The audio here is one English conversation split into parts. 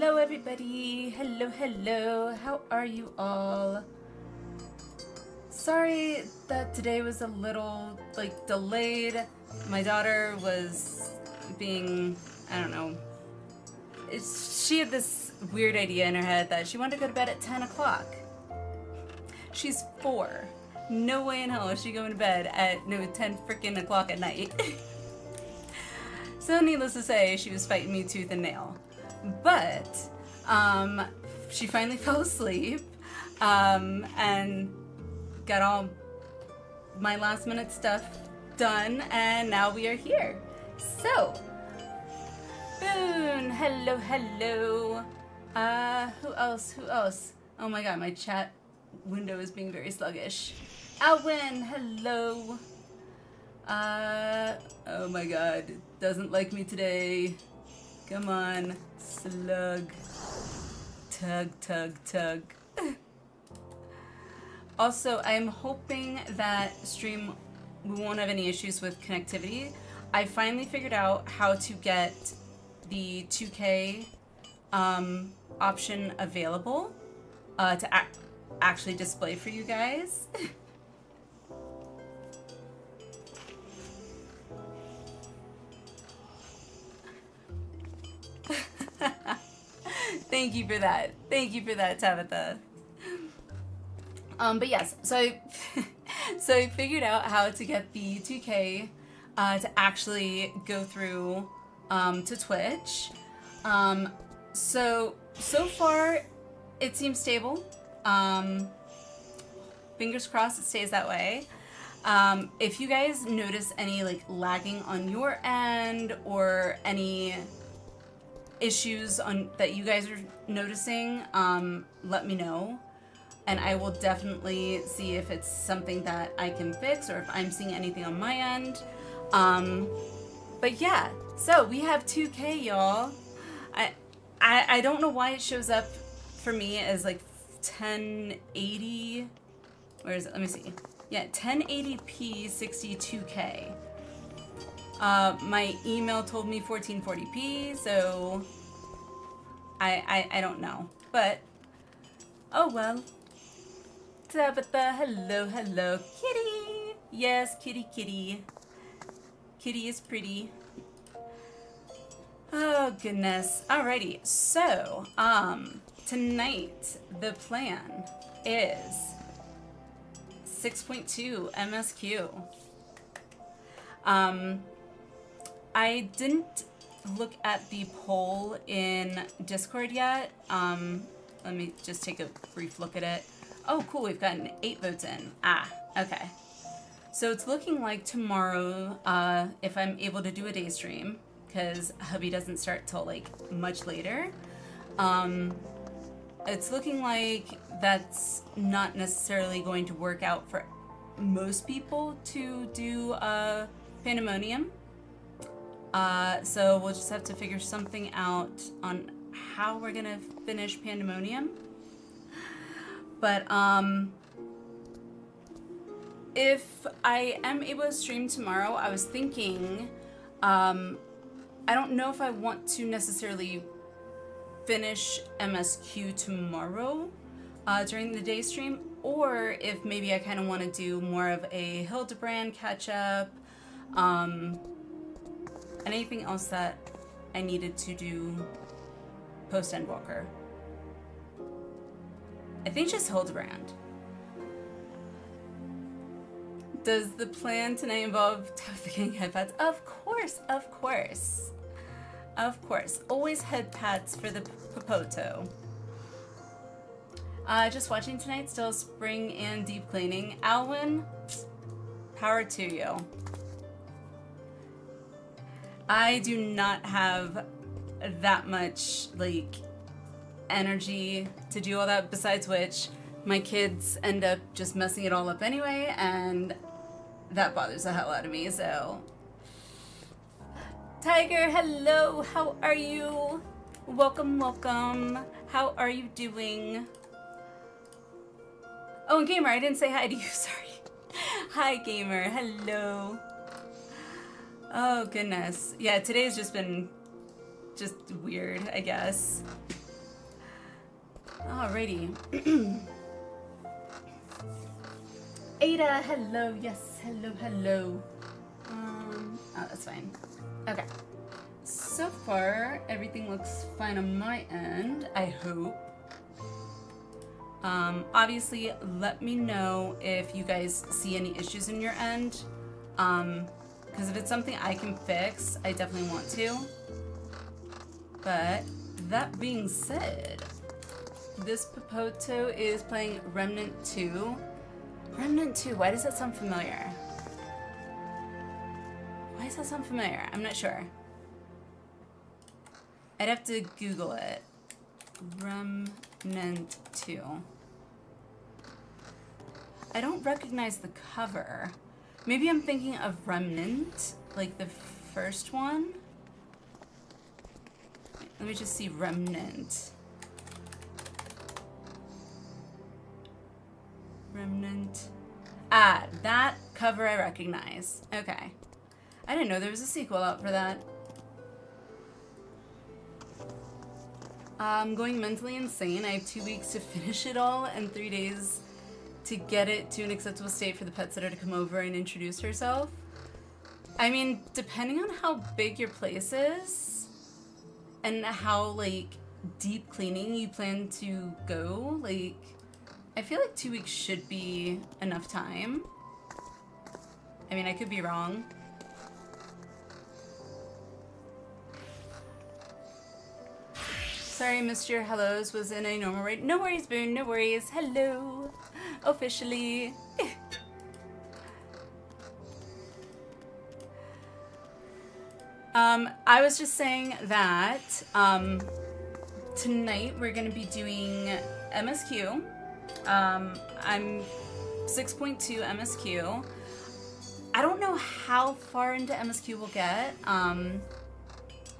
Hello everybody, hello, how are you all? Sorry that today was a little delayed. My daughter was being, I don't know, she had this weird idea in her head that she wanted to go to bed at 10 o'clock. She's 4. No way in hell is she going to bed at 10 freaking o'clock at night. So needless to say, she was fighting me tooth and nail. But she finally fell asleep and got all my last minute stuff done, and now we are here. So, Boone, hello. Who else? Oh my god, my chat window is being very sluggish. Alwyn, hello. Oh my god, doesn't like me today. Come on, slug. Tug. Also, I'm hoping that stream, we won't have any issues with connectivity. I finally figured out how to get the 2K option available to actually display for you guys. Thank you for that, Tabitha. But yes, so I figured out how to get the 2K to actually go through to Twitch. So far it seems stable. Fingers crossed it stays that way. If you guys notice any lagging on your end or any issues that you guys are noticing, let me know, and I will definitely see if it's something that I can fix or if I'm seeing anything on my end. But yeah, so we have 2K, y'all. I don't know why it shows up for me as 1080. Where is it? Let me see. Yeah, 1080p 62K. My email told me 1440p, so I don't know, but oh well. Tabitha, hello, kitty. Yes, kitty. Kitty is pretty. Oh goodness. Alrighty, so tonight the plan is 6.2 MSQ. I didn't look at the poll in Discord yet. Let me just take a brief look at it. Oh, cool, we've gotten 8 votes in. Okay. So it's looking like tomorrow, if I'm able to do a day stream, because hubby doesn't start till much later, it's looking like that's not necessarily going to work out for most people to do Pandemonium. So we'll just have to figure something out on how we're gonna finish Pandemonium. But if I am able to stream tomorrow, I was thinking, I don't know if I want to necessarily finish MSQ tomorrow during the day stream, or if maybe I kind of want to do more of a Hildebrand catch up, and anything else that I needed to do Post-Endwalker. I think just Hildebrand. Does the plan tonight involve getting head pads? Of course. Always head pads for the Popoto. Just watching tonight, still spring and deep cleaning. Alwyn, power to you. I do not have that much energy to do all that, besides which my kids end up just messing it all up anyway, and that bothers the hell out of me. So Tiger, hello, how are you? Welcome. How are you doing? Oh, and Gamer, I didn't say hi to you, sorry. Hi, Gamer, hello. Oh, goodness. Yeah, today's just been weird, I guess. Alrighty. Ada, hello. Yes, hello, hello. Oh, that's fine. Okay. So far, everything looks fine on my end, I hope. Obviously, let me know if you guys see any issues in your end. Because if it's something I can fix, I definitely want to. But that being said, this Popoto is playing Remnant 2. Remnant 2, why does that sound familiar? Why does that sound familiar? I'm not sure. I'd have to Google it. Remnant 2. I don't recognize the cover. Maybe I'm thinking of Remnant, like the first one. Let me just see Remnant. Remnant. Ah, that cover I recognize. Okay. I didn't know there was a sequel out for that. I'm going mentally insane. I have 2 weeks to finish it all and 3 days to get it to an acceptable state for the pet sitter to come over and introduce herself. I mean, depending on how big your place is and how, like, deep cleaning you plan to go, like, I feel like 2 weeks should be enough time. I mean, I could be wrong. Sorry, missed your hellos. Was in a normal rate. No worries, Boone. No worries. Hello. Officially. I was just saying that tonight we're going to be doing MSQ. I'm 6.2 MSQ. I don't know how far into MSQ we'll get.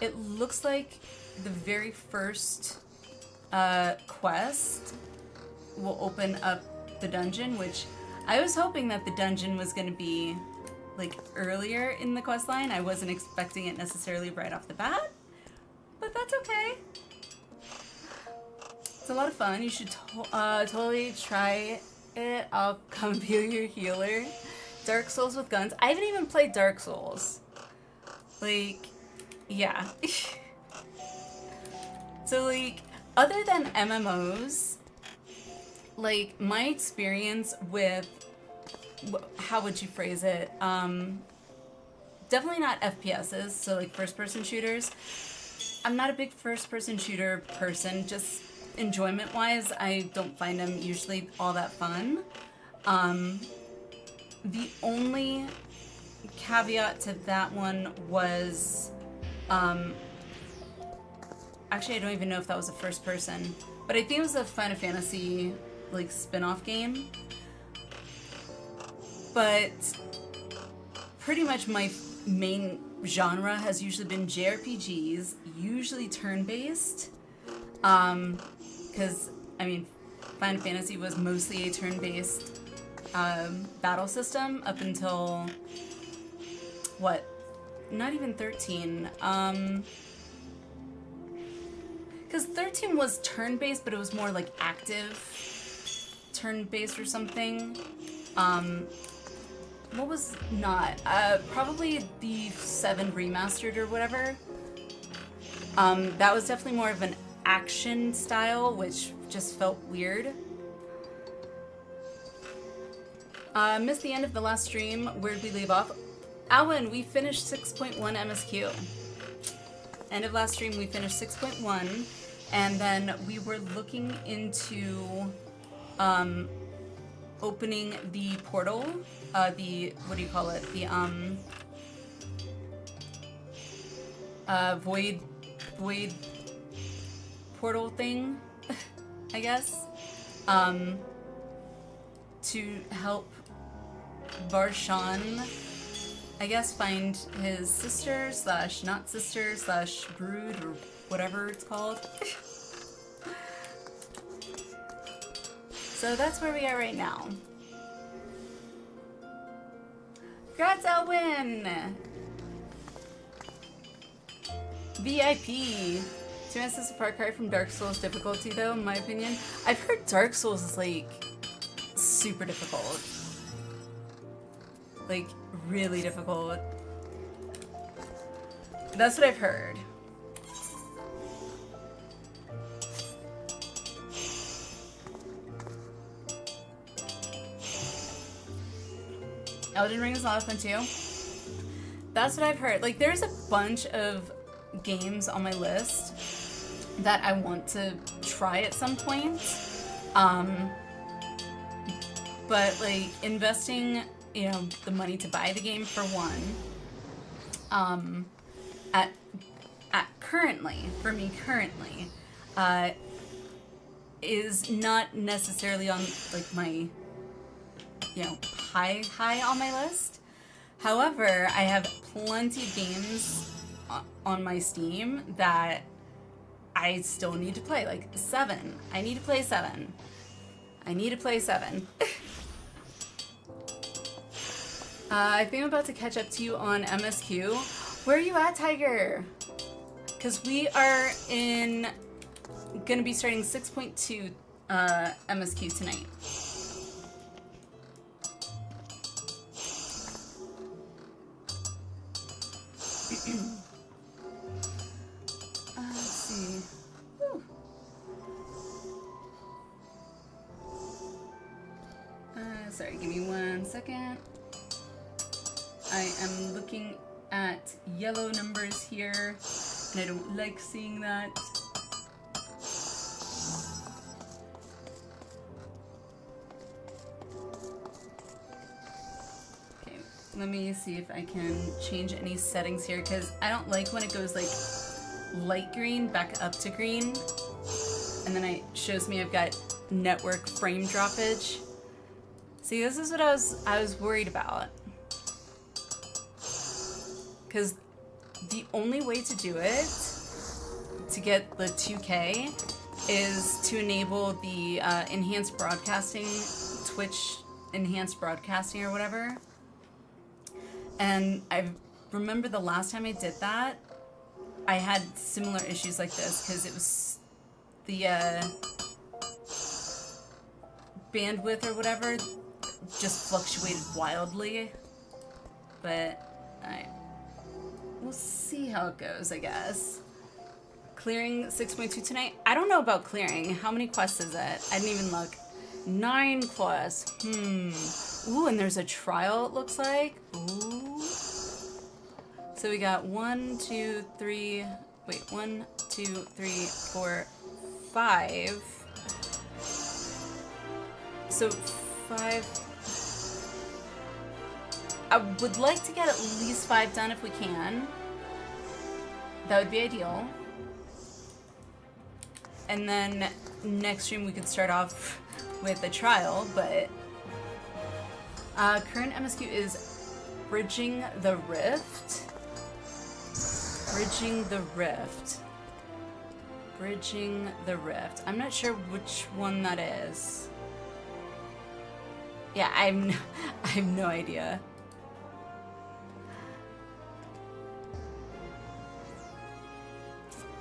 It looks like the very first quest will open up the dungeon, which I was hoping that the dungeon was going to be like earlier in the quest line. I wasn't expecting it necessarily right off the bat, but that's okay. It's a lot of fun. You should totally try it. I'll come be your healer. Dark Souls with guns. I haven't even played Dark Souls. Like, yeah. So, like, other than MMOs, like, my experience with, how would you phrase it? Definitely not FPSs, so, like, first-person shooters. I'm not a big first-person shooter person, just enjoyment-wise, I don't find them usually all that fun. The only caveat to that one was, actually, I don't even know if that was a first person, but I think it was a Final Fantasy, like, spin-off game. But pretty much my main genre has usually been JRPGs, usually turn-based. Because, I mean, Final Fantasy was mostly a turn-based battle system up until, what? Not even 13. Because 13 was turn-based, but it was more like active turn-based or something. What was not? Probably the 7 remastered or whatever. That was definitely more of an action style, which just felt weird. Missed the end of the last stream. Where'd we leave off? Alwyn, we finished 6.1 MSQ. End of last stream, we finished 6.1, and then we were looking into opening the portal, the, what do you call it? The void portal thing, I guess, to help Varshan, I guess, find his sister slash not sister slash brood or whatever it's called. So that's where we are right now. Congrats, Elwin! VIP Optimus is a far cry from Dark Souls difficulty, though, in my opinion. I've heard Dark Souls is, like, super difficult. Like, really difficult. That's what I've heard. Elden Ring is a lot of fun, too. That's what I've heard. Like, there's a bunch of games on my list that I want to try at some point. But, like, investing, you know, the money to buy the game for one, at currently, for me currently, is not necessarily on, like, my, you know, high on my list. However, I have plenty of games on my Steam that I still need to play, like 7. I need to play 7. I need to play 7. I think I'm about to catch up to you on MSQ. Where are you at, Tiger? Because we are gonna be starting 6.2 MSQ tonight. Let's see. Whew. Sorry, give me 1 second. I am looking at yellow numbers here, and I don't like seeing that. Okay, let me see if I can change any settings here, because I don't like when it goes like light green back up to green, and then it shows me I've got network frame droppage. See, this is what I was worried about. Because the only way to do it, to get the 2K, is to enable the enhanced broadcasting, Twitch enhanced broadcasting or whatever. And I remember the last time I did that, I had similar issues like this, because it was the bandwidth or whatever just fluctuated wildly. But we'll see how it goes, I guess. Clearing 6.2 tonight? I don't know about clearing. How many quests is it? I didn't even look. 9 quests. Ooh, and there's a trial, it looks like. Ooh. So we got 1, 2, 3... Wait, 1, 2, 3, 4, 5. So 5... I would like to get at least 5 done if we can. That would be ideal. And then next stream we could start off with a trial, but current MSQ is Bridging the Rift. Bridging the Rift. Bridging the Rift. I'm not sure which one that is. Yeah, I have no idea.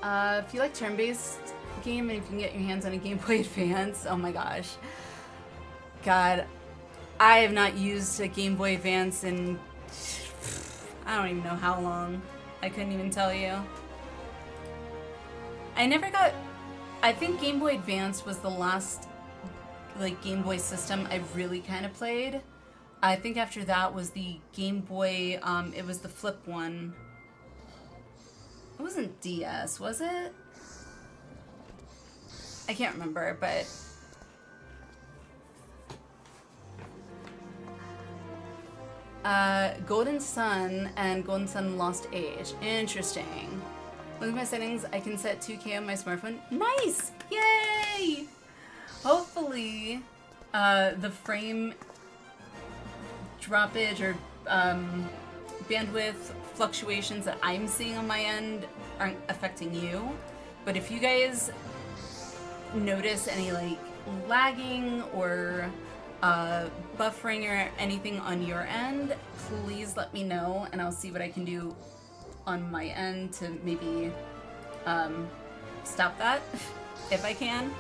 If you like turn-based game and if you can get your hands on a Game Boy Advance, oh my gosh. God, I have not used a Game Boy Advance in, I don't even know how long. I couldn't even tell you. I think Game Boy Advance was the last, like, Game Boy system I really kind of played. I think after that was the Game Boy, it was the flip one. It wasn't DS, was it? I can't remember, but... Golden Sun and Golden Sun Lost Age. Interesting. Look at my settings. I can set 2K on my smartphone. Nice! Yay! Hopefully, the frame droppage or bandwidth fluctuations that I'm seeing on my end aren't affecting you. But if you guys notice any like lagging or buffering or anything on your end, please let me know and I'll see what I can do on my end to maybe stop that if I can.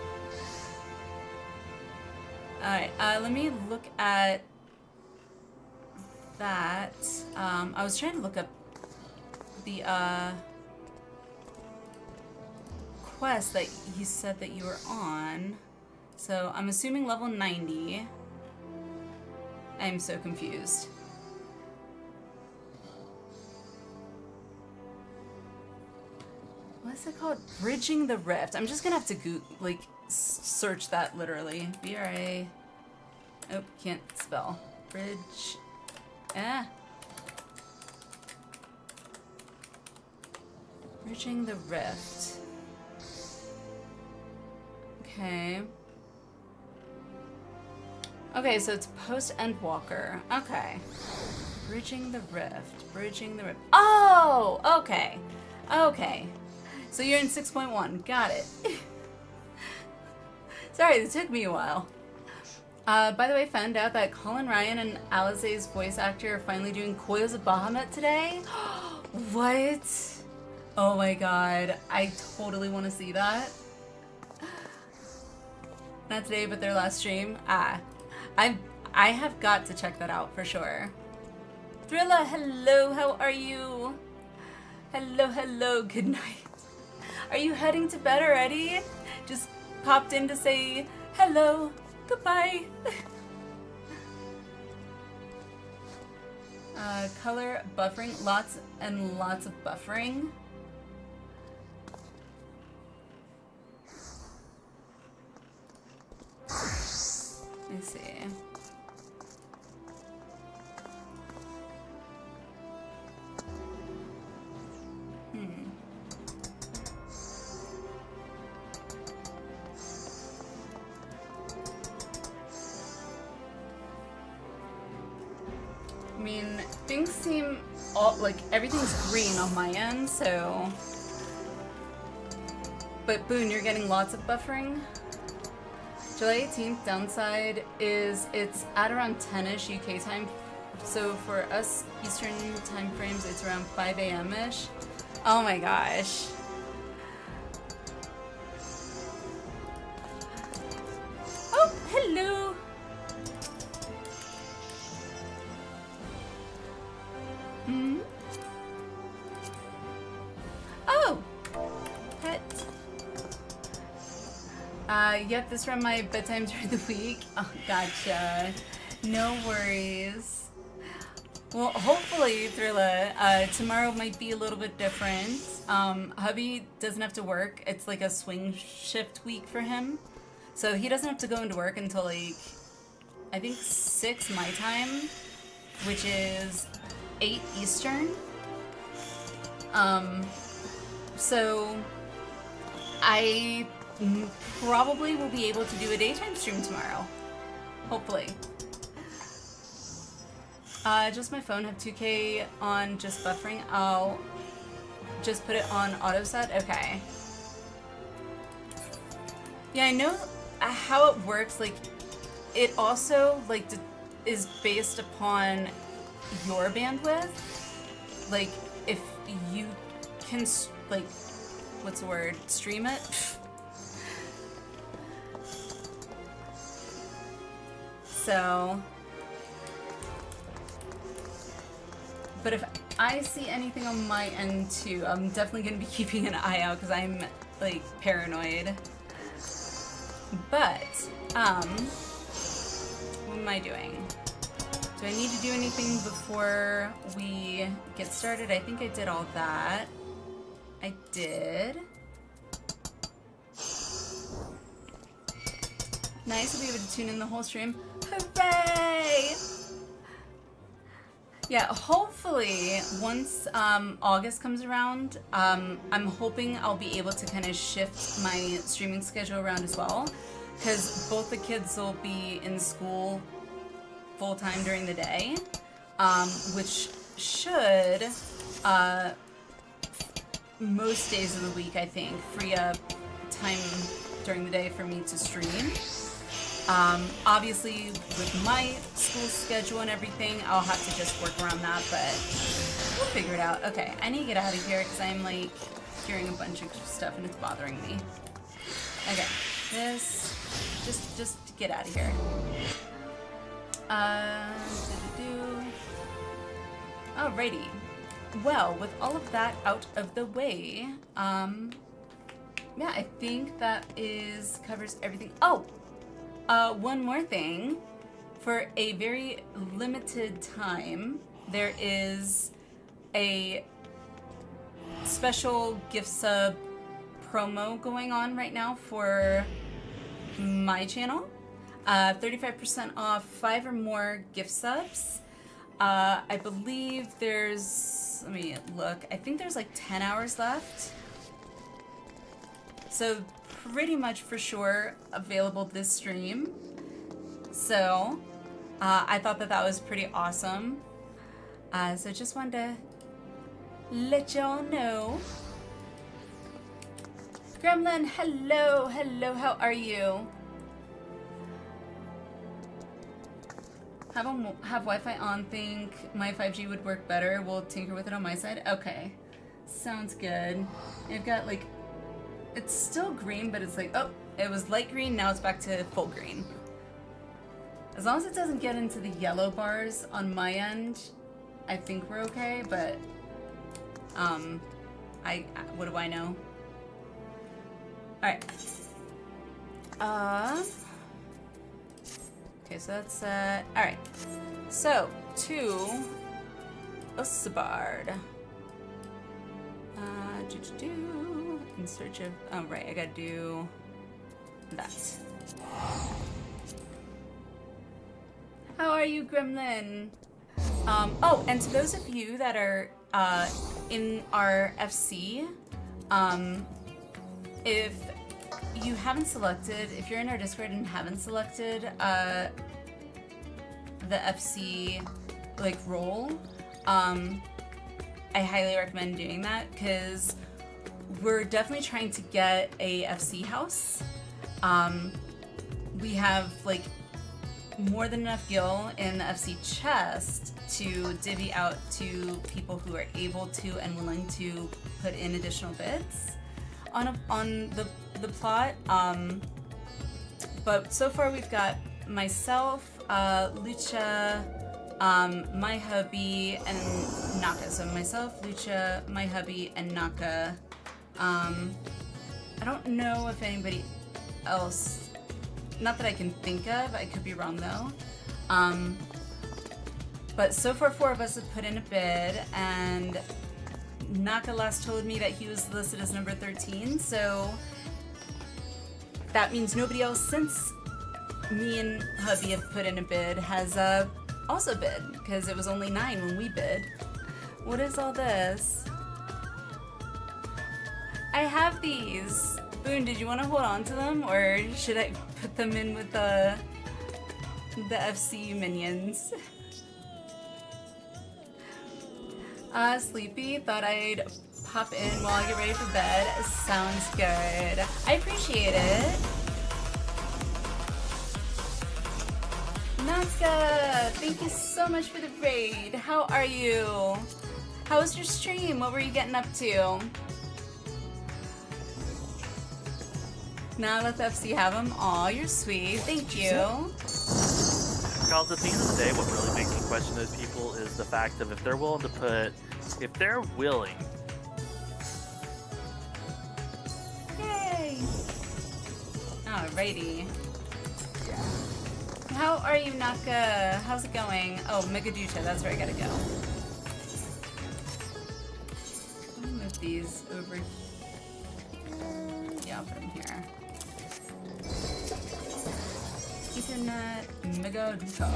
Alright, let me look at that. I was trying to look up the quest that he said that you were on. So I'm assuming level 90. I'm so confused. What is it called? Bridging the Rift. I'm just gonna have to search that literally. B-R-A... Oh, can't spell. Bridge... Bridging the Rift. Okay. Okay, so it's Post-Endwalker. Okay. Bridging the Rift. Bridging the Rift. Oh! Okay. Okay. So you're in 6.1. Got it. Sorry, it took me a while. By the way, found out that Colin Ryan and Alizé's voice actor are finally doing Coils of Bahamut today. What? Oh my god. I totally want to see that. Not today, but their last stream. I have got to check that out for sure. Thrilla, hello, how are you? Hello, hello, good night. Are you heading to bed already? Just popped in to say hello, goodbye. Color buffering, lots and lots of buffering. Let me see. I mean, things seem all like everything's green on my end, so. But Boone, you're getting lots of buffering. July 18th downside is it's at around 10ish UK time. So for us Eastern time frames, it's around 5 a.m.ish. Oh my gosh. Oh, hello. Hmm? Oh, pet. Yep, this is around my bedtime during the week. Oh, gotcha. No worries. Well, hopefully, Thrilla, tomorrow might be a little bit different. Hubby doesn't have to work. It's like a swing shift week for him. So he doesn't have to go into work until like, I think 6 my time, which is 8 Eastern. So I probably will be able to do a daytime stream tomorrow. Hopefully. Just my phone have 2K on just buffering. I'll just put it on auto set. Okay. Yeah, I know how it works. Like, it also like is based upon your bandwidth. Like, if you can like, what's the word? Stream it. So. But if I see anything on my end too, I'm definitely going to be keeping an eye out because I'm like paranoid. But, what am I doing? Do I need to do anything before we get started? I think I did all that. I did. Nice to be able to tune in the whole stream. Hooray! Yeah, hopefully, once August comes around, I'm hoping I'll be able to kind of shift my streaming schedule around as well, because both the kids will be in school full-time during the day, which should, most days of the week, I think, free up time during the day for me to stream. Obviously, with my school schedule and everything, I'll have to just work around that, but we'll figure it out. Okay, I need to get out of here because I'm like hearing a bunch of stuff and it's bothering me. Okay, this, just get out of here. Alrighty. Well, with all of that out of the way, yeah, I think that covers everything. Oh, one more thing. For a very limited time, there is a special gift sub promo going on right now for my channel. 35% off 5 or more gift subs. I believe there's, let me look, I think there's like 10 hours left. So pretty much for sure available this stream. So I thought that was pretty awesome. So just wanted to let y'all know. Gremlin, hello, how are you? Have Wi-Fi on, think my 5G would work better. We'll tinker with it on my side. Okay, sounds good. I've got like, it's still green, but it's like, oh, it was light green, now it's back to full green. As long as it doesn't get into the yellow bars on my end, I think we're okay, but, what do I know? Alright. Okay, so that's, alright. So, to Osabard. In search of, oh right, I gotta do that. How are you, Gremlin? Oh, and to those of you that are, in our FC, if you haven't selected, if you're in our Discord and haven't selected the FC like role, I highly recommend doing that because we're definitely trying to get a FC house. We have like more than enough gil in the FC chest to divvy out to people who are able to and willing to put in additional bids on the plot. But so far we've got myself, Lucha, my hubby, and Naka. So myself, Lucha, my hubby, and Naka. I don't know if anybody else, not that I can think of, I could be wrong though. But so far 4 of us have put in a bid, and Naka last told me that he was listed as number 13, so that means nobody else since me and hubby have put in a bid has also bid, because it was only 9 when we bid. What is all this? I have these. Boone, did you want to hold on to them, or should I put them in with the FC minions? Sleepy, thought I'd pop in while I get ready for bed. Sounds good. I appreciate it. Nazca, thank you so much for the raid. How are you? How was your stream? What were you getting up to? Now let the FC have them. Aw, you're sweet. Thank you. Charles, at the end of the day, what really makes me question those people is the fact of if they're willing to put, if they're willing. Yay! Alrighty. How are you, Naka? How's it going? Oh, Megaducha, that's where I gotta go. I'll move these over here. Yeah, I'll put them here. Ethernet, Megaducha.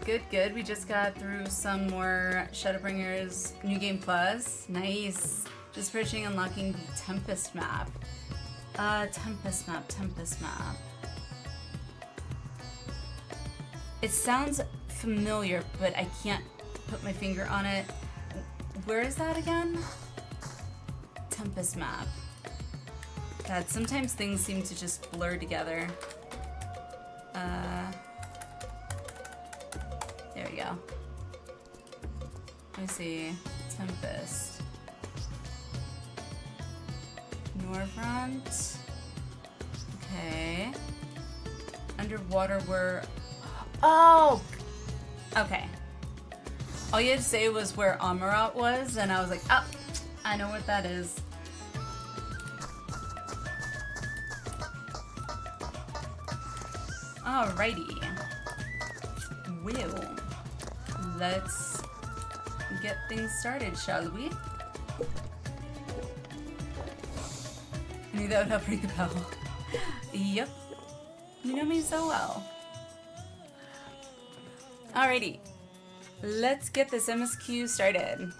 Good, good. We just got through some more Shadowbringers New Game Plus. Nice. Just approaching unlocking the Tempest map. Tempest map. It sounds familiar, but I can't put my finger on it. Where is that again? Tempest map. God, sometimes things seem to just blur together. There we go. Let me see. Tempest. Norfront. Okay. Underwater we're... Oh! Okay. All you had to say was where Amarat was, and I was like, oh, I know what that is. Alrighty. Well, let's get things started, shall we? I knew that would help ring the bell. Yep. You know me so well. Alrighty. Let's get this MSQ started.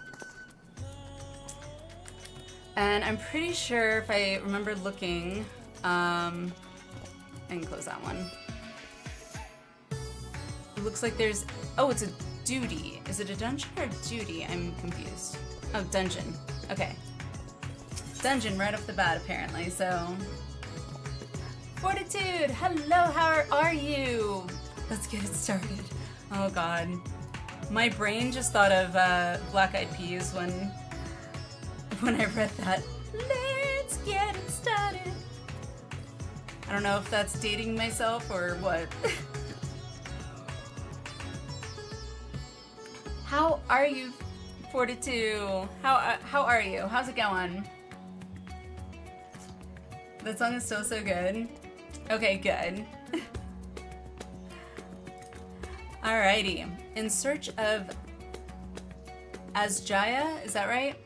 And I'm pretty sure if I remember looking, I can close that one. It looks like there's, oh, it's a duty. Is it a dungeon or a duty? I'm confused. Oh, dungeon. Okay. Dungeon right off the bat, apparently, so. Fortitude, hello, how are you? Let's get it started. Oh god. My brain just thought of Black Eyed Peas when I read that. Let's get it started. I don't know if that's dating myself or what. How are you, Fortitude? How are you? How's it going? That song is so good. Okay, good. Alrighty. In search of Asjaya, is that right?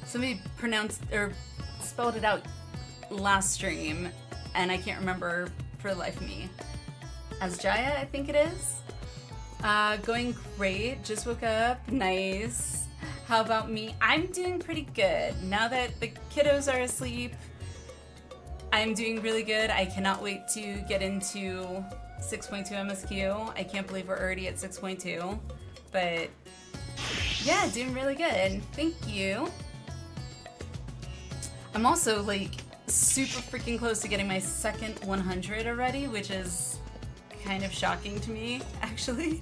Somebody pronounced or spelled it out last stream, and I can't remember for the life of me. Asjaya, I think it is. Going great. Just woke up. Nice. How about me? I'm doing pretty good. Now that the kiddos are asleep, I'm doing really good. I cannot wait to get into 6.2 MSQ. I can't believe we're already at 6.2. But yeah, doing really good. Thank you. I'm also like super freaking close to getting my second 100 already, which is kind of shocking to me, actually.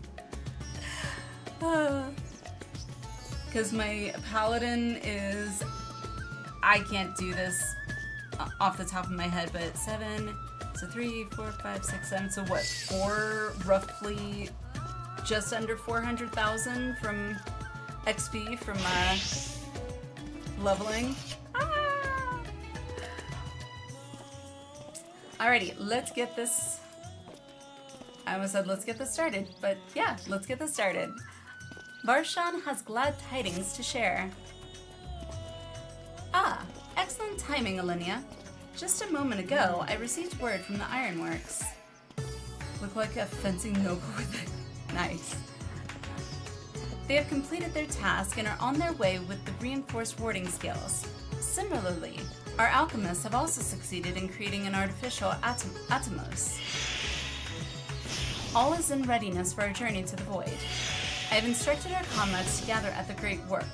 Because my paladin is, I can't do this off the top of my head, but 7, so 3, 4, 5, 6, 7, so what, 4, roughly just under 400,000 from XP from leveling. Ah! Alrighty, let's get this, I almost said let's get this started, but yeah, let's get this started. Varshan has glad tidings to share. Ah, excellent timing, Alinea. Just a moment ago, I received word from the Ironworks. Look like a fencing noble with it. Nice. They have completed their task and are on their way with the reinforced warding skills. Similarly, our alchemists have also succeeded in creating an artificial Atomos. All is in readiness for our journey to the Void. I have instructed our comrades to gather at the Great Work.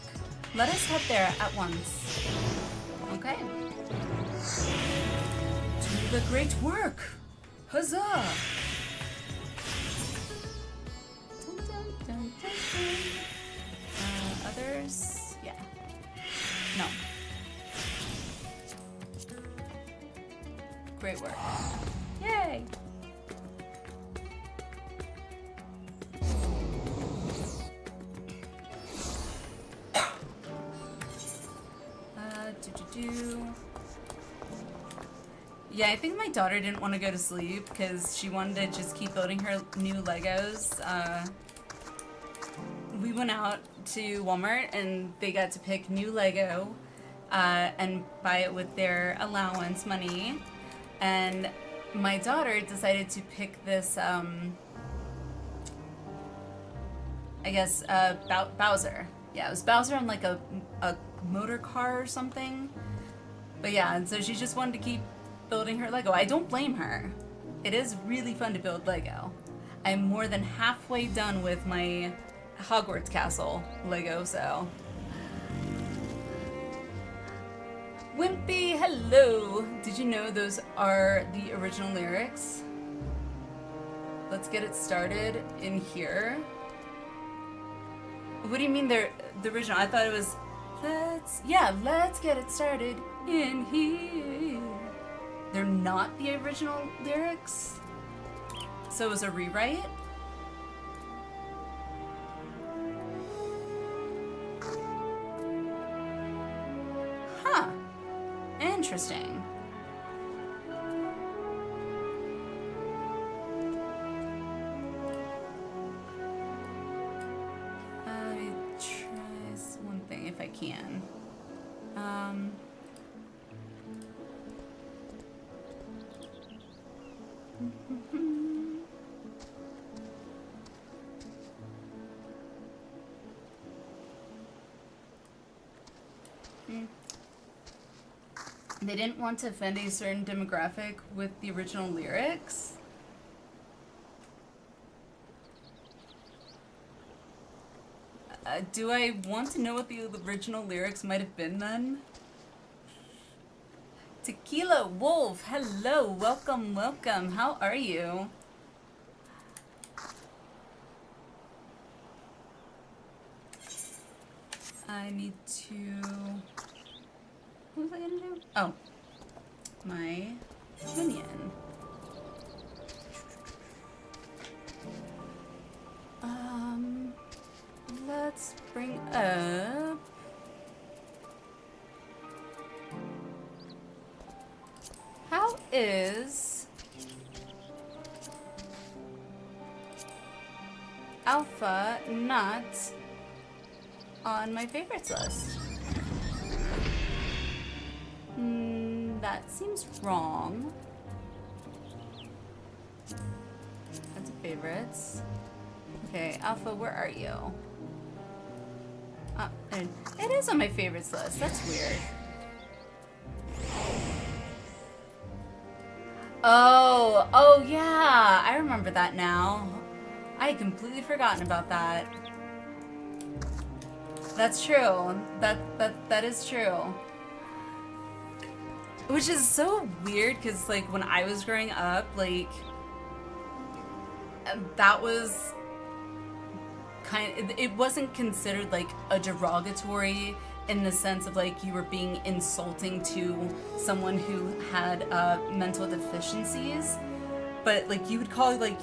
Let us head there at once. Okay. To the Great Work! Huzzah! Dun, dun, dun, dun, dun. Others? Yeah. No. Great work. Yay! Yeah, I think my daughter didn't want to go to sleep because she wanted to just keep building her new Legos. We went out to Walmart and they got to pick new Lego and buy it with their allowance money. And my daughter decided to pick this, I guess, Bowser. Yeah, it was Bowser on like a motor car or something. But yeah, and so she just wanted to keep building her Lego. I don't blame her. It is really fun to build Lego. I'm more than halfway done with my Hogwarts Castle Lego, so. Wimpy, hello! Did you know those are the original lyrics? Let's get it started in here. What do you mean they're the original? I thought it was, let's get it started in here. They're not the original lyrics? So it was a rewrite? Huh. Interesting. If I can. They didn't want to offend a certain demographic with the original lyrics. Do I want to know what the original lyrics might have been then? Tequila Wolf, hello, welcome, welcome. How are you? I need to... What was I gonna do? Oh, my minion. Let's bring up... How is Alpha not on my favorites list? That seems wrong. That's favorites. Okay, Alpha, where are you? It is on my favorites list. That's weird. Oh yeah, I remember that now. I had completely forgotten about that. That's true. That is true. Which is so weird, because like when I was growing up, like that was it wasn't considered like a derogatory in the sense of like you were being insulting to someone who had mental deficiencies, but like you would call like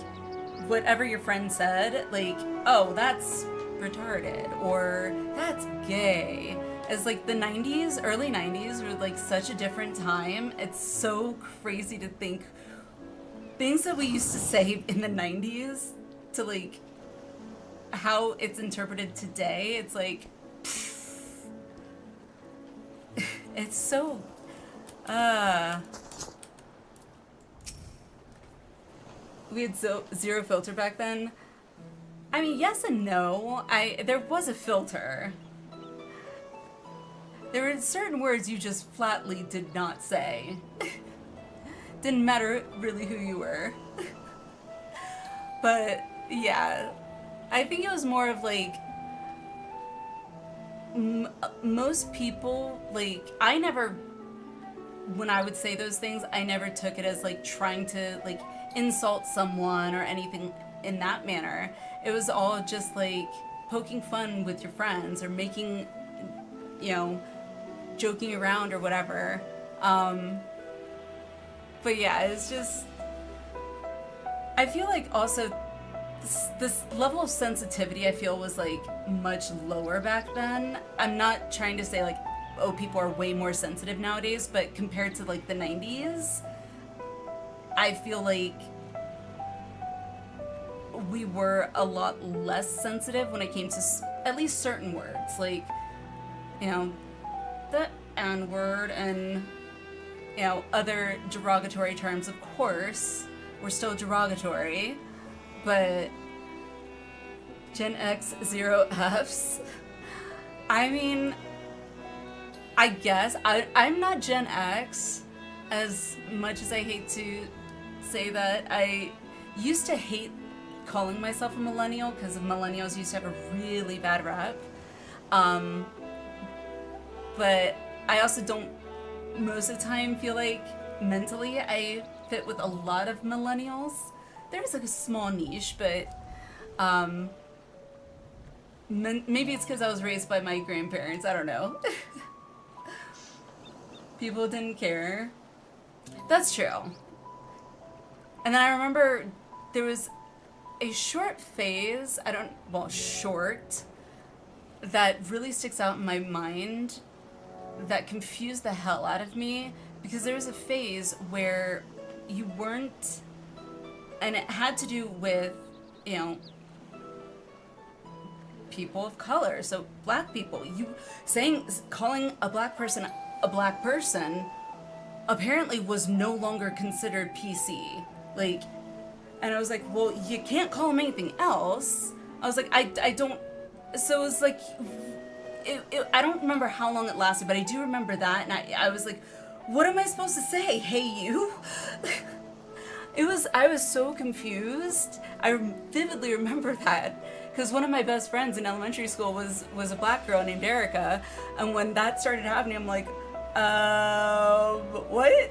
whatever your friend said, like, oh, that's retarded or that's gay. As like the 90s, early 90s were like such a different time. It's so crazy to think things that we used to say in the 90s to like how it's interpreted today. It's like it's so we had zero filter back then. I mean, yes and no. There was a filter. There were certain words you just flatly did not say. Didn't matter really who you were. But yeah, I think it was more of like most people, like I never, when I would say those things, I never took it as like trying to like insult someone or anything in that manner. It was all just like poking fun with your friends or making, you know, joking around or whatever. But yeah, it's just, I feel like also this level of sensitivity I feel was like much lower back then. I'm not trying to say like, oh, people are way more sensitive nowadays, but compared to like the 90s, I feel like we were a lot less sensitive when it came to at least certain words, like, you know, the N-word and, you know, other derogatory terms, of course, were still derogatory, but Gen X 0Fs, I mean, I guess, I'm not Gen X, as much as I hate to say that. I used to hate calling myself a millennial, because millennials used to have a really bad rep. But I also don't, most of the time, feel like mentally I fit with a lot of millennials. There's like a small niche, but Maybe it's because I was raised by my grandparents. I don't know. People didn't care. That's true. And then I remember there was a short phase, short, that really sticks out in my mind that confused the hell out of me, because there was a phase where you weren't, and it had to do with, you know, people of color, so black people. Calling a black person apparently was no longer considered PC. Like, and I was like, well, you can't call him anything else. I was like, I don't, so it was like, I don't remember how long it lasted, but I do remember that, and I was like, what am I supposed to say? Hey, you? I was so confused. I vividly remember that, because one of my best friends in elementary school was a black girl named Erica, and when that started happening, I'm like, what?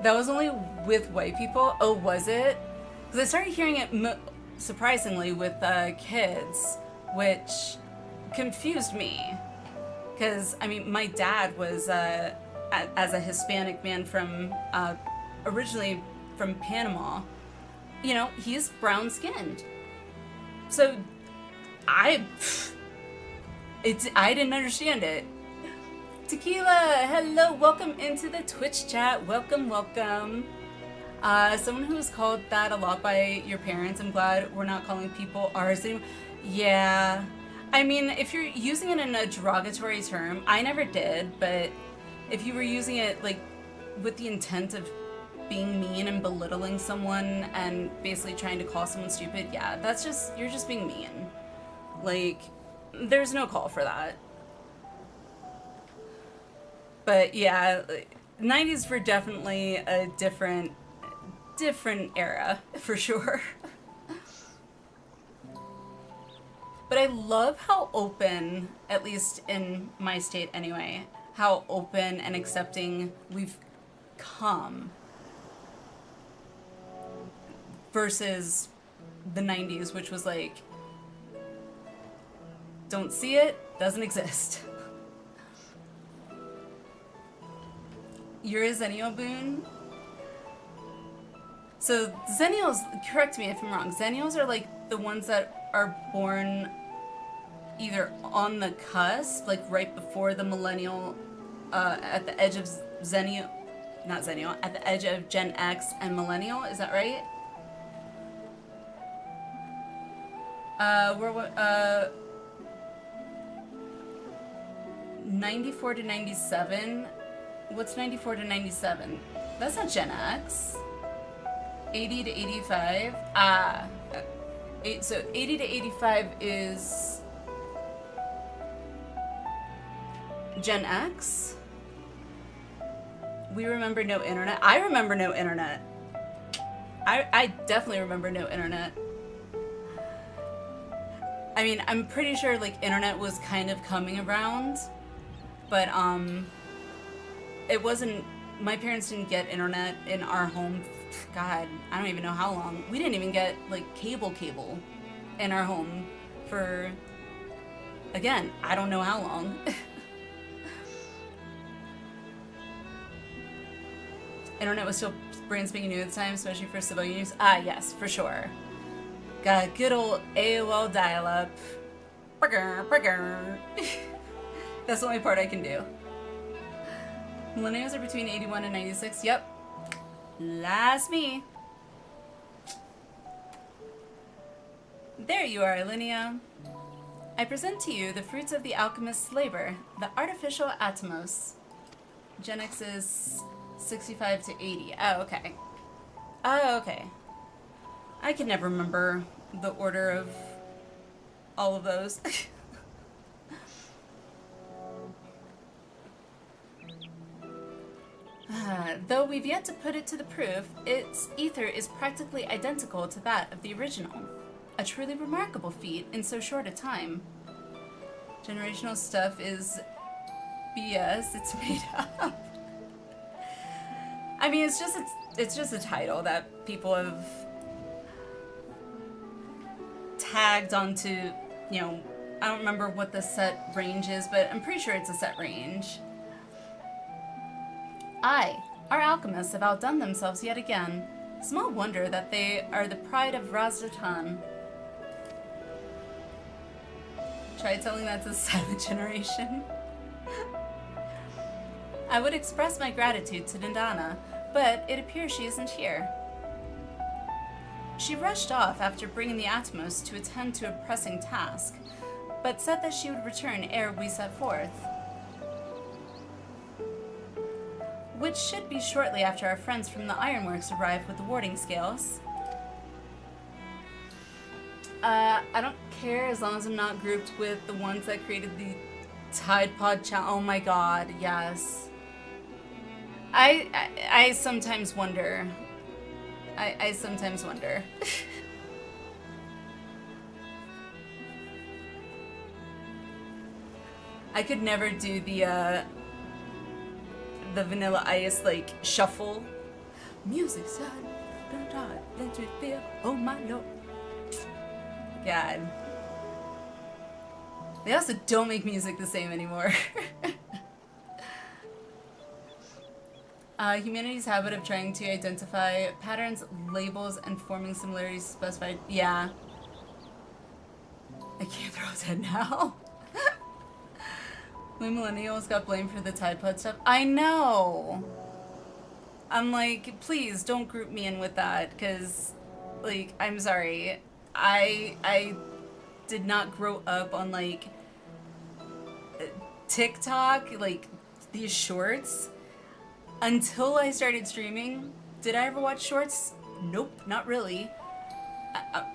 That was only with white people? Oh, was it? Because I started hearing it, surprisingly, with kids, which confused me. Because, I mean, my dad was, as a Hispanic man from, originally from Panama, you know, he's brown-skinned. So, I didn't understand it. Tequila, hello, welcome into the Twitch chat. Welcome, welcome. Someone who was called that a lot by your parents, I'm glad we're not calling people ours anymore. Yeah. I mean, if you're using it in a derogatory term, I never did, but if you were using it, like, with the intent of being mean and belittling someone and basically trying to call someone stupid, yeah, you're just being mean. Like, there's no call for that. But yeah, 90s were definitely a different era, for sure. But I love how open, at least in my state anyway, how open and accepting we've come versus the 90s, which was like, don't see it, doesn't exist. You're a Zennial Boon? So Zennials, correct me if I'm wrong, Zennials are like the ones that are born either on the cusp, like right before the millennial, at the edge of at the edge of Gen X and millennial, is that right? 94 to 97. What's 94 to 97? That's not Gen X. 80 to 85. So 80 to 85 is Gen X. We remember no internet. I remember no internet. I definitely remember no internet. I mean, I'm pretty sure like internet was kind of coming around, but it wasn't, my parents didn't get internet in our home. God, I don't even know how long. We didn't even get like cable in our home for, again, I don't know how long. Internet was still brand spanking new at the time, especially for civilian use. Ah, yes, for sure. Got good old AOL dial-up. That's the only part I can do. Millennials are between 81 and 96. Yep. That's me. There you are, Linnea. I present to you the fruits of the alchemist's labor, the artificial atomos. Gen X is 65 to 80. Oh, okay. Oh, okay. I can never remember the order of all of those. Though we've yet to put it to the proof, its ether is practically identical to that of the original. A truly remarkable feat in so short a time. Generational stuff is BS, it's made up. I mean, it's just a title that people have tagged onto, you know, I don't remember what the set range is, but I'm pretty sure it's a set range. Our alchemists have outdone themselves yet again. Small wonder that they are the pride of Razatan. Try telling that to the silent generation. I would express my gratitude to Nindana, but it appears she isn't here. She rushed off after bringing the Atmos to attend to a pressing task, but said that she would return ere we set forth. Which should be shortly after our friends from the Ironworks arrive with the warding scales. I don't care as long as I'm not grouped with the ones that created the Tide Pod challenge. Oh my god, yes. I sometimes wonder. I sometimes wonder. I could never do the Vanilla Ice, like, shuffle. Music side, let me feel, oh my lord. God. They also don't make music the same anymore. Humanity's habit of trying to identify patterns, labels, and forming similarities specified. Yeah. I can't throw his head now. We millennials got blamed for the Tide Pod stuff. I know. I'm like, please don't group me in with that, because, like, I'm sorry. I did not grow up on, like, TikTok, like, these shorts. Until I started streaming. Did I ever watch shorts? Nope, not really.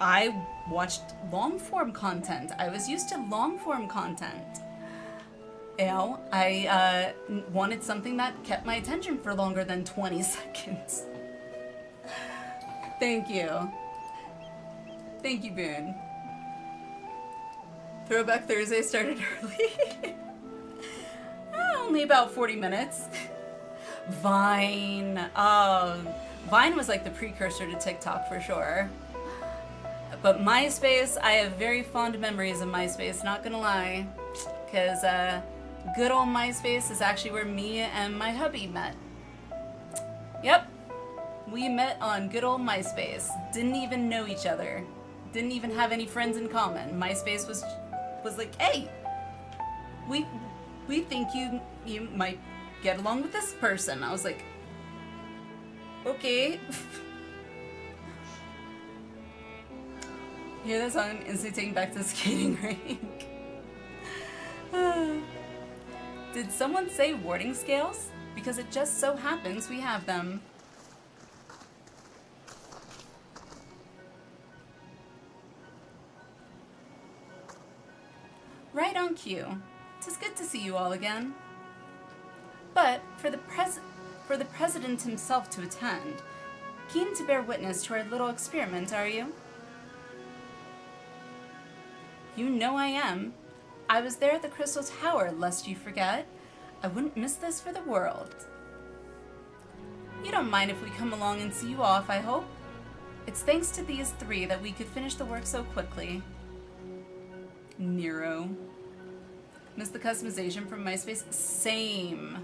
I watched long-form content. I was used to long-form content. You know, I wanted something that kept my attention for longer than 20 seconds. Thank you. Thank you, Boone. Throwback Thursday started early. Only about 40 minutes. Vine. Vine was like the precursor to TikTok for sure. But MySpace, I have very fond memories of MySpace, not gonna lie. Because good old MySpace is actually where me and my hubby met. Yep. We met on good old MySpace. Didn't even know each other. Didn't even have any friends in common. MySpace was like, hey, we think you might get along with this person. I was like, okay. Hear that song, instantly taken back to the skating rink. Did someone say warding scales? Because it just so happens we have them. Right on cue. 'Tis good to see you all again. But for the president himself to attend, keen to bear witness to our little experiment, are you? You know I am. I was there at the Crystal Tower, lest you forget. I wouldn't miss this for the world. You don't mind if we come along and see you off, I hope? It's thanks to these three that we could finish the work so quickly. Nero. Miss the customization from MySpace? Same.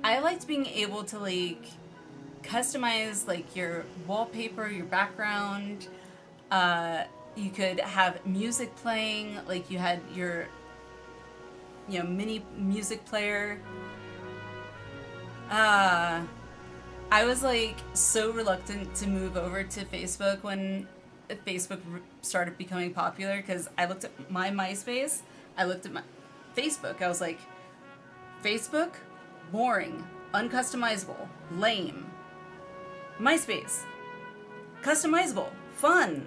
I liked being able to, like, customize, like, your wallpaper, your background. You could have music playing, like you had your, you know, mini music player. I was, like, so reluctant to move over to Facebook when Facebook started becoming popular, because I looked at my MySpace, I looked at my Facebook, I was like, Facebook? Boring, uncustomizable, lame. MySpace, customizable, fun.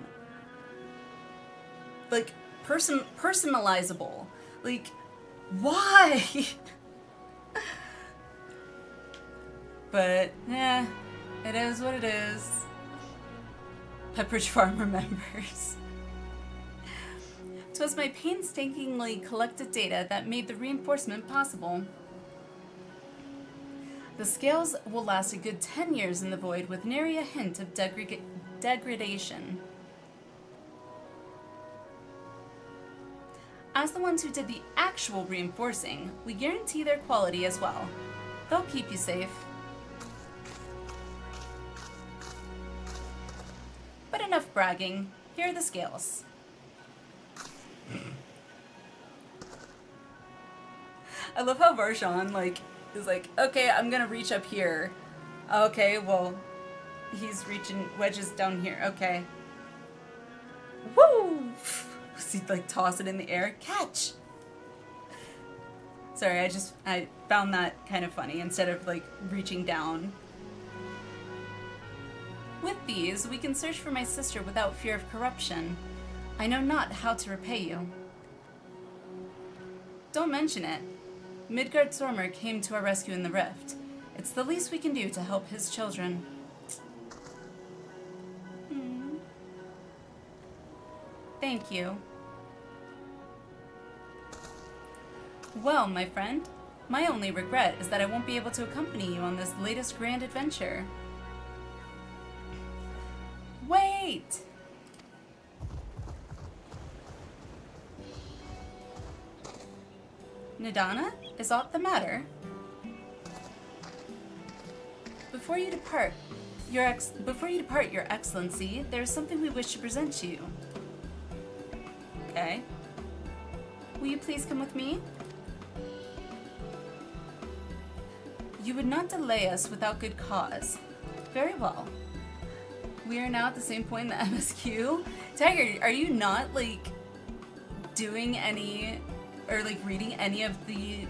Like, personalizable. Like, why? But, it is what it is. Pepperidge Farm remembers. 'Twas my painstakingly collected data that made the reinforcement possible. The scales will last a good 10 years in the void with nary a hint of degradation. As the ones who did the actual reinforcing, we guarantee their quality as well. They'll keep you safe. But enough bragging. Here are the scales. I love how Varshan, like, is like, okay, I'm gonna reach up here. Okay, well, he's reaching wedges down here. Okay. Woo! He like toss it in the air. Catch! Sorry, I found that kind of funny instead of like reaching down. With these, we can search for my sister without fear of corruption. I know not how to repay you. Don't mention it. Midgard Stormer came to our rescue in the rift. It's the least we can do to help his children. Thank you. Well, my friend, my only regret is that I won't be able to accompany you on this latest grand adventure. Wait! Nidana, is aught the matter? Before you depart, Your Excellency, there is something we wish to present to you. Okay. Will you please come with me? You would not delay us without good cause. Very well. We are now at the same point in the MSQ. Tiger, are you not, like, doing any, or, like, reading any of the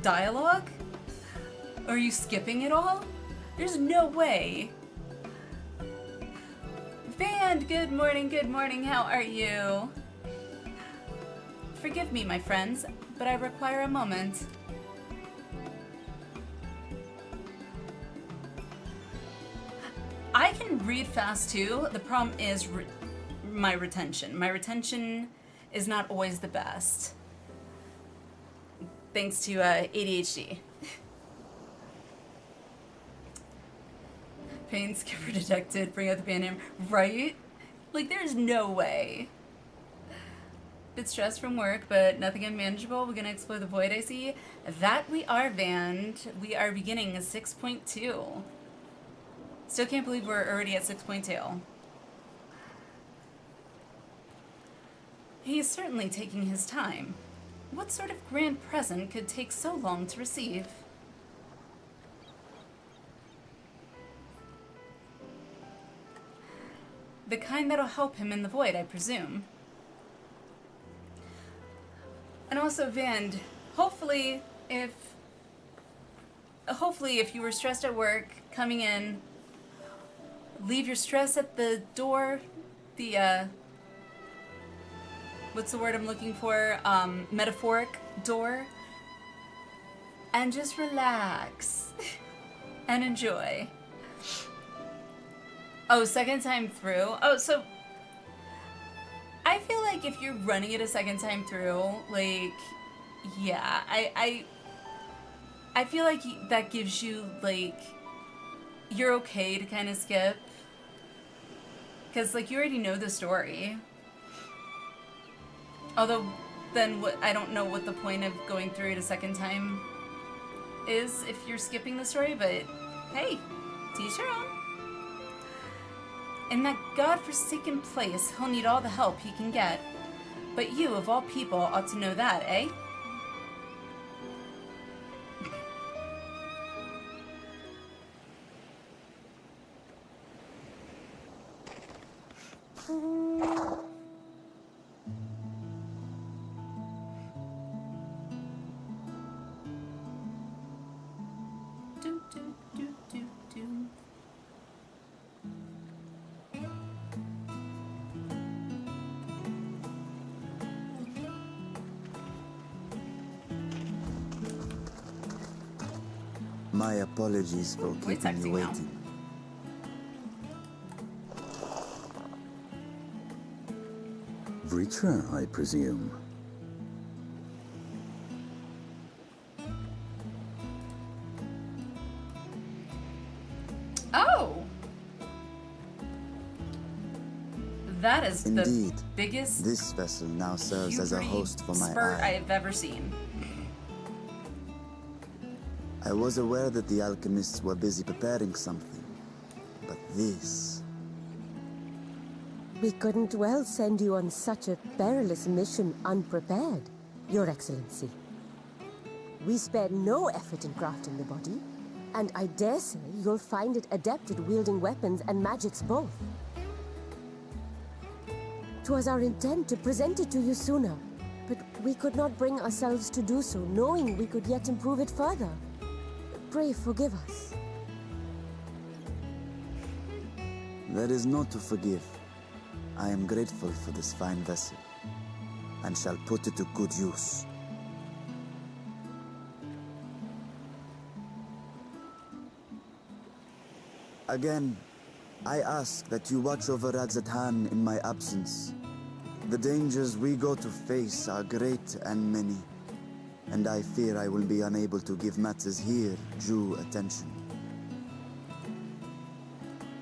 dialogue? Or are you skipping it all? There's no way. Band, good morning, how are you? Forgive me, my friends, but I require a moment. I can read fast too. The problem is my retention. My retention is not always the best. Thanks to ADHD. Pain skipper detected, bring out the band name. Right? Like, there's no way. Bit stressed from work, but nothing unmanageable. We're gonna explore the void, I see. That we are, Vand. We are beginning 6.2. Still can't believe we're already at 6.2. He is certainly taking his time. What sort of grand present could take so long to receive? The kind that'll help him in the void, I presume. And also, Vand, hopefully if you were stressed at work, coming in, leave your stress at the door, the, what's the word I'm looking for? Metaphoric door. And just relax and enjoy. Oh, second time through? Oh, so I feel like if you're running it a second time through, like, yeah, I feel like that gives you, like, you're okay to kind of skip. Because, like, you already know the story. Although, then I don't know what the point of going through it a second time is if you're skipping the story, but hey, to each your own. In that godforsaken place, he'll need all the help he can get. But you, of all people, ought to know that, eh? My apologies for keeping you waiting. Vritra, I presume. That is Indeed, the biggest this vessel now serves as a puberty host for my spurt eye. I've ever seen. I was aware that the alchemists were busy preparing something, but this... We couldn't well send you on such a perilous mission unprepared, Your Excellency. We spared no effort in crafting the body, and I dare say you'll find it adept at wielding weapons and magics both. 'Twas our intent to present it to you sooner, but we could not bring ourselves to do so, knowing we could yet improve it further. Pray forgive us. There is no to forgive. I am grateful for this fine vessel, and shall put it to good use. Again, I ask that you watch over Radzatan in my absence. The dangers we go to face are great and many, and I fear I will be unable to give matters here due attention.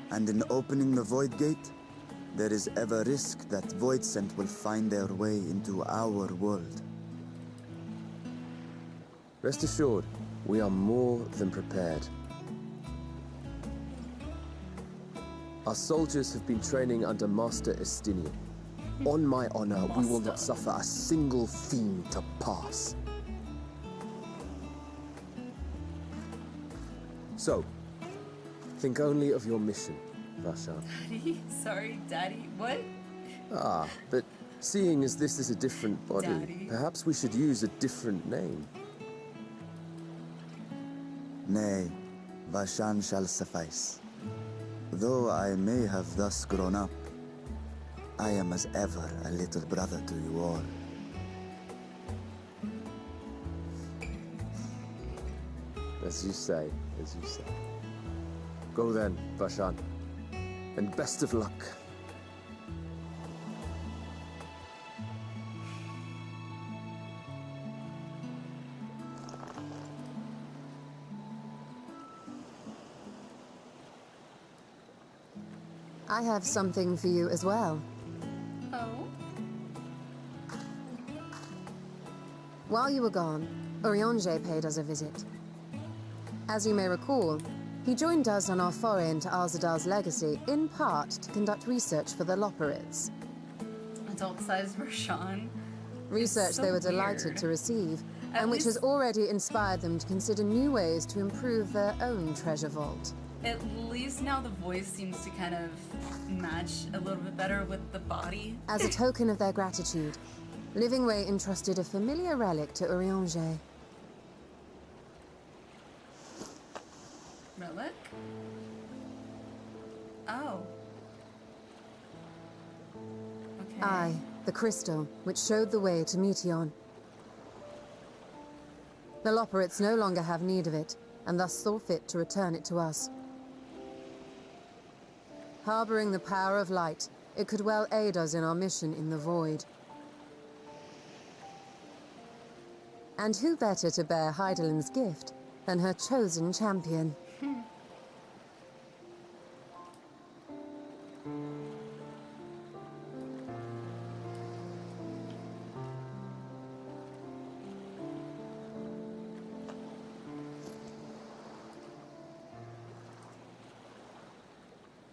And in opening the Void Gate, there is ever risk that Voidsent will find their way into our world. Rest assured, we are more than prepared. Our soldiers have been training under Master Estinian. On my honor, we will not suffer a single fiend to pass. So, think only of your mission, Vashan. Daddy? Sorry, Daddy. What? Ah, but seeing as this is a different body, Daddy. perhaps we should use a different name. Nay, Vashan shall suffice. Though I may have thus grown up, I am as ever a little brother to you all. As you say, as you say. Go then, Vashan, and best of luck. I have something for you as well. Oh? While you were gone, Urianger paid us a visit. As you may recall, he joined us on our foray into Alzadal's legacy, in part to conduct research for the Loporrits. Adult-sized Vershawn. Research so they were delighted weird. to receive, At and which has least- already inspired them to consider new ways to improve their own treasure vault. At least now the voice seems to kind of match a little bit better with the body. As a token of their gratitude, Livingway entrusted a familiar relic to Urianger. Relic? Oh. Okay. Aye, the crystal, which showed the way to Meteon. The Loporrits no longer have need of it, and thus saw fit to return it to us. Harboring the power of light, it could well aid us in our mission in the Void. And who better to bear Heidelin's gift than her chosen champion?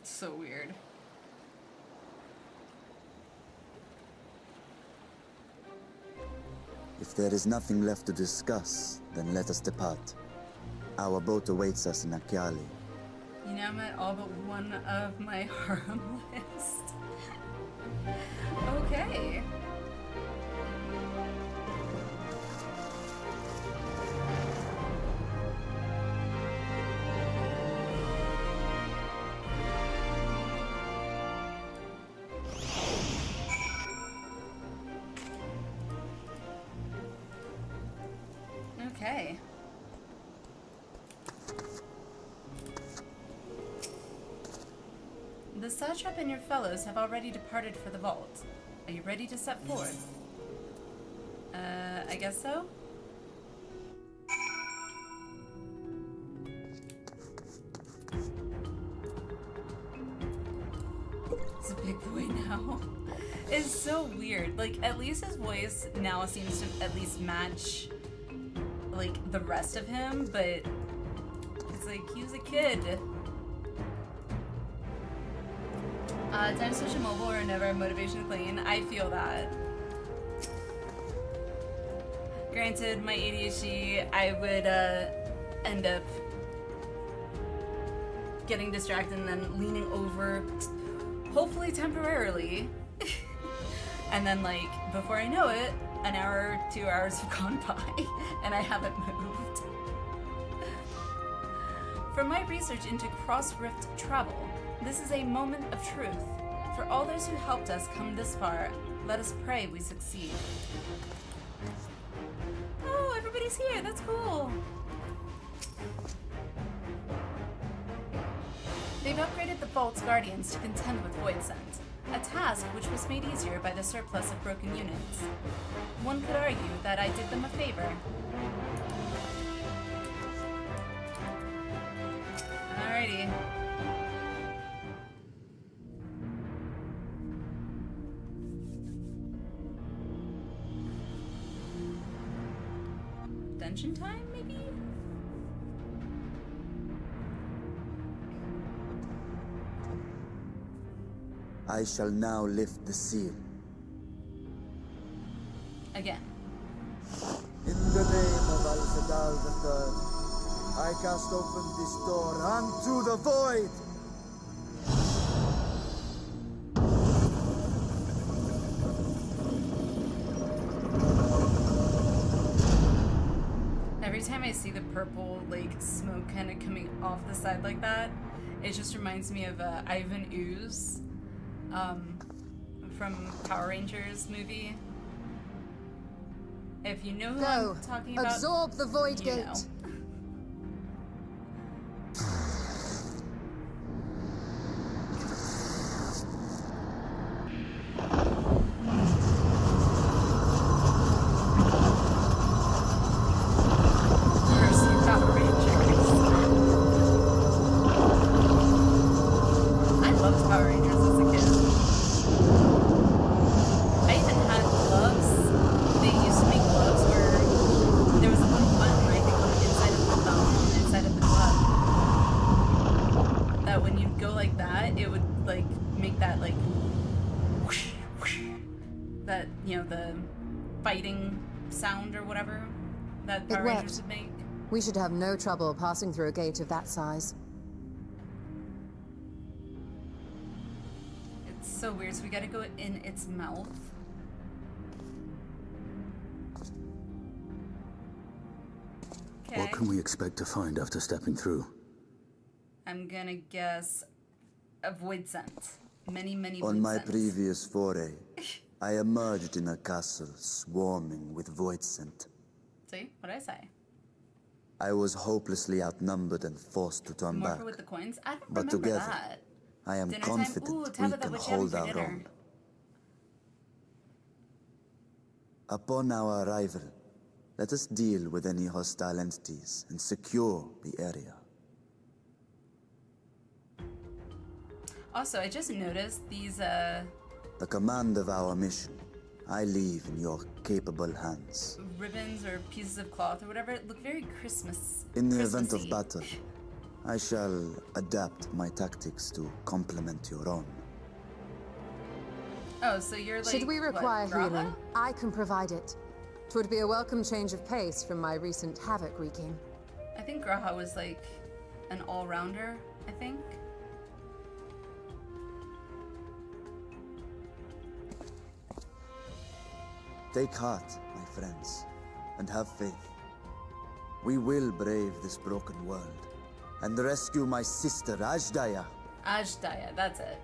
So weird. If there is nothing left to discuss, then let us depart. Our boat awaits us in Akyali. You now met all but one of my harem list. Okay. Okay. The satrap and your fellows have already departed for the vault. Are you ready to set forth? I guess so? It's big boy now. It's so weird. Like, at least his voice now seems to at least match, like, the rest of him, but it's like, he was a kid. Time switch and mobile or never motivation clean. I feel that. Granted, my ADHD, I would end up getting distracted and then leaning over, hopefully temporarily. And then, like, before I know it, an hour, 2 hours have gone by, and I haven't moved. From my research into cross-rift travel, this is a moment of truth. For all those who helped us come this far, let us pray we succeed. Oh, everybody's here. That's cool. They've upgraded the Vault's Guardians to contend with Voidsent, a task which was made easier by the surplus of broken units. One could argue that I did them a favor. Alrighty. Dungeon time, maybe? I shall now lift the seal. Again. In the name of Al-Zadal III, I cast open this door unto the void! Every time I see the purple, like, smoke kind of coming off the side like that, it just reminds me of Ivan Ooze from Power Rangers movie. If you know who I'm talking about, absorb the void you gate. know. Sound or whatever that Power Rangers would make. We should have no trouble passing through a gate of that size. It's so weird, so we gotta go in its mouth. Okay. What can we expect to find after stepping through? I'm gonna guess a Voidsent. Many Voidsents. On my previous foray, I emerged in a castle swarming with Voidsent. See? What'd I say? I was hopelessly outnumbered and forced to turn back. More with the coins? I don't But remember together, that. I am Dinner confident time? Ooh, we Tabitha, can what you having hold for our dinner? own. Upon our arrival, let us deal with any hostile entities and secure the area. Also, I just noticed these, The command of our mission, I leave in your capable hands. ribbons or pieces of cloth or whatever look very Christmas. In the event of Christmassy. battle, I shall adapt my tactics to complement your own. Oh, so you're like, Should we require what, Graha? healing, I can provide it. 'Twould be a welcome change of pace from my recent havoc wreaking. I think Graha was like an all-rounder, I think. Take heart, my friends, and have faith. We will brave this broken world and rescue my sister Ajdaya. Ajdaya, that's it.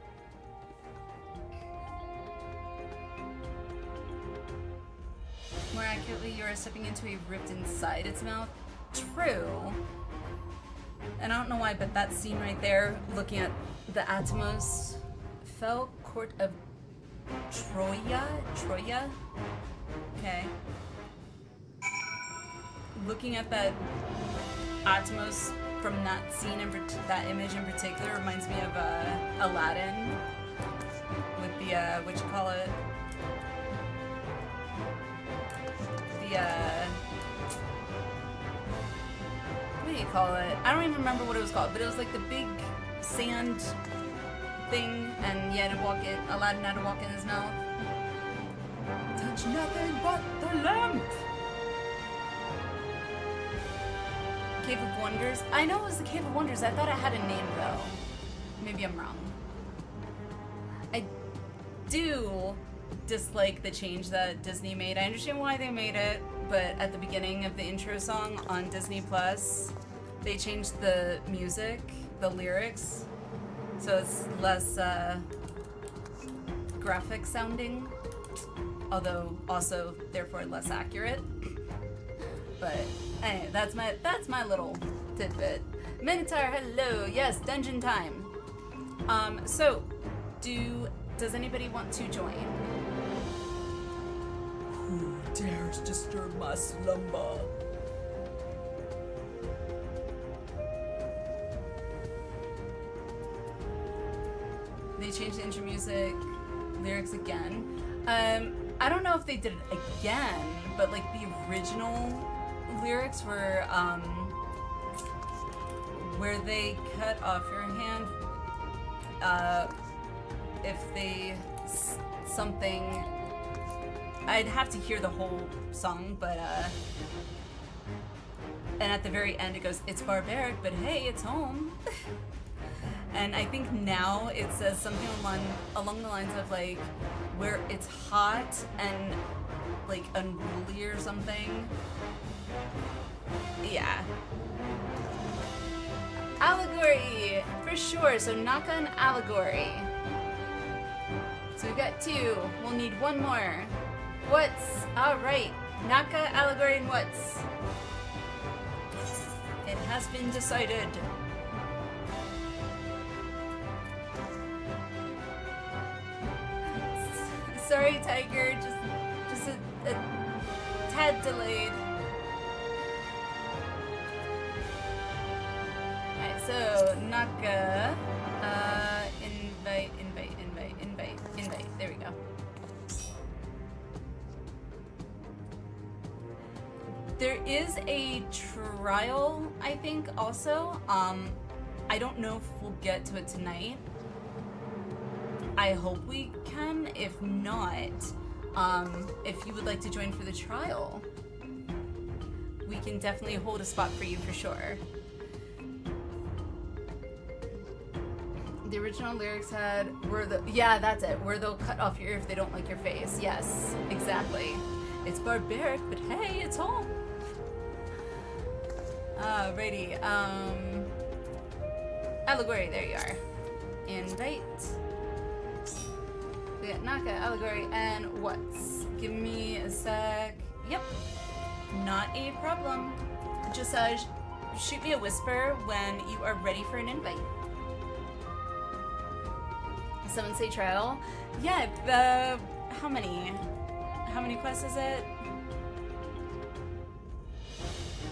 More accurately, you are stepping into a rift inside its mouth. True. And I don't know why, but that scene right there, looking at the Atmos, fell court of Troya? Okay. Looking at that Atmos from that scene, that image in particular, reminds me of Aladdin. the, what you call it? The, what do you call it? I don't even remember what it was called, but it was like the big sand thing, and you had to walk it, Aladdin had to walk in his mouth. Touch nothing but the lamp! Cave of Wonders? I know it was the Cave of Wonders. I thought it had a name, though. Maybe I'm wrong. I do dislike the change that Disney made. I understand why they made it, but at the beginning of the intro song on Disney Plus, they changed the music, the lyrics, so it's less graphic sounding, although also therefore less accurate. But anyway, that's my little tidbit. Minotaur, hello. Yes, dungeon time. So does anybody want to join? Who dares disturb my slumber? They changed the intro music lyrics again. I don't know if they did it again, but like the original lyrics were where they cut off your hand if they something. I'd have to hear the whole song, but and at the very end it goes, "It's barbaric, but hey, it's home." And I think now it says something along the lines of like, where it's hot and like unruly or something. Yeah. Allegory, for sure. So Naka and Allegory. So we've got two. We'll need one more. What's? Alright. Naka, Allegory, and what's? It has been decided. Sorry, Tiger, just a tad delayed. Alright, so Naka, invite. There we go. There is a trial, I think, also. I don't know if we'll get to it tonight. I hope we can. If not, if you would like to join for the trial, we can definitely hold a spot for you for sure. The original lyrics had, yeah, that's it. Where they'll cut off your ear if they don't like your face. Yes, exactly. It's barbaric, but hey, it's home. Alrighty, Allegory, there you are. Invite. We got Naka, Allegory, and what's? Give me a sec. Yep, not a problem. Just shoot me a whisper when you are ready for an invite. Someone say trial. Yeah, how many quests is it?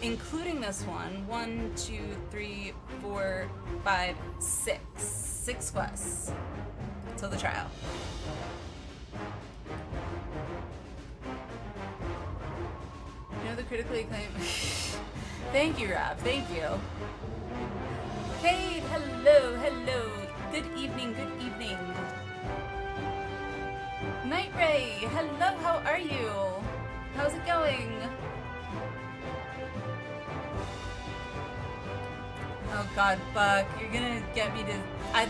Including this one. 1, 2, 3, 4, 5, 6. 6 quests till the trial. You know the critically acclaimed. Thank you, Rob. Thank you. Kate, hello. Good evening. Night Ray, hello. How are you? How's it going? Oh God, Buck, you're gonna get me to. I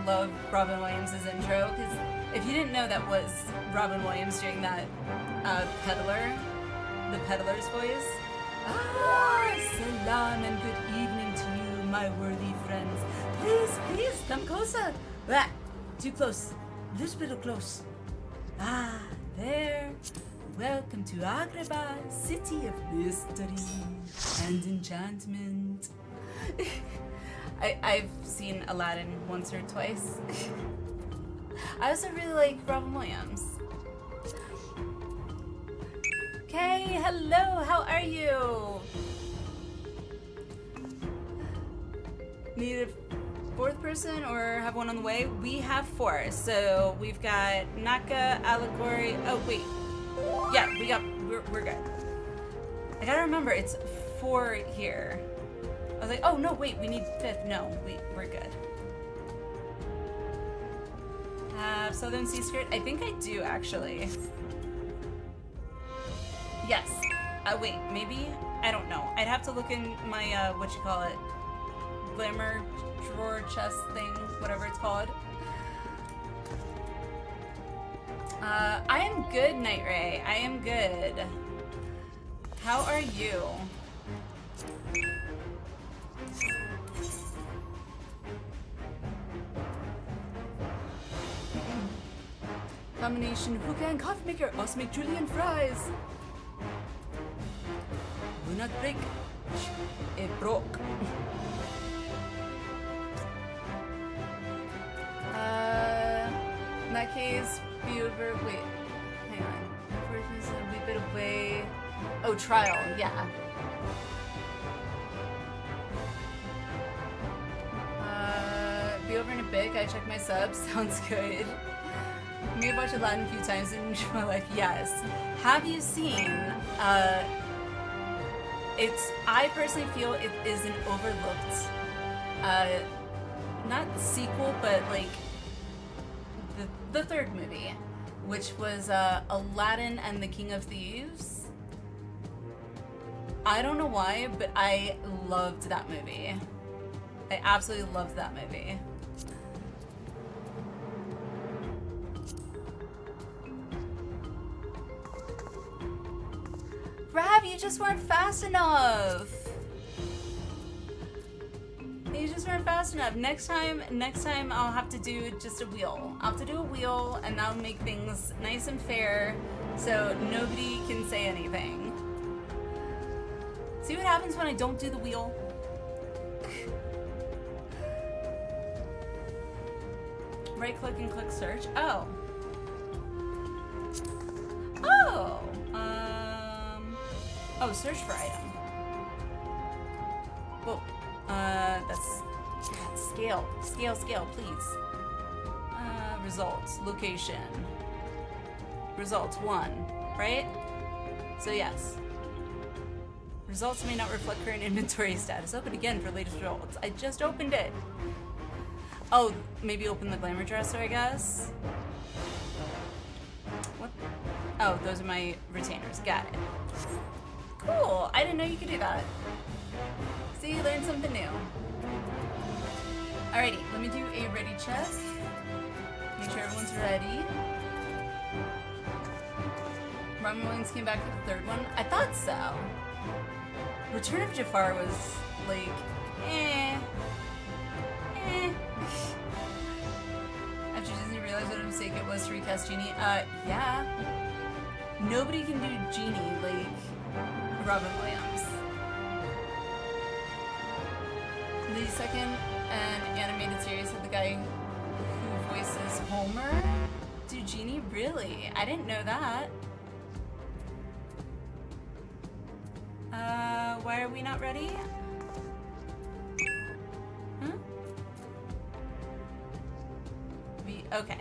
love Robin Williams' intro, because if you didn't know, that was Robin Williams doing that the peddler's voice. Salam and good evening to you, my worthy friends. Please, come closer. Ah, too close. A little bit close. Ah, there. Welcome to Agrabah, city of mystery and enchantment. I've seen Aladdin once or twice. I also really like Robin Williams. Okay, hello, how are you? Need a fourth person or have one on the way? We have 4. So we've got Naka, Allegory. Oh, wait. Yeah, we're good. I gotta remember, it's 4 here. I was like, oh no, wait, we need 5th. No, we're good. Southern Sea Skirt? I think I do, actually. Yes. Wait, maybe? I don't know. I'd have to look in my, glamour drawer chest thing, whatever it's called. I am good, Night Ray. I am good. How are you? Combination hookah and coffee maker. Us make julienne fries. Do not break. It broke. In that case, be over. Wait, hang on. Unfortunately, a wee bit away. Oh, trial. Yeah. Be over in a bit. I check my subs. Sounds good. May have watched Aladdin a few times in my life. Yes. Have you seen? I personally feel it is an overlooked, not sequel, but like the third movie, which was Aladdin and the King of Thieves. I don't know why, but I loved that movie. I absolutely loved that movie. Rav, you just weren't fast enough. You just weren't fast enough. Next time I'll have to do just a wheel. I'll have to do a wheel, and that'll make things nice and fair, so nobody can say anything. See what happens when I don't do the wheel? Right click and click search. Oh. Oh. Oh, search for item. Whoa. That's scale. Scale, please. Results. Location. Results 1, right? So yes. Results may not reflect current inventory status. Open again for latest results. I just opened it. Oh, maybe open the glamour dresser, I guess. What? Oh, those are my retainers. Got it. Cool. I didn't know you could do that. See, you learned something new. Alrighty, let me do a ready check. Make sure everyone's ready. Ramen Williams came back for the 3rd one. I thought so. Return of Jafar was like, After Disney realized what a mistake it was to recast Genie, yeah. Nobody can do Genie like Robin Williams. The second an animated series of the guy who voices Homer do Genie? Really? I didn't know that. Why are we not ready? Huh? Okay.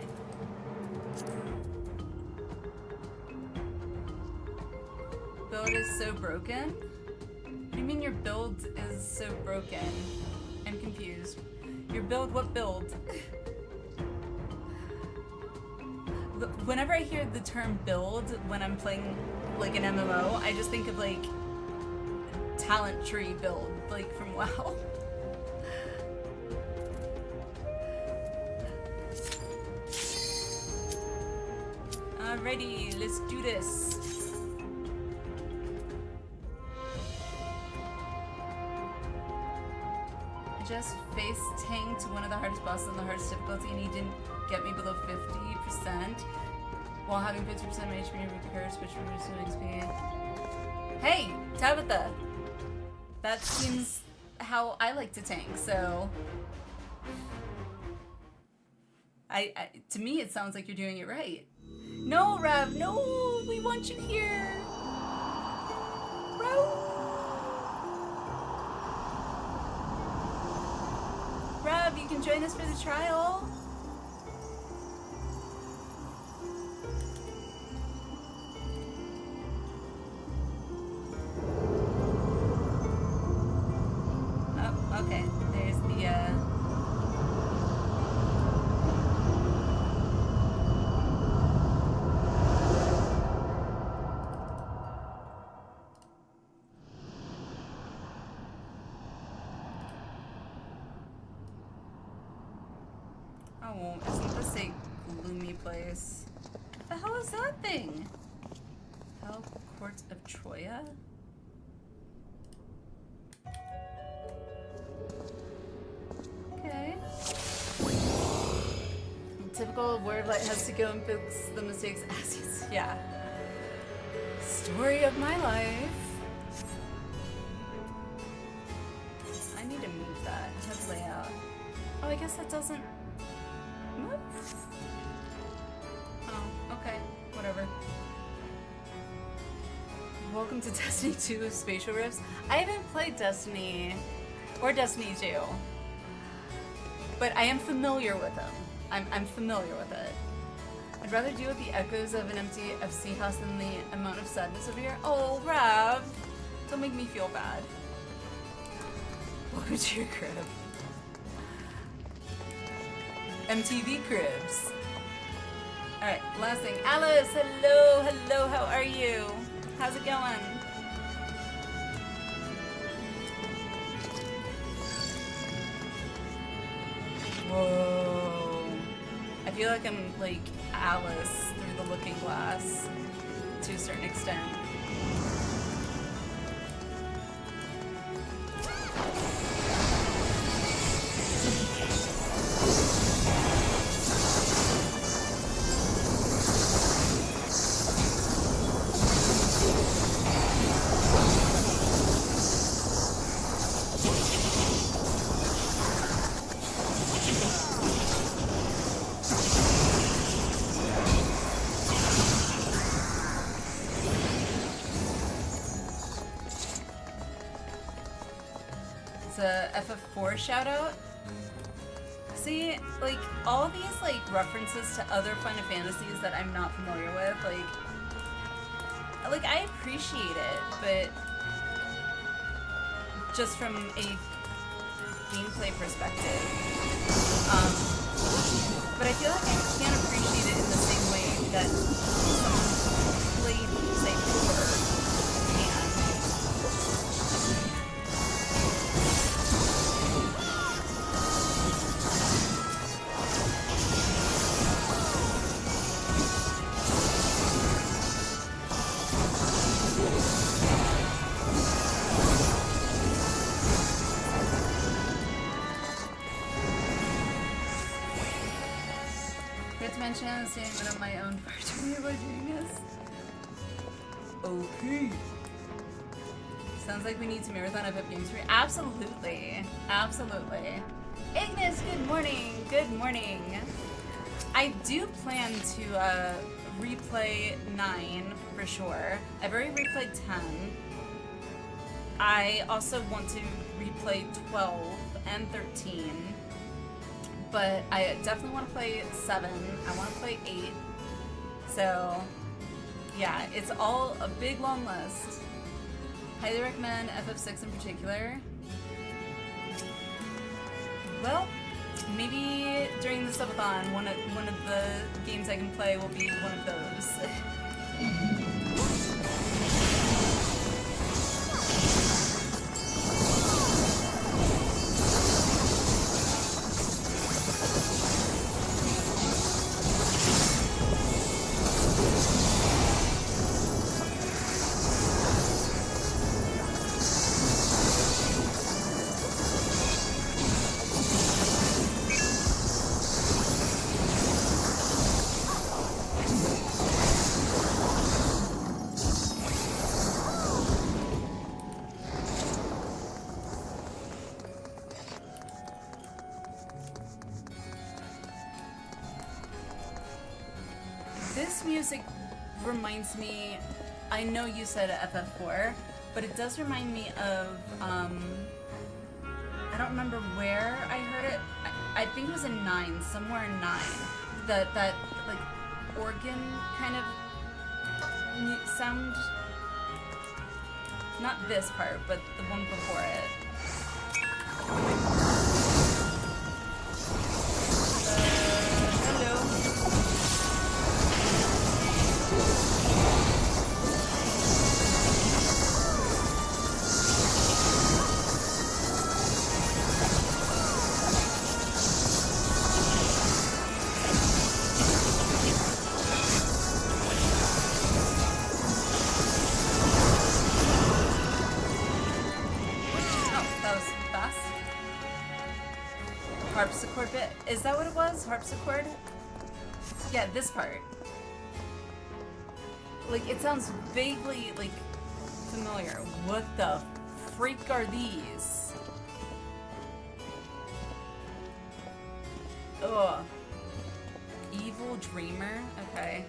Build is so broken? What do you mean your build is so broken? I'm confused. Your build? What build? Whenever I hear the term build when I'm playing like an MMO, I just think of like talent tree build, like from WoW. Alrighty, let's do this. I just face tanked one of the hardest bosses on the hardest difficulty, and he didn't get me below 50% while having 50% of my HP recurs, which reduces my XP. Hey, Tabitha! That seems how I like to tank, so... to me, it sounds like you're doing it right. No, Rav, no! We want you here! Rav, you can join us for the trial. Oh, okay. There's the, Oh, isn't this a gloomy place? The hell is that thing? Hell Court of Troya? Okay. Typical wordlight has to go and fix the mistakes as he's, yeah. Story of my life. I need to move that. Head layout. Oh, I guess that doesn't move? Oh, okay. Whatever. Welcome to Destiny 2 Spatial Rifts. I haven't played Destiny or Destiny 2, but I am familiar with them. I'm familiar with it. I'd rather deal with the echoes of an empty FC house than the amount of sadness over here. Oh, Rav! Don't make me feel bad. Welcome to your crib. MTV Cribs. Alright, last thing. Alice, hello, hello, how are you? How's it going? Whoa. I feel like I'm like Alice through the looking glass to a certain extent. FF4 shout out. See, like all these like references to other Final Fantasies that I'm not familiar with, like I appreciate it, but just from a gameplay perspective. But I feel like I can't appreciate it in the same way that someone played, say, horror. Saying that I'm my own virtually by doing this. Okay. Sounds like we need to marathon FF Games 3. Absolutely. Absolutely. Ignis, good morning. Good morning. I do plan to replay 9 for sure. I've already replayed 10. I also want to replay 12 and 13. But I definitely want to play 7. I want to play 8. So, yeah, it's all a big long list. Highly recommend FF6 in particular. Well, maybe during the subathon, one of the games I can play will be one of those. Music reminds me, I know you said FF4, but it does remind me of I don't remember where I heard it. I think it was in 9, somewhere in 9. That like organ kind of sound. Not this part, but the one before it. Hello. Harpsichord bit. Is that what it was? Harpsichord? Yeah, this part. Like, it sounds vaguely, like, familiar. What the freak are these? Ugh. Evil Dreamer? Okay.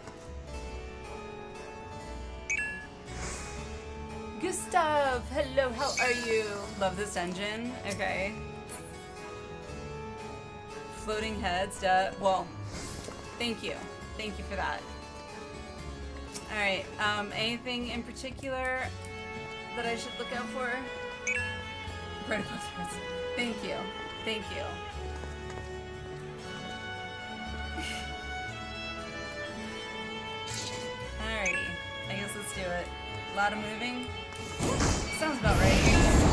Gustav! Hello, how are you? Love this dungeon. Okay. Floating heads, well, thank you. Thank you for that. Alright, anything in particular that I should look out for? Vertical threads. Thank you. Thank you. Alrighty. I guess let's do it. A lot of moving. Sounds about right.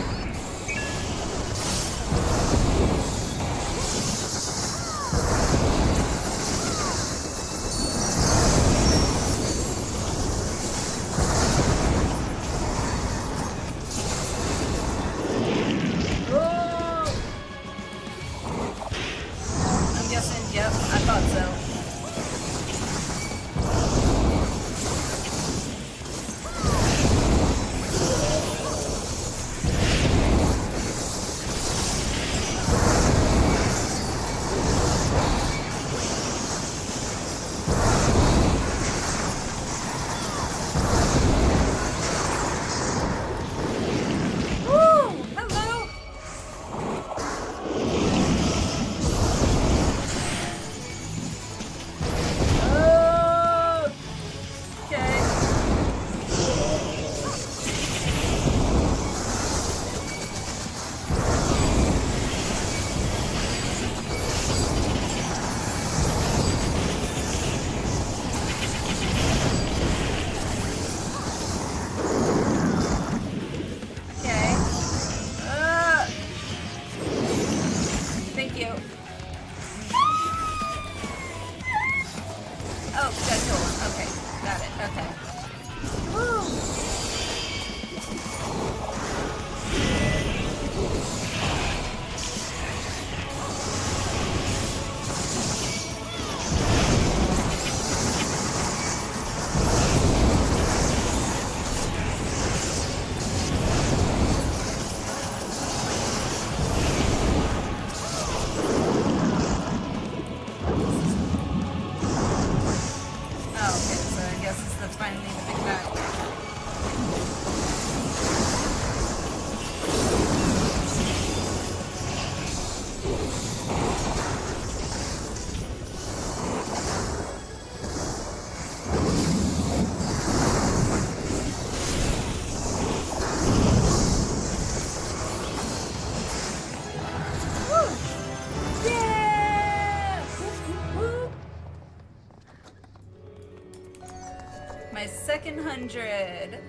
My second 100.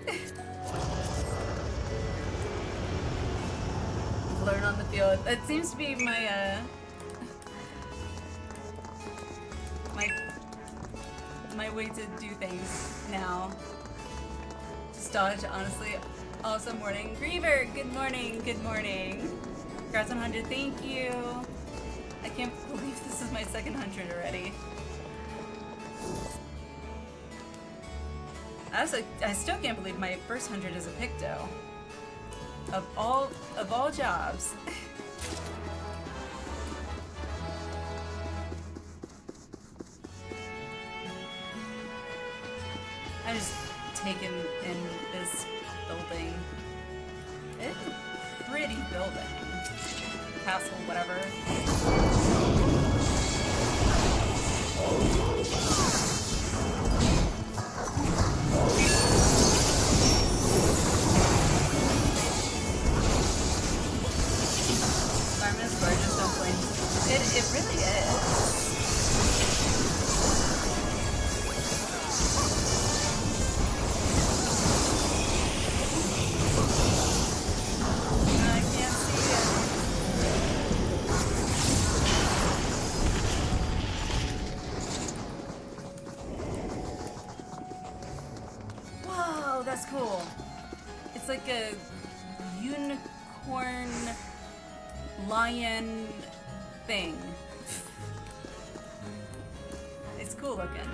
Learn on the field. That seems to be my my way to do things now. Just dodge, honestly. Awesome morning. Griever, good morning, good morning. Congrats on 100, thank you. I can't believe this is my second 100 already. I still can't believe my first 100 is a Picto. Of all jobs. I'm just taking in this building. It's a pretty building. castle, whatever. Environment is gorgeous, don't blame. It really is. I can't see it. Whoa, that's cool. It's like a unicorn lion thing. It's cool looking.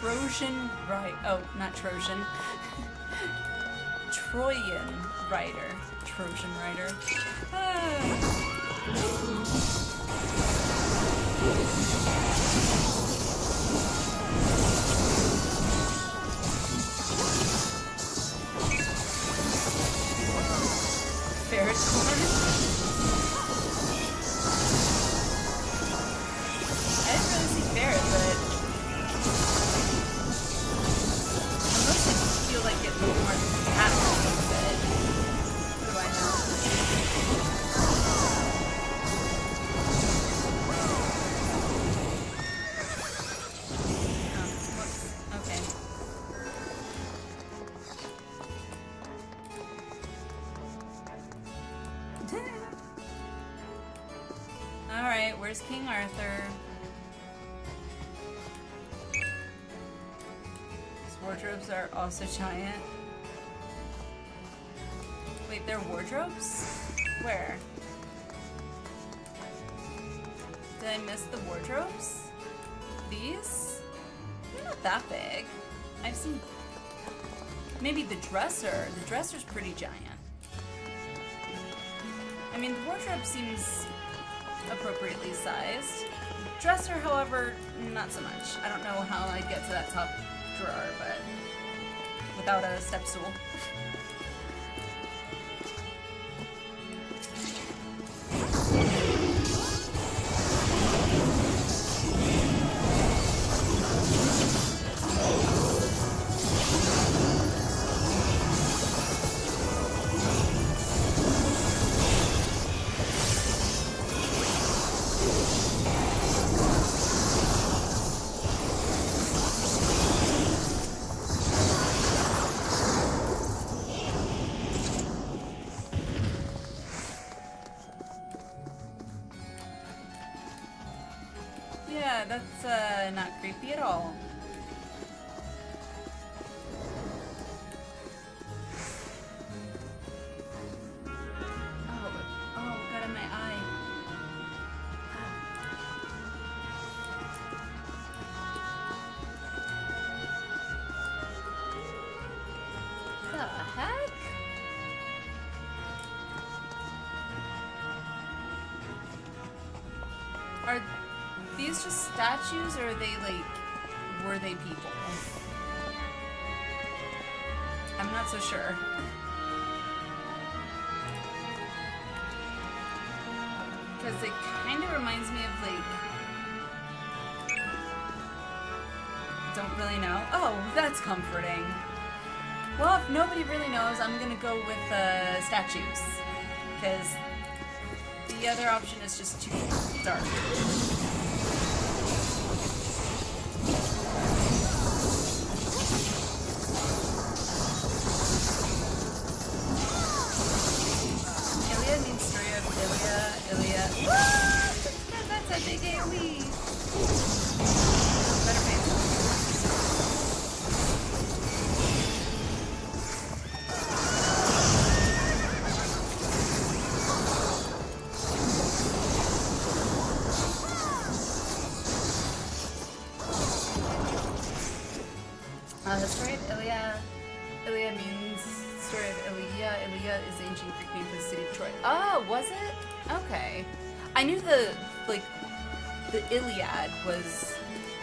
Trojan Rider. Oh, not Trojan. Trojan Rider. Trojan Rider. Ferret corn? I didn't really see ferret, but I mostly feel like it looked more cat a little bit. What do I know? Oh, whoops. Okay. Alright, where's King Arthur? His wardrobes are also giant. Wait, they're wardrobes? Where? Did I miss the wardrobes? These? They're not that big. I've seen... Maybe the dresser. The dresser's pretty giant. I mean, the wardrobe seems appropriately sized. Dresser, however, not so much. I don't know how I'd get to that top drawer, but without a step stool. Yeah, that's not creepy at all. Oh, got in my eye. The heck? Are these just statues, or are they like, were they people? I'm not so sure. Because it kind of reminds me of like, don't really know. Oh, that's comforting. Well, if nobody really knows, I'm gonna go with statues. Because the other option is just too dark. Ilia means story of Ilia. That's a big AoE. Better pay attention. The story of Ilia means story of Ilia. Ilia is the ancient Greek name for the city of Troy. Oh, was it? Okay. I knew the Iliad was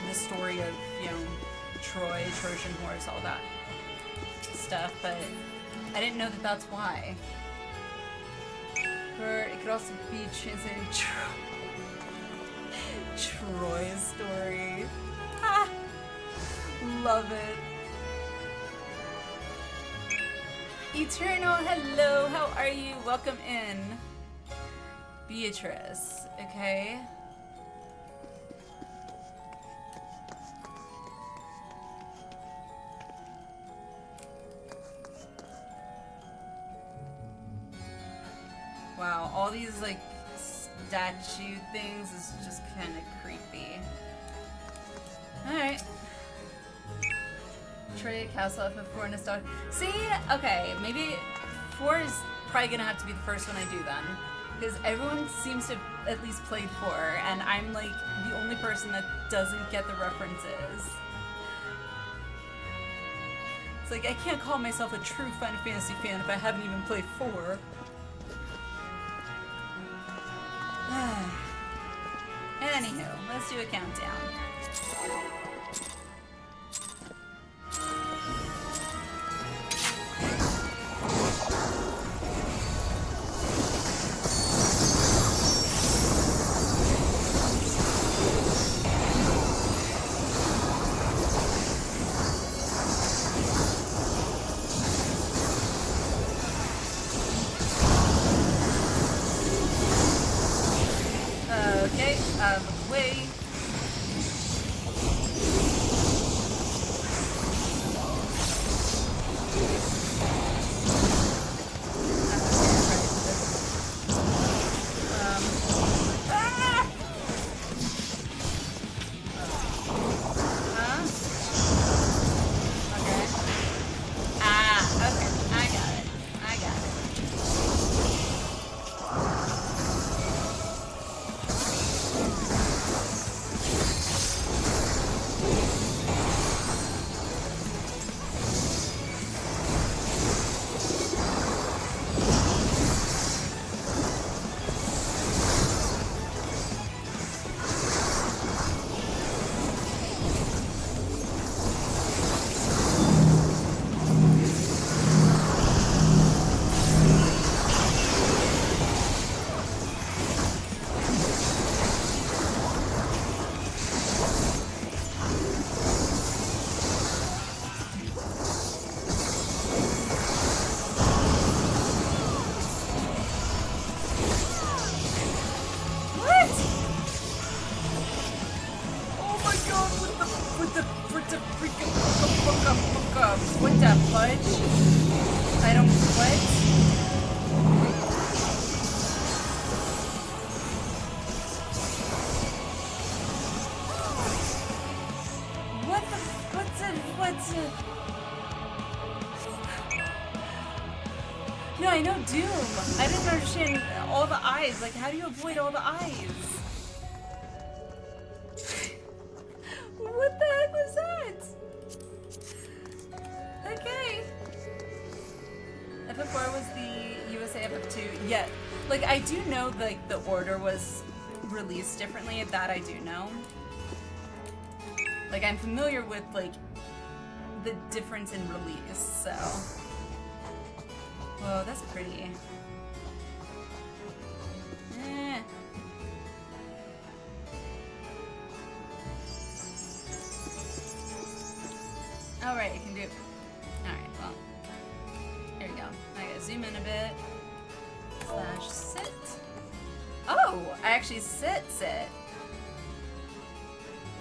the story of, you know, Troy, Trojan horse, all that stuff, but I didn't know that that's why. Or it could also be translated Troy's story. Ah, love it. Eternal, hello, how are you? Welcome in. Beatrice, okay. Wow, all these like statue things is just kind of creepy. Alright. Trey, Castle, FF4, Nostalgia. See? Okay, maybe 4 is probably gonna have to be the first one I do then. Because everyone seems to have at least played 4, and I'm like the only person that doesn't get the references. It's like I can't call myself a true Final Fantasy fan if I haven't even played 4. Anywho, let's do a countdown. Okay, out of the way. What the fudge? I don't what? What's it? No, I know Doom. I didn't understand all the eyes. Like, how do you avoid all the eyes? What the heck was that? Okay. FF4 was the USA FF2. Yeah. Like, I do know, like, the order was released differently. That I do know. Like, I'm familiar with, like, the difference in release, so. Whoa, that's pretty. Eh. Alright, you can do it. Alright, well. Here we go. I gotta zoom in a bit. Slash sit. Oh! I actually sit.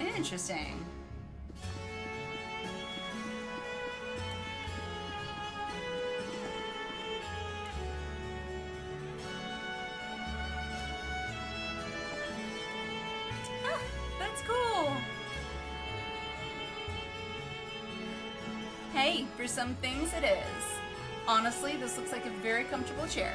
Interesting. That's cool. Hey, for some things it is. Honestly, this looks like a very comfortable chair.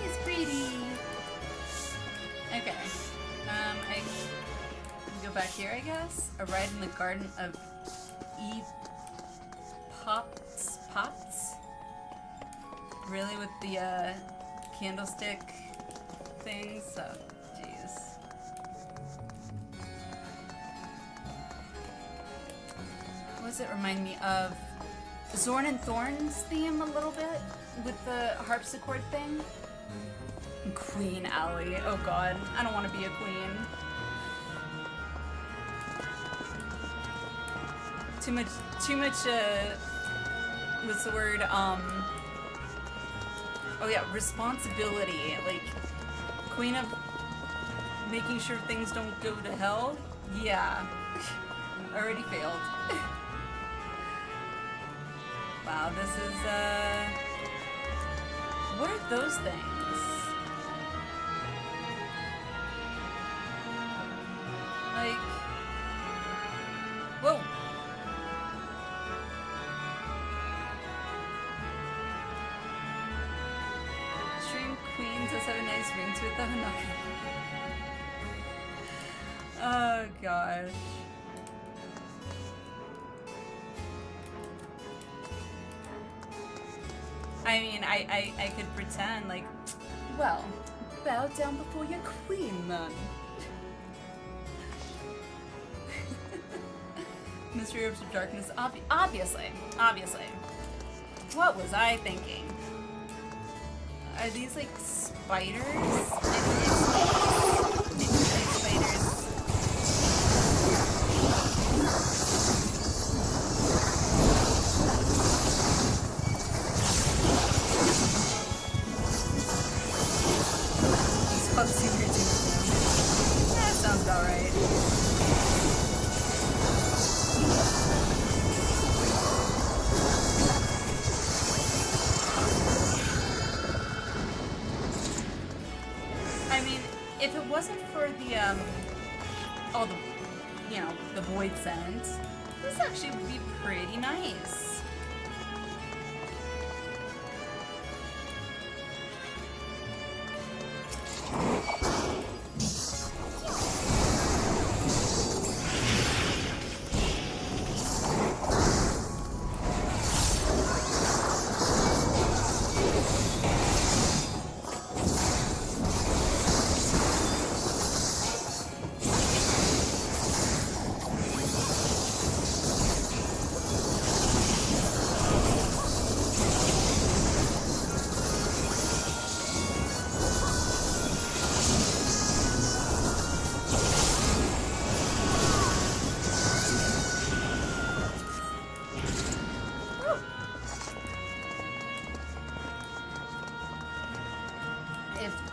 It's pretty. Okay. I can go back here, I guess. A ride in the garden of Pops? Really, with the candlestick things? So, jeez. does it remind me of? Zorn and Thorn's theme a little bit with the harpsichord thing. Queen Alley. Oh god, I don't want to be a queen. Too much, what's the word, oh yeah, responsibility, like, queen of making sure things don't go to hell? Yeah. Already failed. Wow, this is, what are those things? Like, whoa. Stream Queen does have a nice ring to it though, no. Oh gosh. I mean, I could pretend like, well, bow down before your queen then. Mystery Herbs of Darkness, obviously. What was I thinking? Are these like spiders? Maybe spiders. That sounds about right. I mean, if it wasn't for the the Voidsent, this actually would be pretty nice.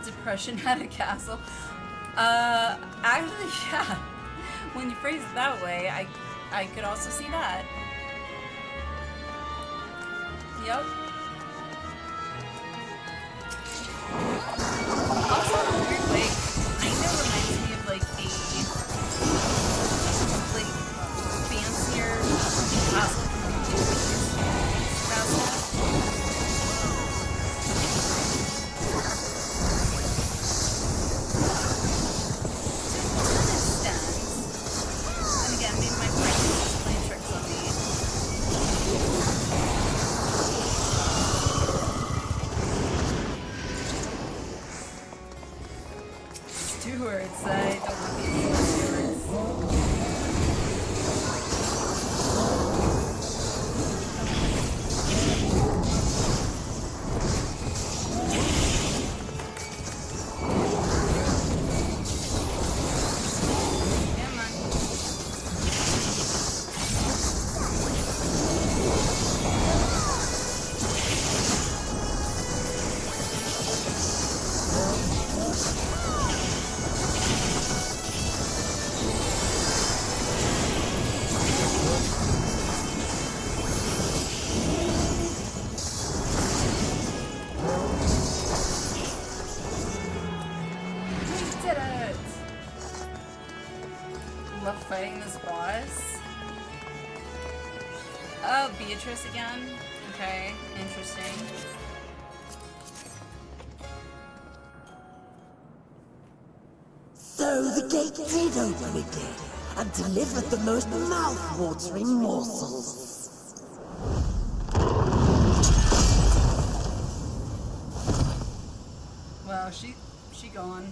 Depression had a castle. Actually, yeah. When you phrase it that way, I could also see that. Yep. Also, in a weird way, kind of reminds me of like a fancier castle from the castle. Fighting this boss. Oh, Beatrice again? Okay, interesting. So the gate did open again, and delivered the most mouth-watering morsels. Well, she gone.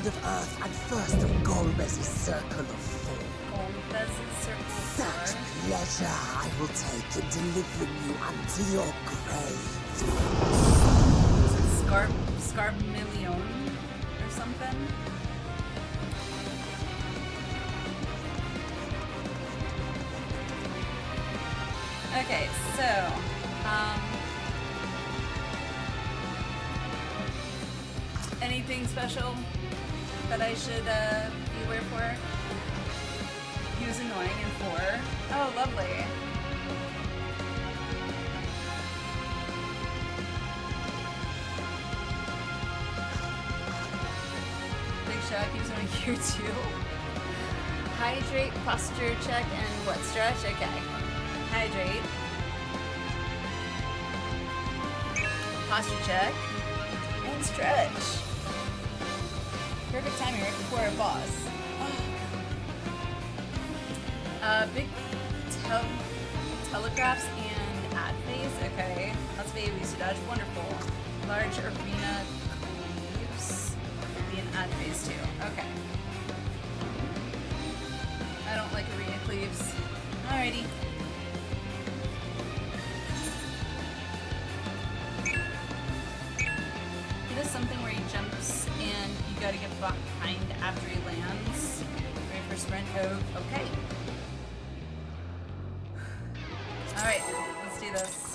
end of Earth and first of Golbez's Circle of Four. Golbez's Circle of Such Four. pleasure I will take in delivering you unto your grave. Scarmillion or something. Okay, so anything special that I should be aware for? He was annoying in 4. Oh, lovely. Big Shaq, he was annoying here too. Hydrate, posture check, and what? Stretch? Okay. Hydrate. Posture check. And stretch. Perfect timing right before our boss. Big telegraphs and ad phase. Okay. That's baby to dodge. Wonderful. Large arena cleaves. Be an ad phase too. Okay. I don't like arena cleaves. Alrighty. He does something where he jumps and you gotta get behind after he lands. Ready for sprint? Oh, okay. Alright, let's do this.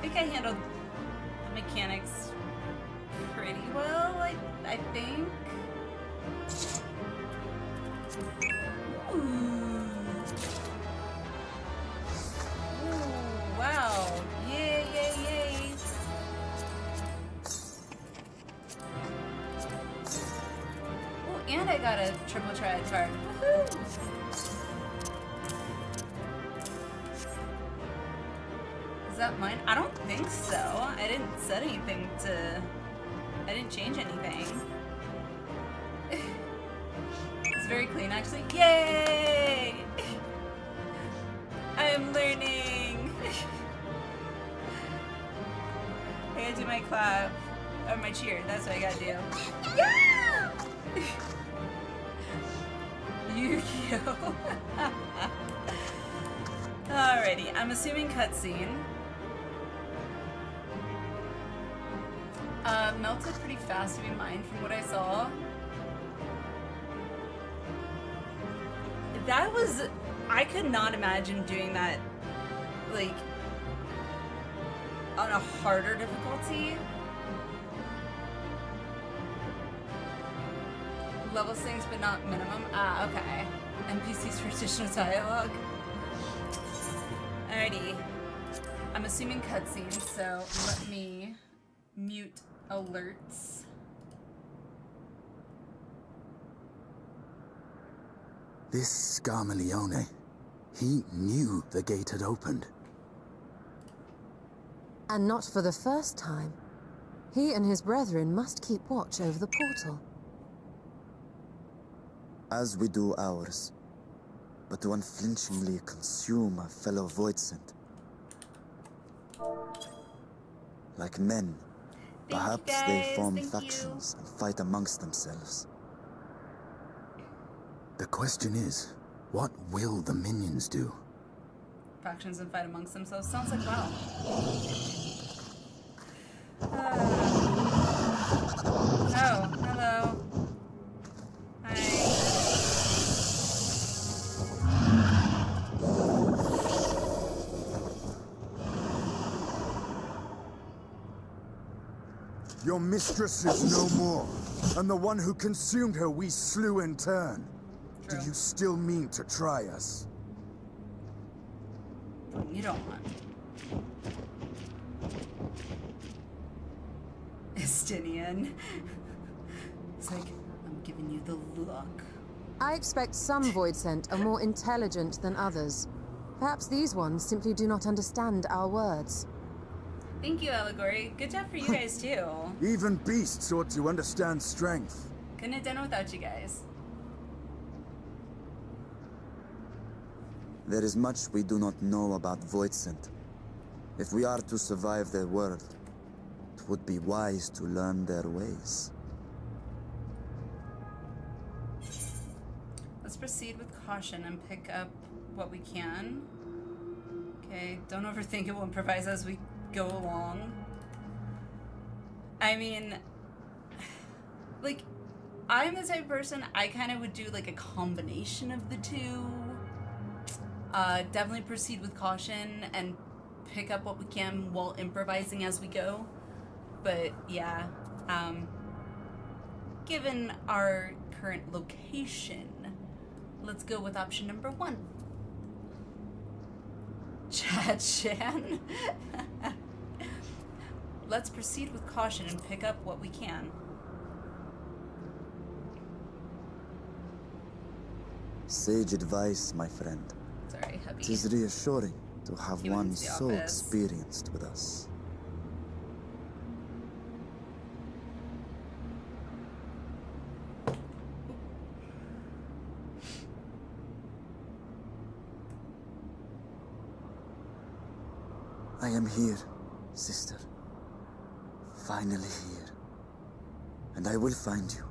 think I handled the mechanics pretty well, I think. Ooh. Ooh, wow. Yay, yay, yay. Ooh, and I got a triple triad card. Woohoo! Is that mine? I don't think so. I didn't set anything to... I didn't change anything. It's very clean, actually. Yay! I am learning. I gotta do my clap. Or my cheer. That's what I gotta do. Yeah! Yu-Gi-Oh! Alrighty, I'm assuming cutscene. Melted pretty fast to be mine from what I saw. That was... I could not imagine doing that, like, on a harder difficulty. Level things, but not minimum. Ah, okay. NPCs for additional dialogue. Alrighty. I'm assuming cutscenes, so let me mute alerts. This Scarmalione, he knew the gate had opened. And not for the first time. He and his brethren must keep watch over the portal. As we do ours, but to unflinchingly consume a fellow Voidsent. Like men, perhaps they form factions and fight amongst themselves. The question is, what will the minions do? Factions and fight amongst themselves. Sounds like wow. Oh, hello. Hi. Your mistress is no more, and the one who consumed her we slew in turn. True. Do you still mean to try us? You don't want. Estinian. It's like, I'm giving you the look. I expect some Voidsent are more intelligent than others. Perhaps these ones simply do not understand our words. Thank you, Allegory. Good job for you guys, too. Even beasts ought to understand strength. Couldn't have done it without you guys. There is much we do not know about Voidsent. If we are to survive their world, it would be wise to learn their ways. Let's proceed with caution and pick up what we can. Okay, don't overthink it. We'll improvise as we go along. I mean, like, I'm the type of person, I kind of would do like a combination of the two. Definitely proceed with caution and pick up what we can while improvising as we go. But yeah, given our current location, let's go with option number 1. Chad Shan. Let's proceed with caution and pick up what we can. Sage advice, my friend. Sorry, hubby. It is reassuring to have He went one into the so office. experienced with us. I am here, sister. Finally here. And I will find you.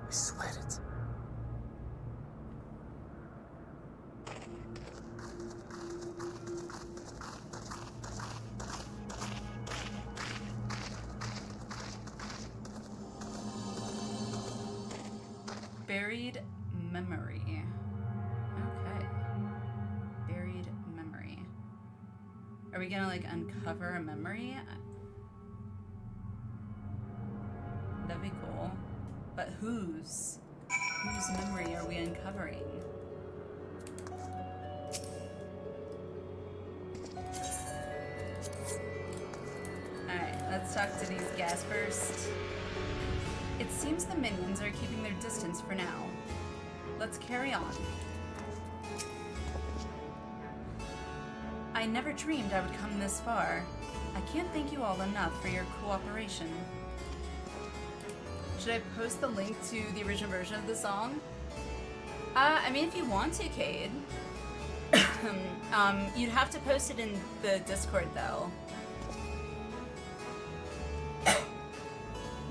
I swear it. Buried memory. Okay. Buried memory. Are we gonna like uncover a memory? That'd be cool. But whose memory are we uncovering? Alright, let's talk to these gas first. It seems the minions are keeping their distance for now. Let's carry on. I never dreamed I would come this far. I can't thank you all enough for your cooperation. Should I post the link to the original version of the song? I mean, if you want to, Cade. You'd have to post it in the Discord, though.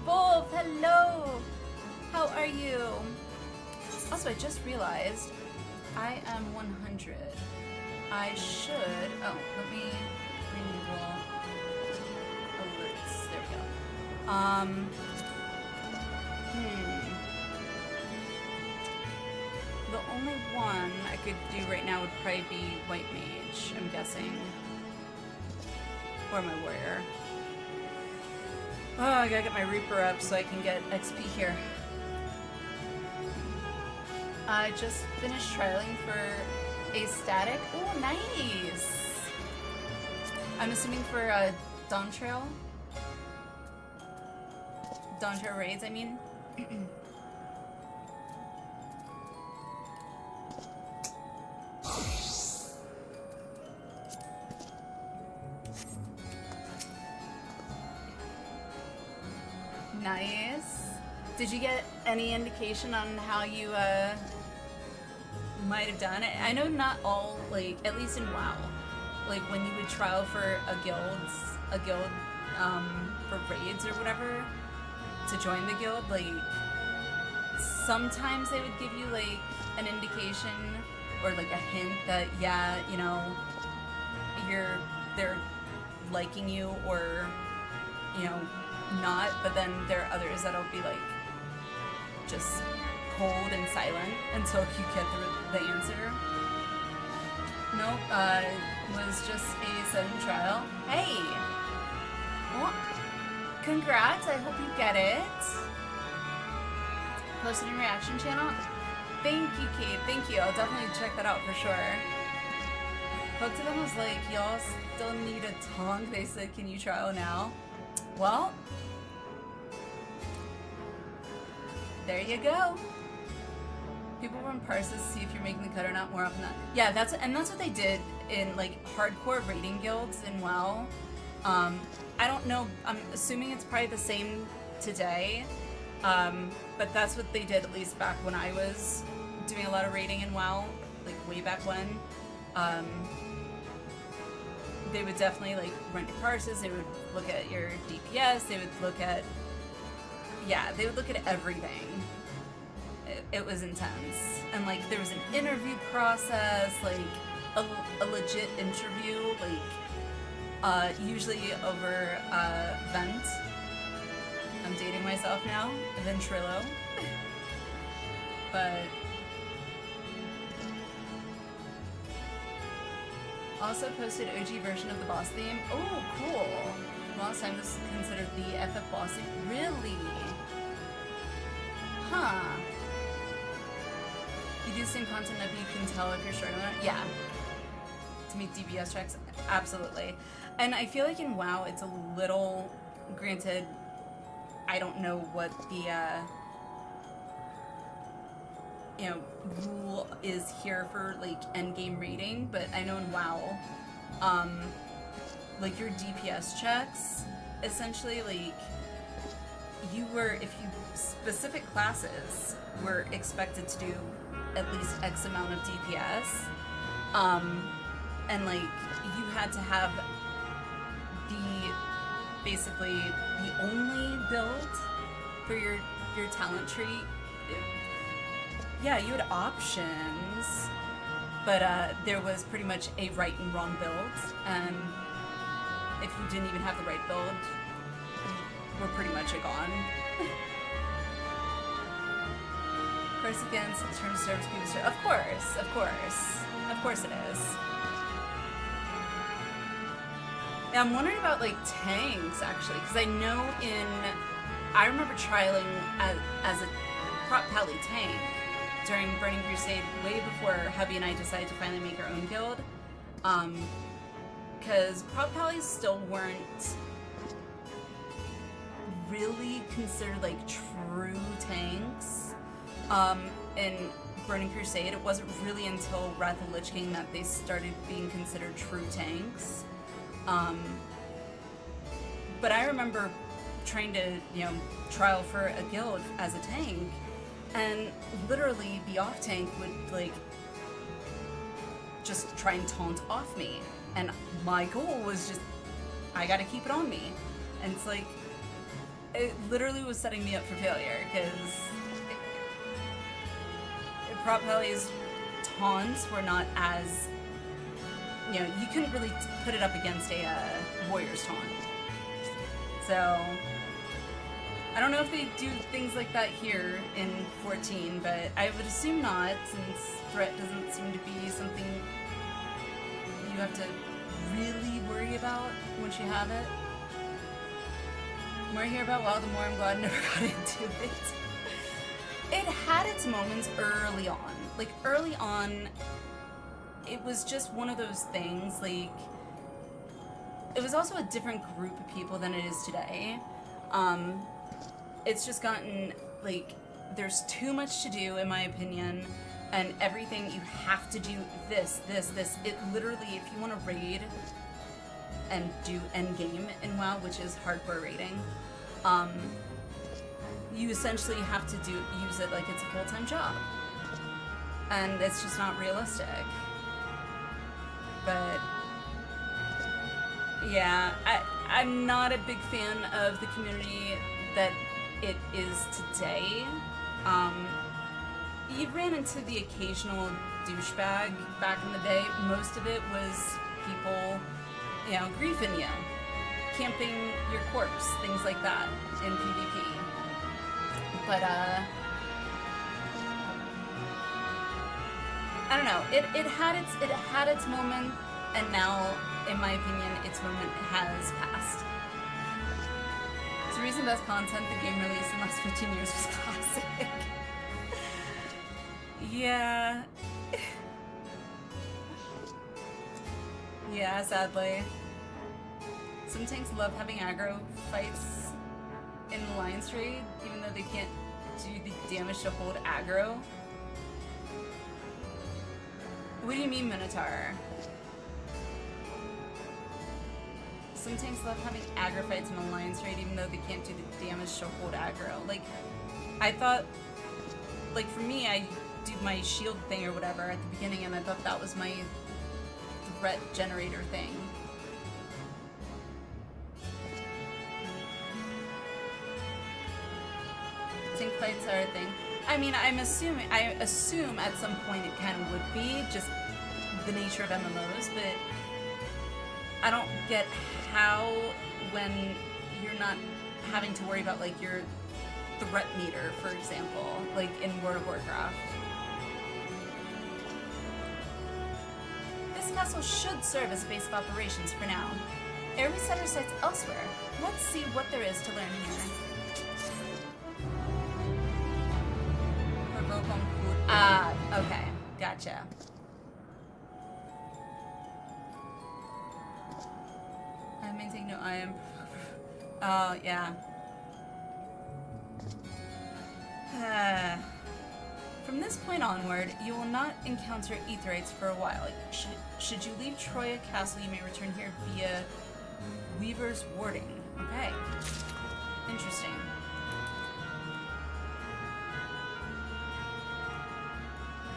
Wolf, hello! How are you? Also, I just realized I am 100. I should... Oh, let me enable alerts. There we go. The only one I could do right now would probably be White Mage, I'm guessing. Or my Warrior. Oh, I gotta get my Reaper up so I can get XP here. I just finished trialing for a static. Oh, nice! I'm assuming for Dawn Trail? Dawn Trail raids, I mean. Nice. Did you get any indication on how you might have done it? I know not all, like, at least in WoW, like when you would trial for a guild for raids or whatever to join the guild, like sometimes they would give you like an indication or like a hint that, yeah, you know, they're liking you or, you know, not, but then there are others that'll be like just cold and silent until you get the answer. Nope, was just a sudden trial. Hey! Well, congrats, I hope you get it. Posted in reaction channel? Thank you, Kate, thank you. I'll definitely check that out for sure. Spoke to them, was like, y'all still need a tongue. They said, can you trial now? Well, there you go. People run parses to see if you're making the cut or not more often than not. Yeah, that's what they did in like hardcore raiding guilds in WoW. I don't know. I'm assuming it's probably the same today, but that's what they did at least back when I was doing a lot of raiding in WoW, like way back when. They would definitely like run your parses. They would look at your DPS. They would look at, yeah, they would look at everything. It was intense, and like there was an interview process, like a legit interview, like usually over Vent. I'm dating myself now, Ventrilo. But also posted OG version of the boss theme. Oh, cool. Last time this was considered the FF boss theme. Really? Huh. You do the same content if you can tell if you're struggling. Yeah. To make DPS checks, absolutely. And I feel like in WoW, it's a little, granted, I don't know what the, you know, rule is here for like endgame rating, but I know in WoW, like your DPS checks, essentially, like you were, if you specific classes were expected to do at least X amount of DPS, and like you had to have basically the only build for your talent tree. Yeah, you had options, but there was pretty much a right and wrong build, and if you didn't even have the right build, you were pretty much a gone. Curse against terms of service people. Of course it is. Yeah, I'm wondering about like tanks actually, because I know I remember trialing as a prop pally tank during Burning Crusade way before hubby and I decided to finally make our own guild. Because prop pallies still weren't really considered like true tanks. In Burning Crusade, it wasn't really until Wrath of the Lich King that they started being considered true tanks. But I remember trying to, trial for a guild as a tank, and literally the off tank would like just try and taunt off me, and my goal was just I gotta keep it on me, and it's like it literally was setting me up for failure because prop pally's taunts were not as you couldn't really put it up against a warrior's taunt. So I don't know if they do things like that here in 14, but I would assume not, since threat doesn't seem to be something you have to really worry about once you have it. The more I hear about WoW, the more I'm glad I never got into it. It had its moments early on. Like, early on, it was just one of those things, like, it was also a different group of people than it is today. It's just gotten, like, there's too much to do, in my opinion, and everything, you have to do this. It literally, if you want to raid and do endgame in WoW, which is hardcore raiding, you essentially have to use it like it's a full-time job. And it's just not realistic. But yeah, I'm not a big fan of the community that it is today. You ran into the occasional douchebag back in the day. Most of it was people, griefing you, camping your corpse, things like that in PvP. But I don't know. It had its moment, and now, in my opinion, its moment has passed. The recent best content the game released in the last 15 years was classic. Yeah. Yeah, sadly. Some tanks love having aggro fights in Alliance Raid, even though they can't do the damage to hold aggro. What do you mean, Minotaur? Some tanks love having aggro fights in Alliance Raid, even though they can't do the damage to hold aggro. Like, I thought, like, for me, I do my shield thing or whatever at the beginning, and I thought that was my threat generator thing. Tank fights are a thing. I mean, I assume at some point it kind of would be, just the nature of MMOs, but I don't get how, when you're not having to worry about, like, your threat meter, for example, like in World of Warcraft. This castle should serve as a base of operations for now. Air resetter sites elsewhere. Let's see what there is to learn here. Ah, okay. Gotcha. I maintain no I am. Oh, yeah. From this point onward, you will not encounter Aetherites for a while. Should you leave Troya Castle, you may return here via Weaver's Warding. Okay. Interesting.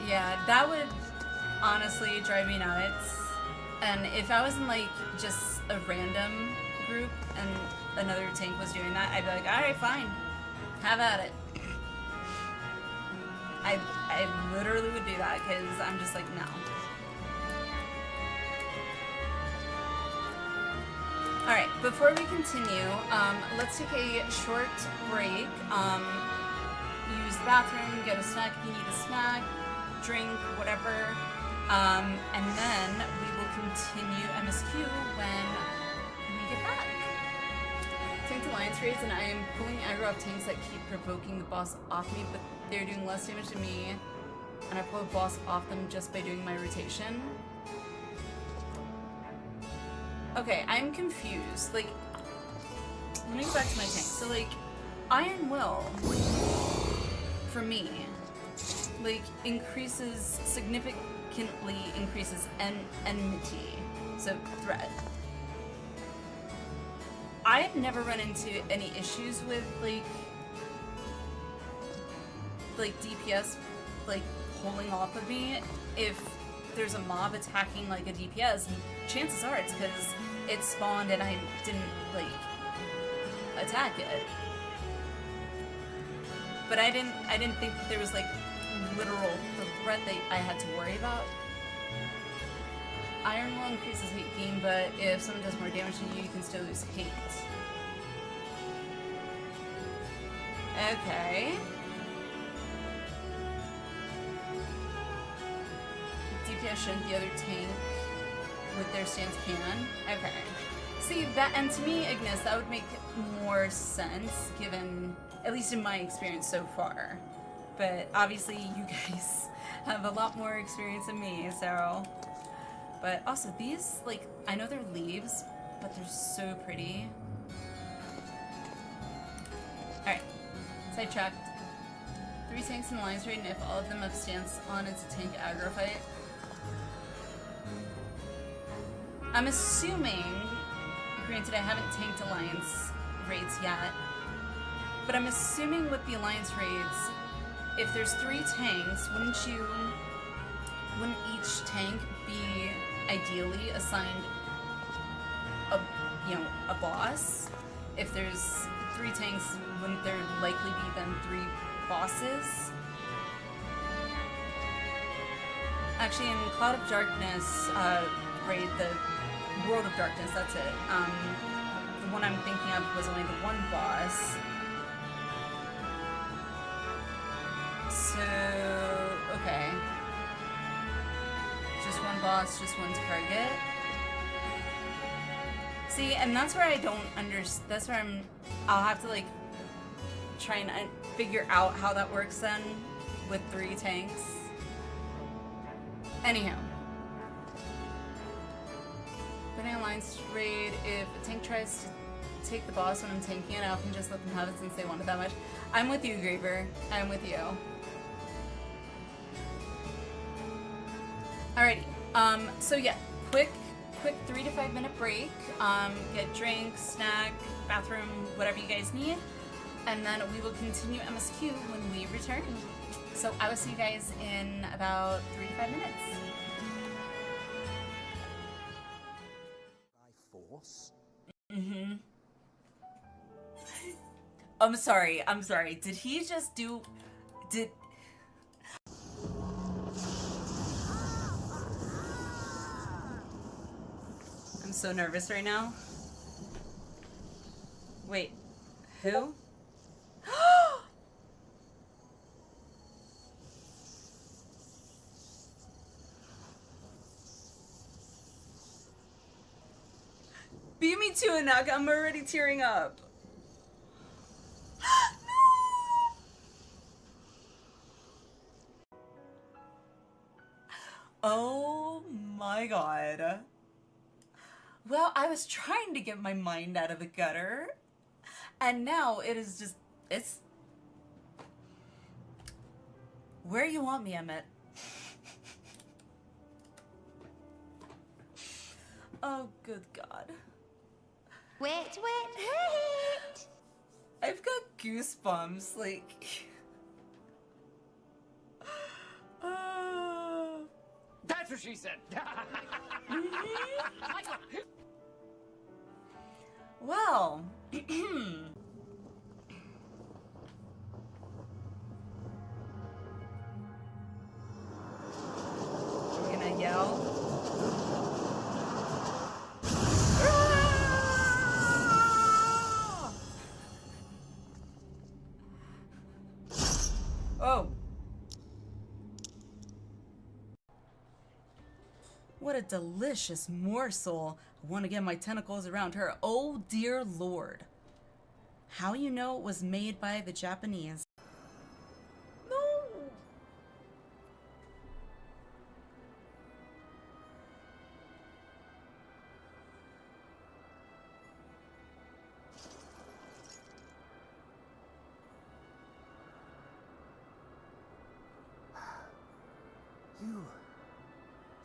Yeah, that would honestly drive me nuts. And if I was in, like, just a random group and another tank was doing that, I'd be like, alright, fine. Have at it. I literally would do that, because I'm just like, no. Alright, before we continue, let's take a short break. Use the bathroom, get a snack if you need a snack, drink, whatever. And then we will continue MSQ when we alliance raids and I am pulling aggro off tanks that keep provoking the boss off me, but they're doing less damage to me, and I pull the boss off them just by doing my rotation. Okay, I'm confused. Like, let me go back to my tank. So, like, Iron Will, for me, like, significantly increases enmity, so threat. I've never run into any issues with, like DPS, like, pulling off of me if there's a mob attacking, like, a DPS, and chances are it's because it spawned and I didn't, like, attack it. But I didn't think that there was, like, literal threat that I had to worry about. Iron Will increases hate gain, but if someone does more damage than you, you can still lose hate. Okay. DPS shouldn't, the other tank with their stance can. Okay. See, that, and to me, Ignis, that would make more sense, given, at least in my experience so far. But obviously, you guys have a lot more experience than me, so... But also, these, like, I know they're leaves, but they're so pretty. Alright. Sidetracked. 3 tanks in the alliance raid, and if all of them have stance on, it's a tank aggro fight. I'm assuming, granted I haven't tanked alliance raids yet, but I'm assuming with the alliance raids, if there's 3 tanks, wouldn't each tank be ideally assigned a boss? If there's 3 tanks, wouldn't there likely be then 3 bosses? Actually, in Cloud of Darkness raid, the World of Darkness, that's it. The one I'm thinking of was only the 1 boss. So, okay. Just 1 boss, just 1 target. See, and that's where I don't understand. That's where I'll have to, like, try and figure out how that works then with 3 tanks. Anyhow. Putting alliance raid, if a tank tries to take the boss when I'm tanking it, I often just let them have it since they want it that much. I'm with you, Graver. I'm with you. Alrighty. So yeah, quick 3 to 5 minute break. Get drink, snack, bathroom, whatever you guys need. And then we will continue MSQ when we return. So I will see you guys in about 3 to 5 minutes. Force? Mm-hmm. I'm sorry. Did he just do... I'm so nervous right now. Wait. Who? Beat me to it, Naga. I'm already tearing up. Oh my god. Well, I was trying to get my mind out of the gutter, and now it is just, it's where you want me, Emmett. Oh, good God. Wait. I've got goosebumps, like... That's what she said! Well... I'm gonna yell. Oh. What a delicious morsel. I want to get my tentacles around her. Oh dear Lord. How you know it was made by the Japanese? No!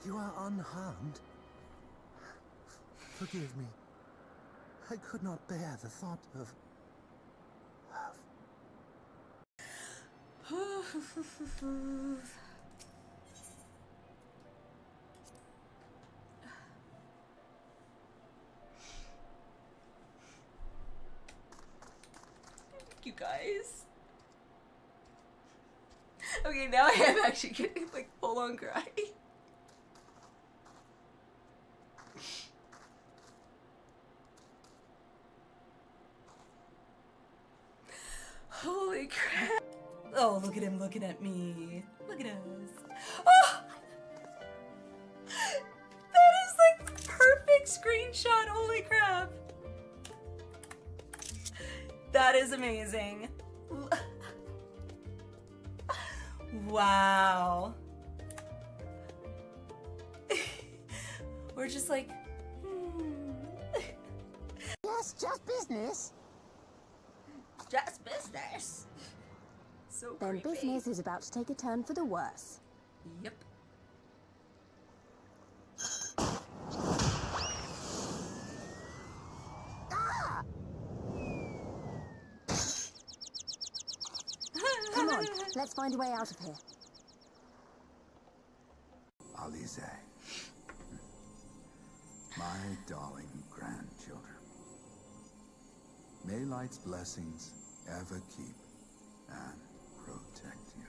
You are unharmed. Forgive me. I could not bear the thought of... You guys. Okay, now I am actually getting like full on cry. Holy crap. Oh, look at him looking at me. Look at us. Oh! That is like the perfect screenshot. Holy crap. That is amazing. Wow. We're just like, Yes, just business. just business. So Then creepy. business is about to take a turn for the worse. Yep. Come on, let's find a way out of here. Alize. My darling grandchildren. May light's blessings ever keep and protect you.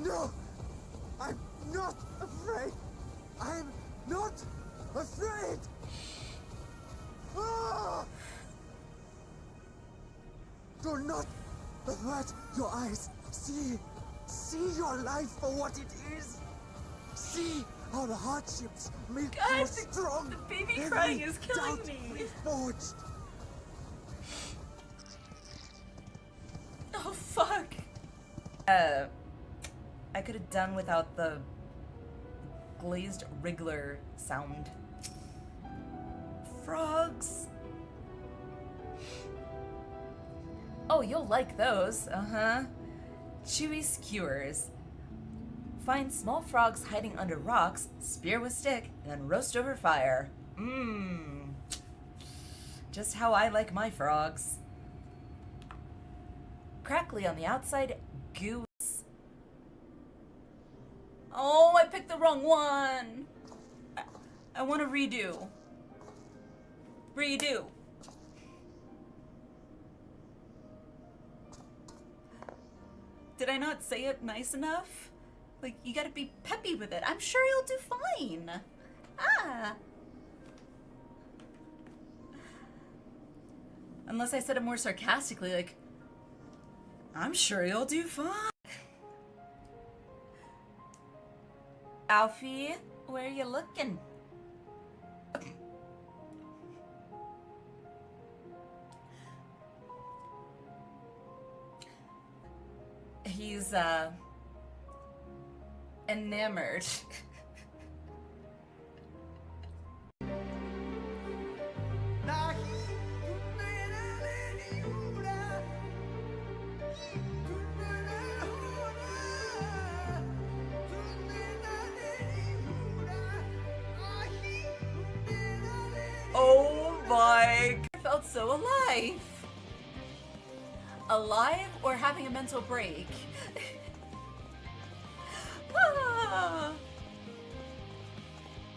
No! I'm not afraid! I'm not afraid! Ah! Do not avert your eyes. See your life for what it is. See how the hardships make you God, strong. the baby Every crying is killing doubt me. reforged. Oh, fuck. I could have done without the glazed wriggler sound. Frogs. Oh, you'll like those. Uh-huh. Chewy skewers. Find small frogs hiding under rocks, spear with stick, and then roast over fire. Mmm. Just how I like my frogs. Crackly on the outside, goo. Oh, I picked the wrong one. I want to redo. Redo. Did I not say it nice enough? Like, you gotta be peppy with it. I'm sure you'll do fine. Ah. Unless I said it more sarcastically, like, I'm sure you'll do fine. Alfie, where are you looking? He's, enamored. Oh my, I felt so alive. Alive or having a mental break? Ah.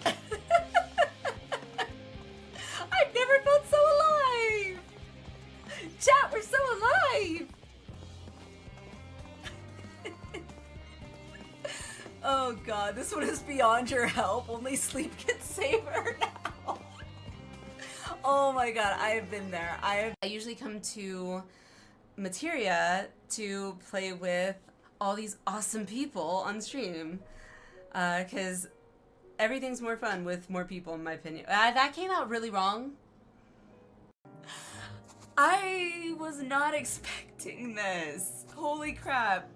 I've never felt so alive. Chat, we're so alive. Oh god, this one is beyond your help. Only sleep can save her now. Oh my god, I have been there. I usually come to Materia to play with all these awesome people on stream. Because everything's more fun with more people, in my opinion. That came out really wrong. I was not expecting this. Holy crap.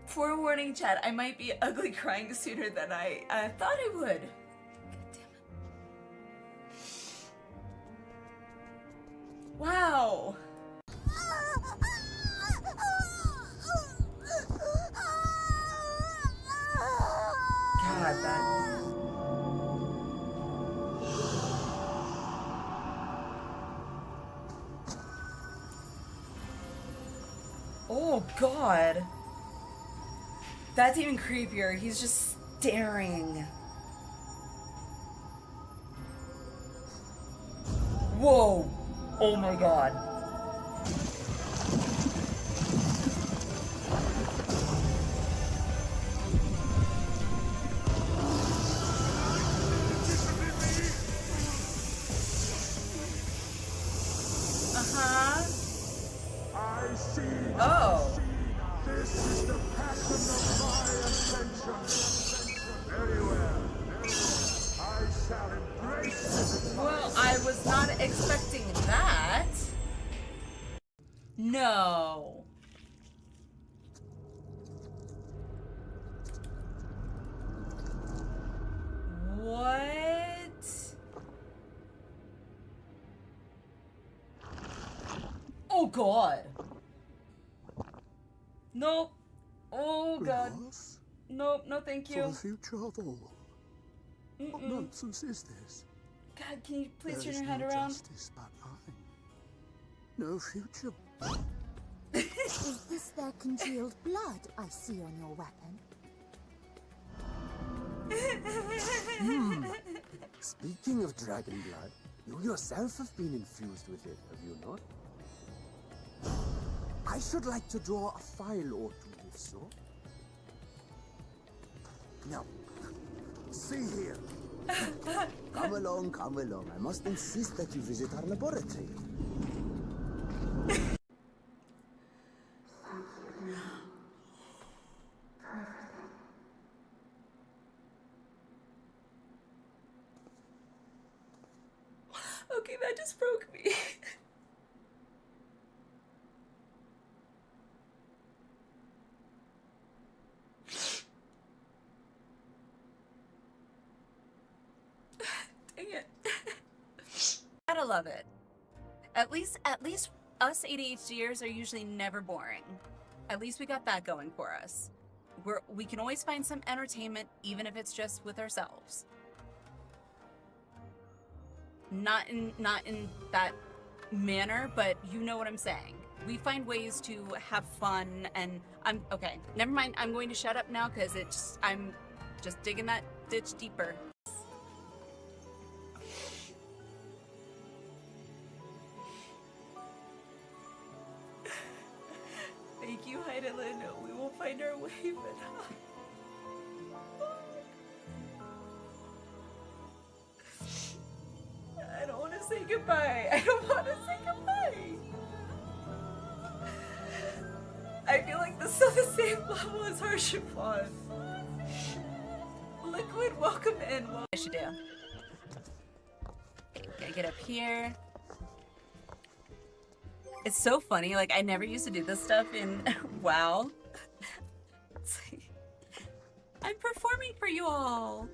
Forewarning, chat, I might be ugly crying sooner than I thought I would. God damn it. Wow. God, that... Oh, God. That's even creepier. He's just staring. Whoa. Oh, my God. Uh-huh. I see. Oh. This is the passion of my attention. Very well. I shall embrace it. Well, I was not expecting that. No. What? Oh, God. Nope. Oh, God. Loss Nope, no thank for you. the future of all. What nonsense is this? God, can you please There turn is your head no around? justice but mine. No future. Is this their congealed blood I see on your weapon? Speaking of dragon blood, you yourself have been infused with it, have you not? I should like to draw a file or two, if so. Now, see here. Come along, come along. I must insist that you visit our laboratory. Okay, that just broke me. Dang it. Gotta love it. At least us ADHDers are usually never boring. At least we got that going for us. We can always find some entertainment, even if it's just with ourselves. Not in that manner, but you know what I'm saying. We find ways to have fun, and okay, never mind. I'm going to shut up now because I'm just digging that ditch deeper. Thank you, Heidelin. We will find our way, but I don't want to say goodbye. I don't want to say goodbye. I feel like this is on the same level as Harshipon. Liquid, welcome in. What I should do? Okay, get up here. It's so funny. Like, I never used to do this stuff in WoW. It's like, I'm performing for you all.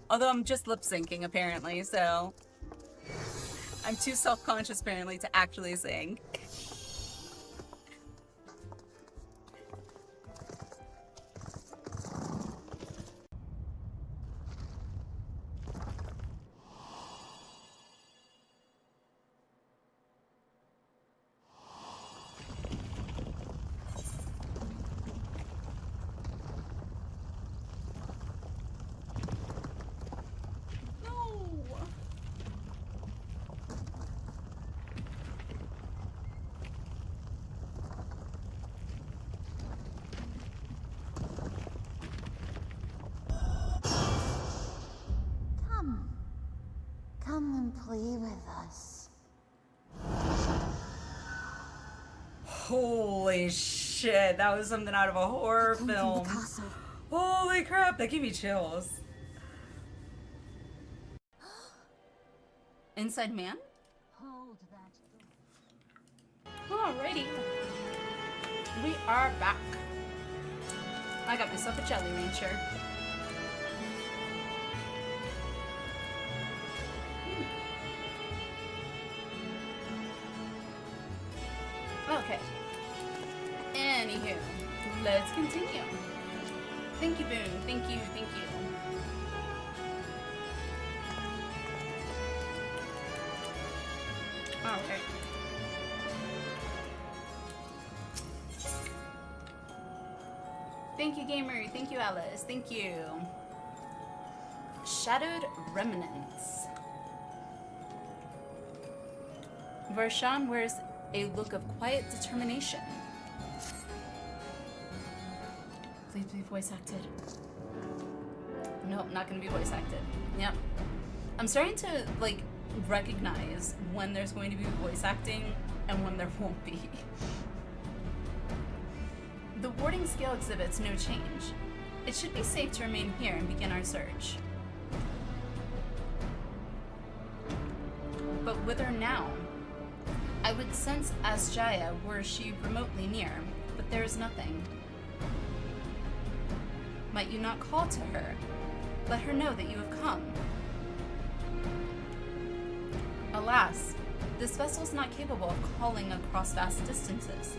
Although I'm just lip syncing apparently, so I'm too self-conscious apparently to actually sing. play with us. Holy shit, that was something out of a horror Come from film. the castle. Holy crap, that gave me chills. Inside man? Hold that. Alrighty. We are back. I got myself a jelly rancher. Okay. Anywho, let's continue. Thank you, Boone. Thank you, thank you. Alright. Thank you, Gamer. Thank you, Alice. Thank you. Shadowed Remnants. Varshan wears a look of quiet determination. Please be voice acted. Nope, not gonna be voice acted. Yep. I'm starting to, like, recognize when there's going to be voice acting and when there won't be. The warding scale exhibits no change. It should be safe to remain here and begin our search. But whither now? I would sense Asjaya were she remotely near, but there is nothing. Might you not call to her? Let her know that you have come. Alas, this vessel is not capable of calling across vast distances.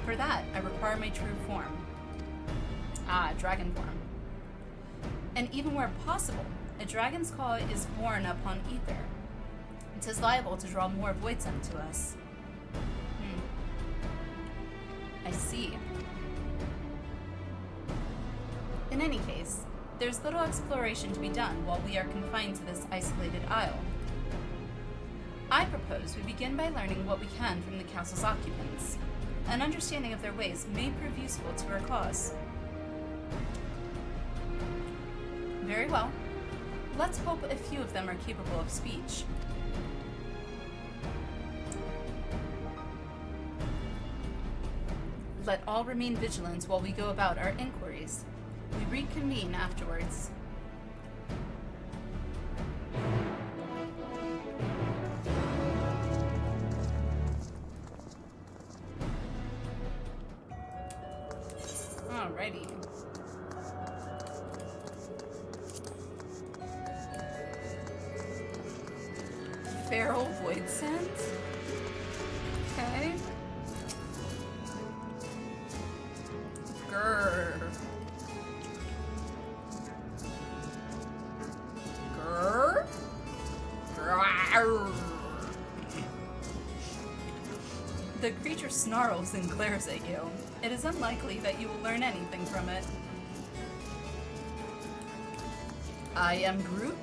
For that, I require my true form. Ah, dragon form. And even where possible, a dragon's call is born upon ether. It is liable to draw more Voidsent to us. I see. In any case, there's little exploration to be done while we are confined to this isolated isle. I propose we begin by learning what we can from the castle's occupants. An understanding of their ways may prove useful to our cause. Very well. Let's hope a few of them are capable of speech. Let all remain vigilant while we go about our inquiries. We reconvene afterwards. Alrighty. Feral Voidsent? Okay. Grrr. Grrr. Grrr. The creature snarls and glares at you. It is unlikely that you will learn anything from it. I am Groot?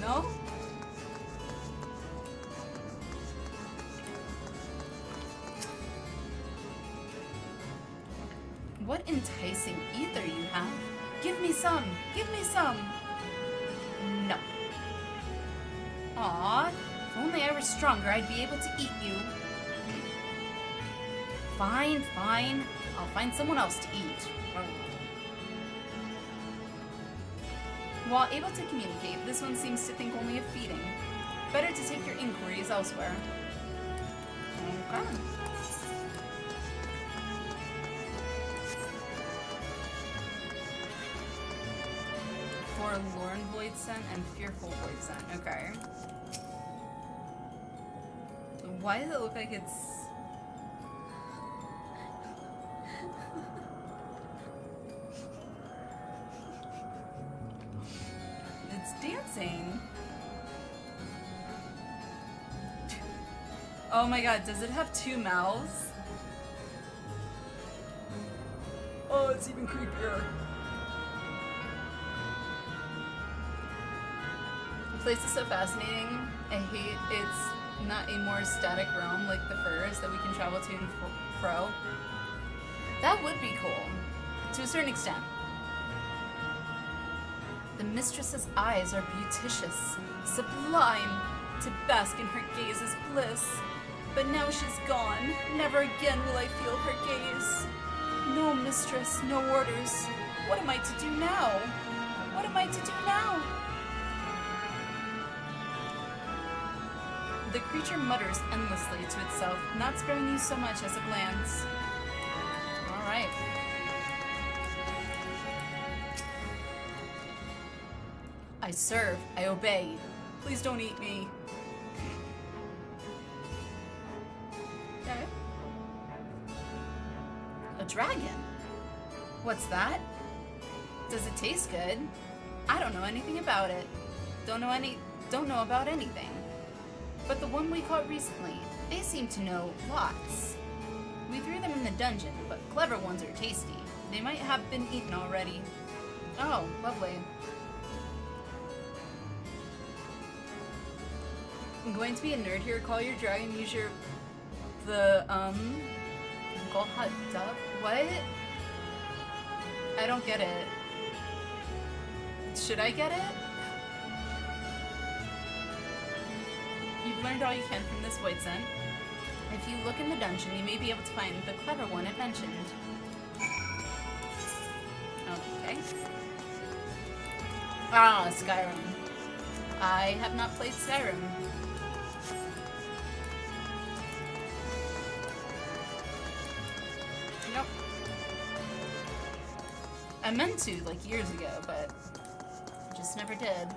No? What enticing ether you have. Give me some! Give me some! No. Aw, if only I were stronger, I'd be able to eat you. Fine, fine. I'll find someone else to eat. While able to communicate, this one seems to think only of feeding. Better to take your inquiries elsewhere. Okay. Forlorn Voidsent and Fearful Voidsent. Okay. Why does it look like it's... It's dancing. Oh my god, does it have two mouths? Oh, it's even creepier. The place is so fascinating. I hate it's not a more static realm like the first that we can travel to and fro. That would be cool, to a certain extent. The mistress's eyes are beauticious, sublime, to bask in her gaze is bliss. But now she's gone, never again will I feel her gaze. No mistress, no orders. What am I to do now? What am I to do now? The creature mutters endlessly to itself, not sparing you so much as a glance. Alright. I serve, I obey. Please don't eat me. Okay. A dragon? What's that? Does it taste good? I don't know anything about it. Don't know about anything. But the one we caught recently, they seem to know lots. We threw them in the dungeon, but clever ones are tasty. They might have been eaten already. Oh, lovely. I'm going to be a nerd here. Call your dragon, use your... Call hot dove? What? I don't get it. Should I get it? You've learned all you can from this Voidsent. If you look in the dungeon, you may be able to find the clever one it mentioned. Okay. Ah, Skyrim. I have not played Skyrim. Nope. I meant to, like, years ago, but just never did.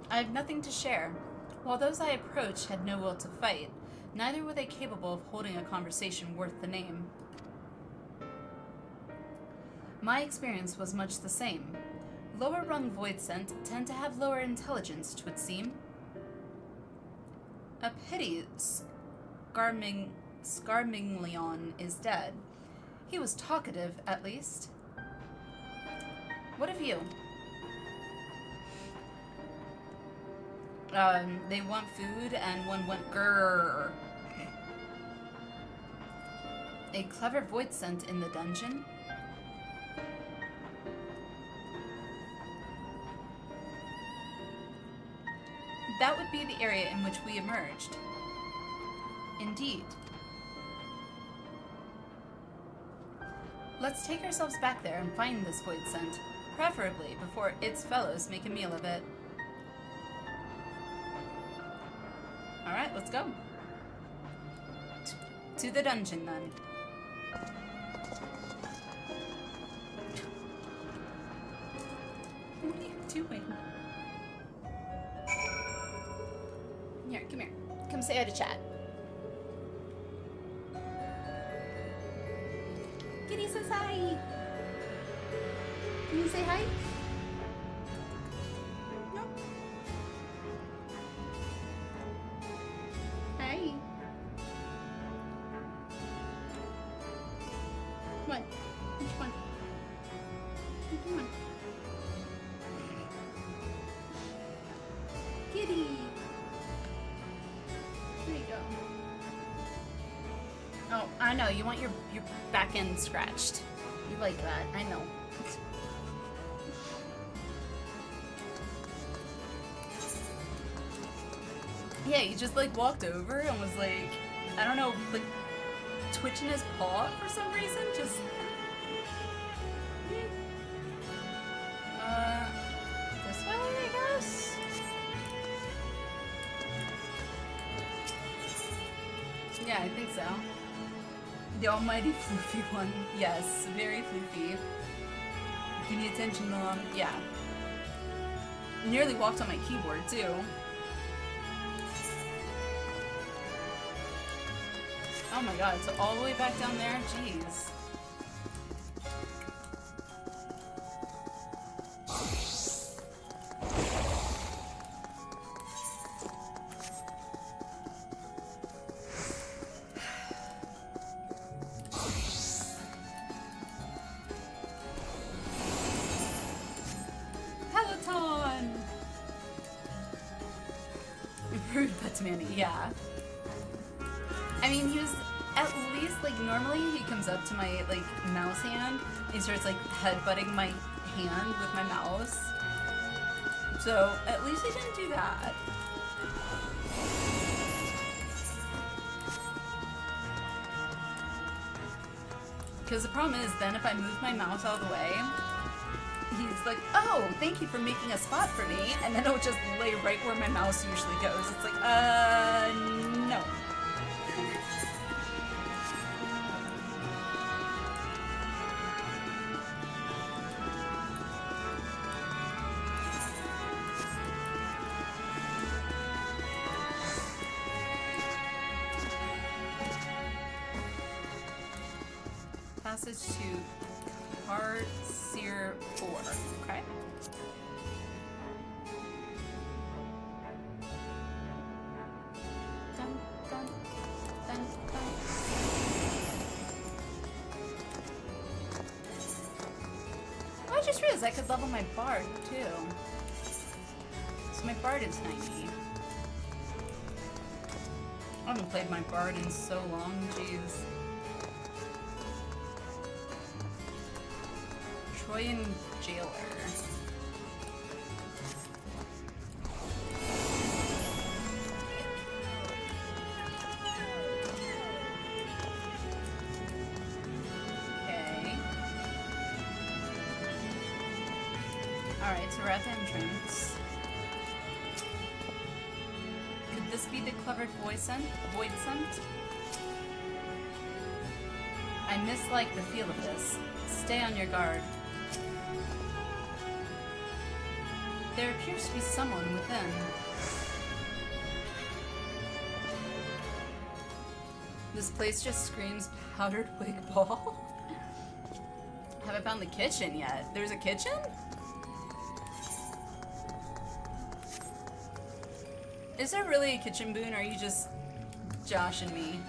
I have nothing to share. While those I approached had no will to fight, neither were they capable of holding a conversation worth the name. My experience was much the same. Lower-rung Voidsent tend to have lower intelligence, 'twould seem. A pity Scarminglion is dead. He was talkative, at least. What of you? They want food, and one went grrr. A clever Voidsent in the dungeon? That would be the area in which we emerged. Indeed. Let's take ourselves back there and find this Voidsent, preferably before its fellows make a meal of it. Alright, let's go. To the dungeon, then. What are you doing? Here, come here. Come say hi to chat. Kitty says hi. Can you say hi? No? Hi. What? Which one? Which one? Kitty. There you go. Oh, I know. You want your back end scratched. You like that. I know. Yeah, he just like walked over and was like, I don't know, like twitching his paw for some reason. Just this way, I guess. Yeah, I think so. The almighty floofy one. Yes, very floofy. Give me attention, Mom. Yeah. Nearly walked on my keyboard, too. Oh my god, so all the way back down there? Jeez. Rude but Manny, yeah. I mean, he was at least, like, normally he comes up to my, like, mouse hand and he starts, like, headbutting my hand with my mouse. So, at least he didn't do that. Because the problem is, then if I move my mouse out of the way, he's like, oh, thank you for making a spot for me, and then it'll just lay right where my mouse usually goes. It's like, no. Passage to Cartier 4. Okay. Dun, dun, dun, dun. Oh, I just realized I could level my bard too. So my bard is 90. I haven't played my bard in so long, jeez. Troyan Jailer. Okay. Alright, so we're at the entrance. Could this be the clever Voidsent? I mislike the feel of this. Stay on your guard. There appears to be someone within. This place just screams powdered wig ball. Haven't found the kitchen yet. There's a kitchen? Is there really a kitchen, Boone, or are you just joshing me?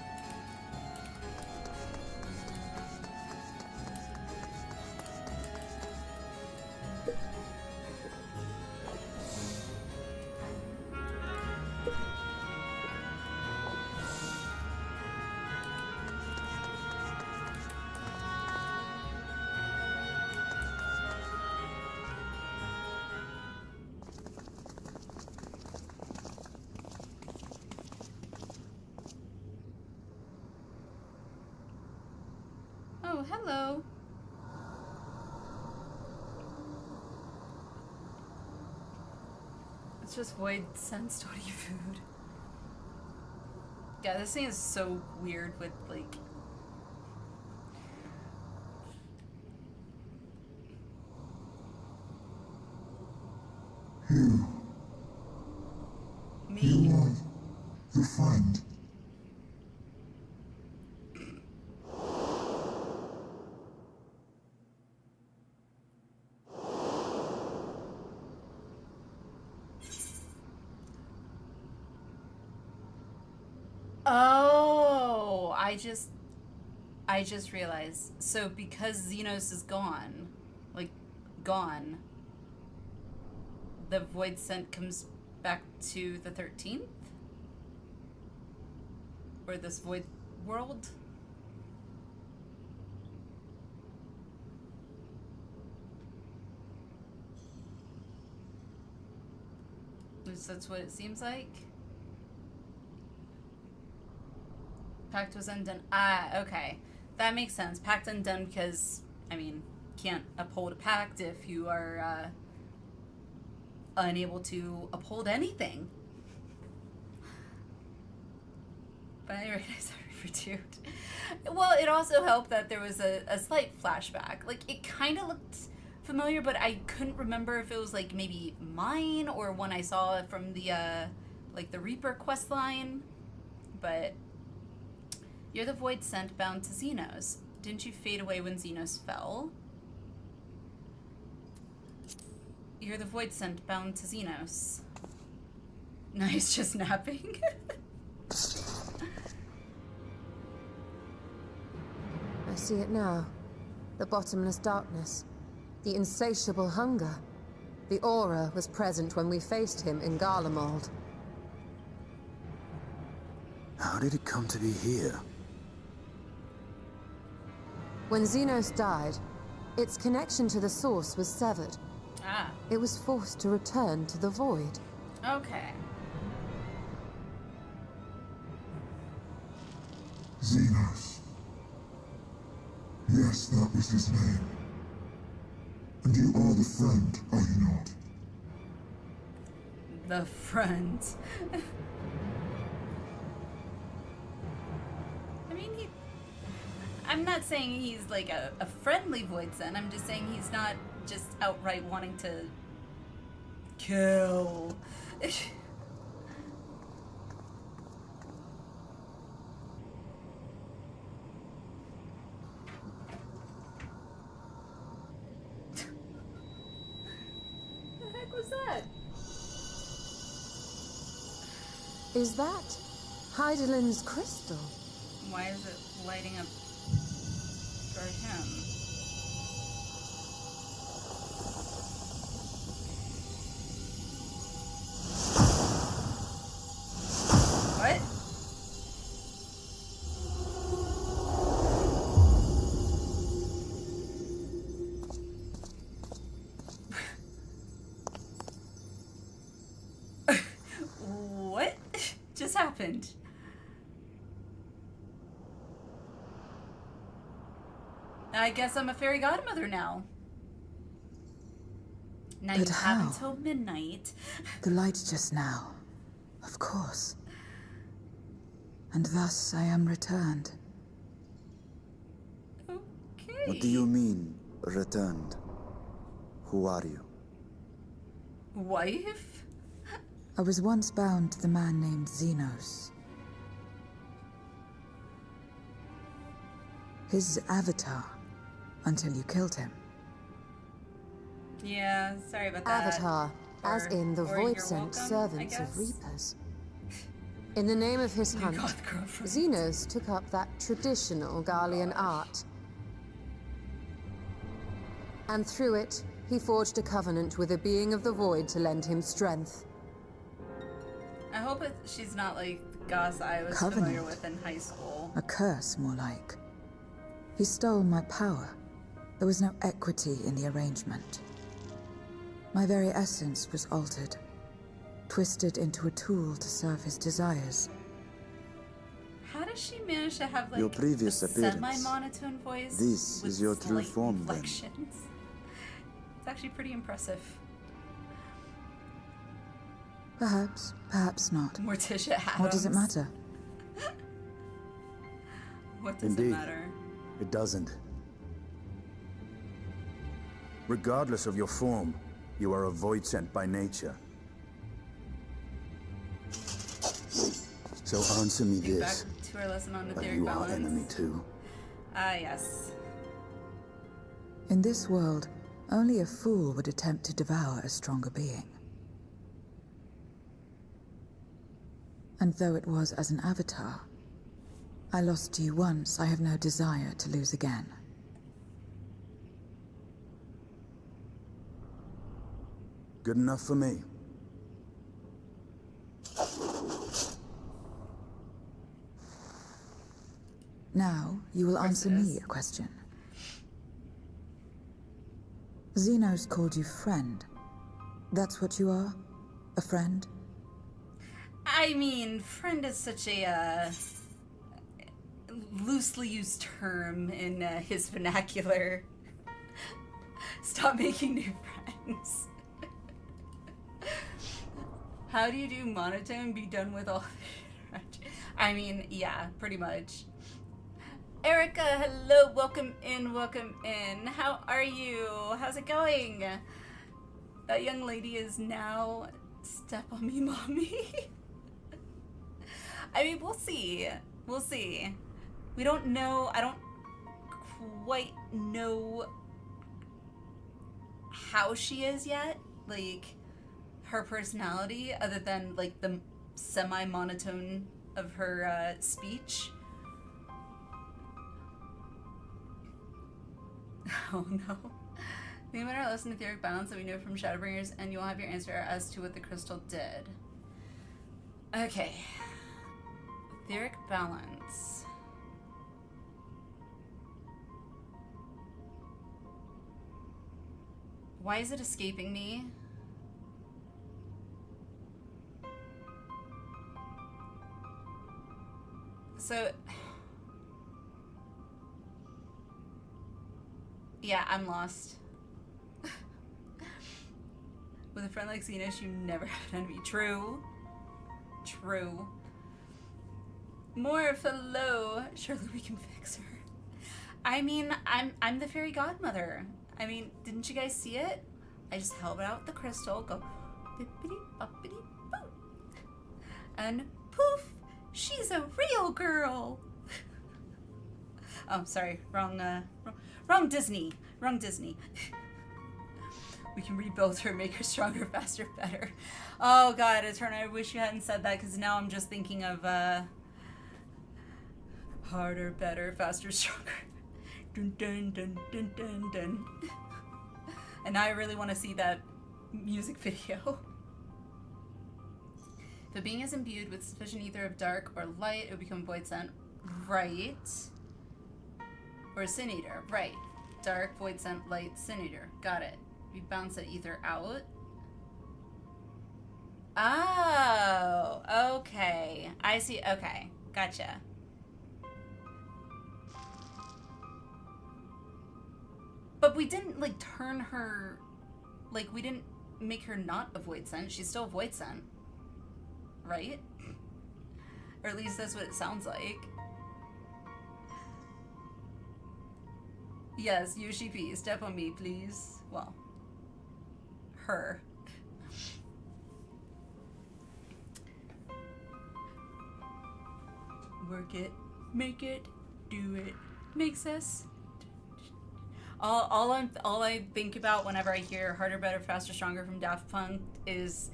Oh, hello. It's just Voidsent study food. Yeah, this thing is so weird with, like... Me. You are the friend. Oh, I just realized. So because Zenos is gone, like gone, the Voidsent comes back to the 13th? Or this void world? At least that's what it seems like. Pact was undone. Ah, okay. That makes sense. Pact undone because, I mean, can't uphold a pact if you are unable to uphold anything. But anyway, sorry for dude. Well, it also helped that there was a slight flashback. Like, it kind of looked familiar, but I couldn't remember if it was, like, maybe mine or one I saw from the, like, the Reaper quest line. But... You're the Voidsent bound to Zenos. Didn't you fade away when Zenos fell? You're the Voidsent bound to Zenos. Nice, just napping. I see it now. The bottomless darkness. The insatiable hunger. The aura was present when we faced him in Garlemald. How did it come to be here? When Zenos died, its connection to the source was severed. Ah. It was forced to return to the void. Okay. Zenos. Yes, that was his name. And you are the friend, are you not? The friend. I mean, I'm not saying he's like a friendly Voidsent. I'm just saying he's not just outright wanting to kill. Is that Heidelin's crystal? Why is it lighting up for him? What? What just happened? I guess I'm a fairy godmother now. Now But you have how? until midnight. The light just now. Of course. And thus I am returned. Okay. What do you mean, returned? Who are you? Wife? I was once bound to the man named Zenos. His avatar, until you killed him. Yeah, sorry about that. Avatar, as in the or you're Voidsent welcome, servants I of guess. Reapers. In the name of his hunt, Zenos took up that traditional Garlean art. And through it, he forged a covenant with a being of the void to lend him strength. I hope she's not like the goss I was familiar Covenant? with in high school. A curse, more like. He stole my power. There was no equity in the arrangement. My very essence was altered, twisted into a tool to serve his desires. How does she manage to have like Your previous a appearance. semi-monotone voice? This with is your true slight form, then. inflections? It's actually pretty impressive. Perhaps, perhaps not. Morticia Adams. What does it matter? What does Indeed. it matter? It doesn't. Regardless of your form, you are a Voidsent by nature. So answer me Back this. to our lesson on Are etheric you our balance. enemy too? Ah, yes. In this world, only a fool would attempt to devour a stronger being. And though it was as an avatar, I lost to you once, I have no desire to lose again. Good enough for me. Now, you will answer me a question. Zenos called you friend. That's what you are? A friend? I mean, friend is such a loosely used term in his vernacular. Stop making new friends. How do you do monotone? Be done with all the shit. I mean, yeah, pretty much. Erica, hello, welcome in, welcome in. How are you? How's it going? That young lady is now step on me, mommy. I mean, we'll see. We'll see. We don't know. I don't quite know how she is yet. Like, her personality, other than, like, the semi-monotone of her speech. Oh, no. Think about our lesson etheric balance that we know from Shadowbringers, and you'll have your answer as to what the crystal did. Okay. Etheric balance. Why is it escaping me? So, yeah, I'm lost. With a friend like Zenos, you never have an enemy. True. True. More hello. Surely we can fix her. I mean, I'm the fairy godmother. I mean, didn't you guys see it? I just held out the crystal, go bippity boppity boop, and poof, she's a real girl. Oh, sorry, wrong Disney, wrong Disney. We can rebuild her, make her stronger, faster, better. Oh God, Eterna, I wish you hadn't said that, because now I'm just thinking of harder, better, faster, stronger. Dun dun dun dun dun dun. And now I really want to see that music video. If a being is imbued with sufficient ether of dark or light, it would become Voidsent. Right. Or a Sin Eater. Right. Dark, Voidsent, light, Sin Eater. Got it. We bounce that ether out. Oh, okay. I see. Okay. Gotcha. But we didn't, like, turn her... Like, we didn't make her not a Voidsent. She's still a Voidsent. Right? Or at least that's what it sounds like. Yes, Yoshi P. Step on me, please. Well, her. Work it, make it, do it, makes us... All I think about whenever I hear Harder, Better, Faster, Stronger from Daft Punk is,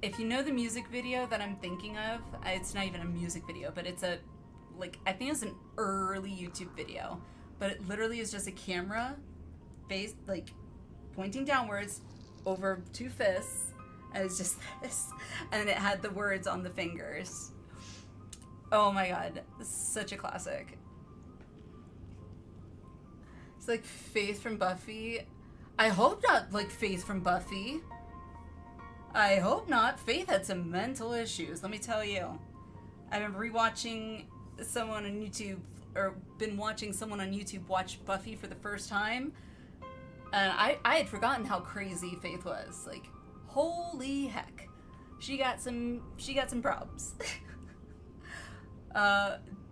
if you know the music video that I'm thinking of, it's not even a music video, but it's a, like, I think it's an early YouTube video, but it literally is just a camera face, like, pointing downwards over two fists, and it's just this, and it had the words on the fingers. Oh my God, this is such a classic. Like Faith from Buffy. I hope not like Faith from Buffy. I hope not. Faith had some mental issues, let me tell you. I've been rewatching someone on YouTube, or been watching someone on YouTube watch Buffy for the first time. And I had forgotten how crazy Faith was. Like, holy heck. She got some problems.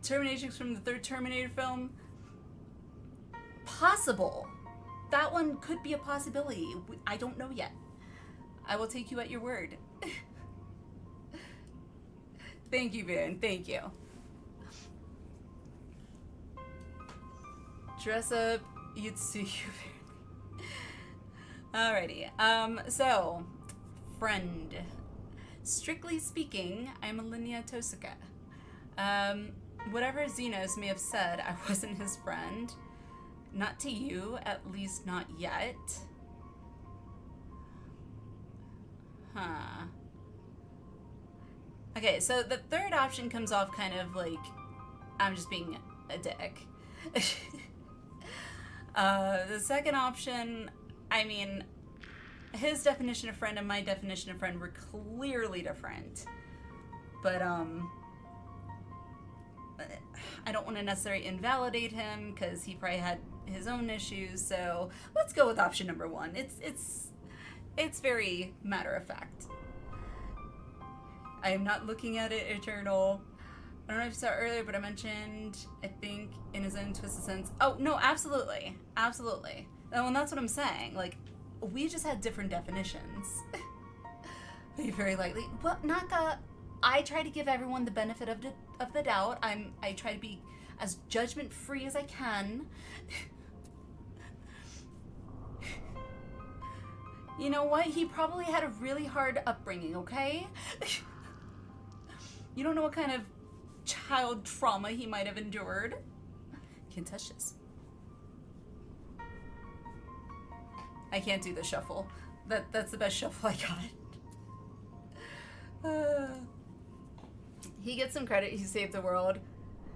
Terminations from the third Terminator film. Possible. That one could be a possibility. I don't know yet. I will take you at your word. Thank you, Van. Thank you. Dress up, you'd see you. Alrighty. So, friend. Strictly speaking, I'm Alinea Tosaka. Whatever Zenos may have said, I wasn't his friend. Not to you, at least not yet. Huh. Okay, so the third option comes off kind of like, I'm just being a dick. The second option, I mean, his definition of friend and my definition of friend were clearly different. But, I don't want to necessarily invalidate him because he probably had his own issues, so let's go with option number one. It's very matter of fact. I am not looking at it eternal. I don't know if you saw it earlier, but I mentioned, I think, in his own twisted sense. Oh, no, absolutely. Absolutely. Oh, and that's what I'm saying. Like, we just had different definitions. Very likely. Well, Naka, I try to give everyone the benefit of the doubt. I try to be as judgment-free as I can. You know what? He probably had a really hard upbringing, okay? You don't know what kind of child trauma he might have endured. Can't touch this. I can't do the shuffle. That's the best shuffle I got. He gets some credit. He saved the world.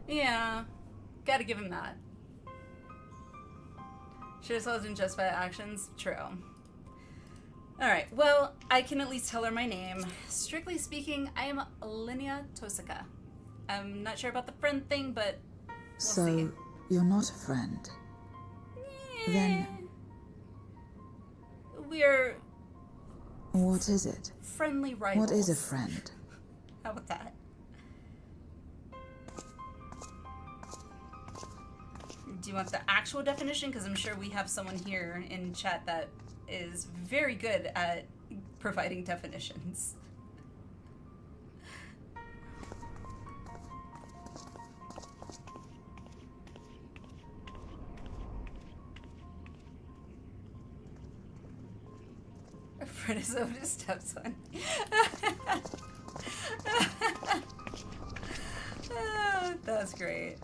Yeah. Gotta give him that. Should have him justify actions. True. Alright, well, I can at least tell her my name. Strictly speaking, I am Linnea Tosaka. I'm not sure about the friend thing, but we'll see. You're not a friend. Yeah. Then... We're... What is it? Friendly rivals. What is a friend? How about that? Do you want the actual definition? Because I'm sure we have someone here in chat that is very good at providing definitions. Fred is Otis' stepson. Oh, that's great.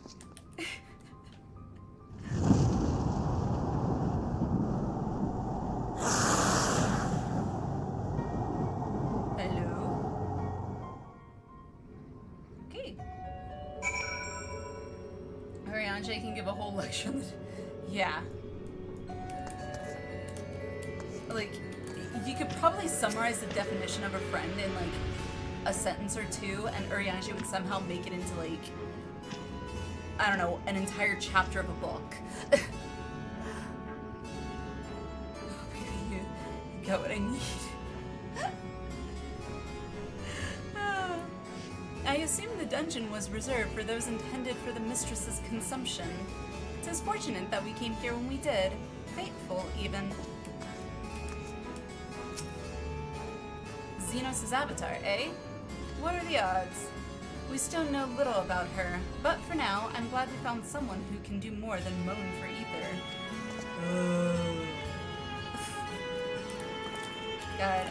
Hello? Okay. Ariane can give a whole lecture on this. Yeah. Like, you could probably summarize the definition of a friend in, like, a sentence or two, and Urianger would somehow make it into, like, I don't know, an entire chapter of a book. Oh, baby, you got what I need. I assume the dungeon was reserved for those intended for the mistress's consumption. 'Tis fortunate that we came here when we did. Fateful, even. Zenos' avatar, eh? What are the odds? We still know little about her, but for now, I'm glad we found someone who can do more than moan for ether. God,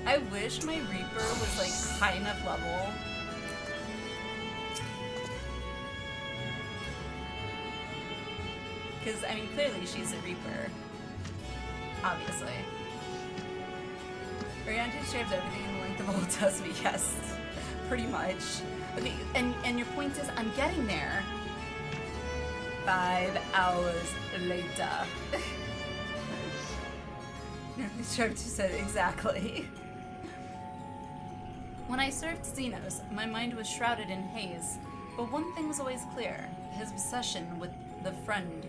I wish my Reaper was, like, high enough level. Because, I mean, clearly she's a Reaper. Obviously. Orianti shares everything in the length of old Tusby, yes. Pretty much. Okay, and your point is, I'm getting there. 5 hours later. Sharp said exactly. When I served Zenos, my mind was shrouded in haze, but one thing was always clear: his obsession with the friend.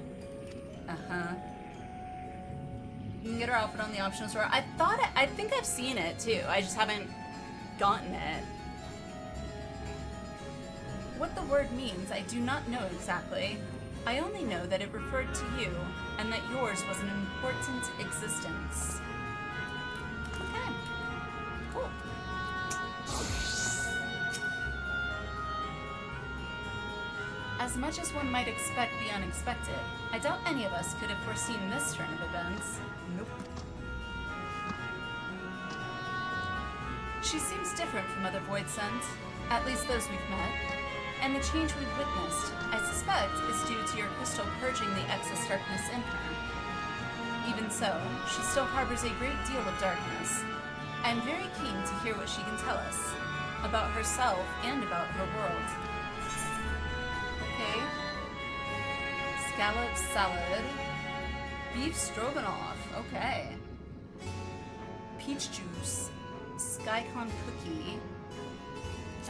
Uh-huh. You can get her outfit on the optional store. I think I've seen it too. I just haven't gotten it. What the word means, I do not know exactly. I only know that it referred to you, and that yours was an important existence. Okay. Cool. As much as one might expect the unexpected, I doubt any of us could have foreseen this turn of events. Nope. She seems different from other Voidsent, at least those we've met, and the change we've witnessed, I suspect, is due to your crystal purging the excess darkness in her. Even so, she still harbors a great deal of darkness. I'm very keen to hear what she can tell us, about herself and about her world. Okay. Scallop salad. Beef stroganoff. Okay. Peach juice. Skycon cookie.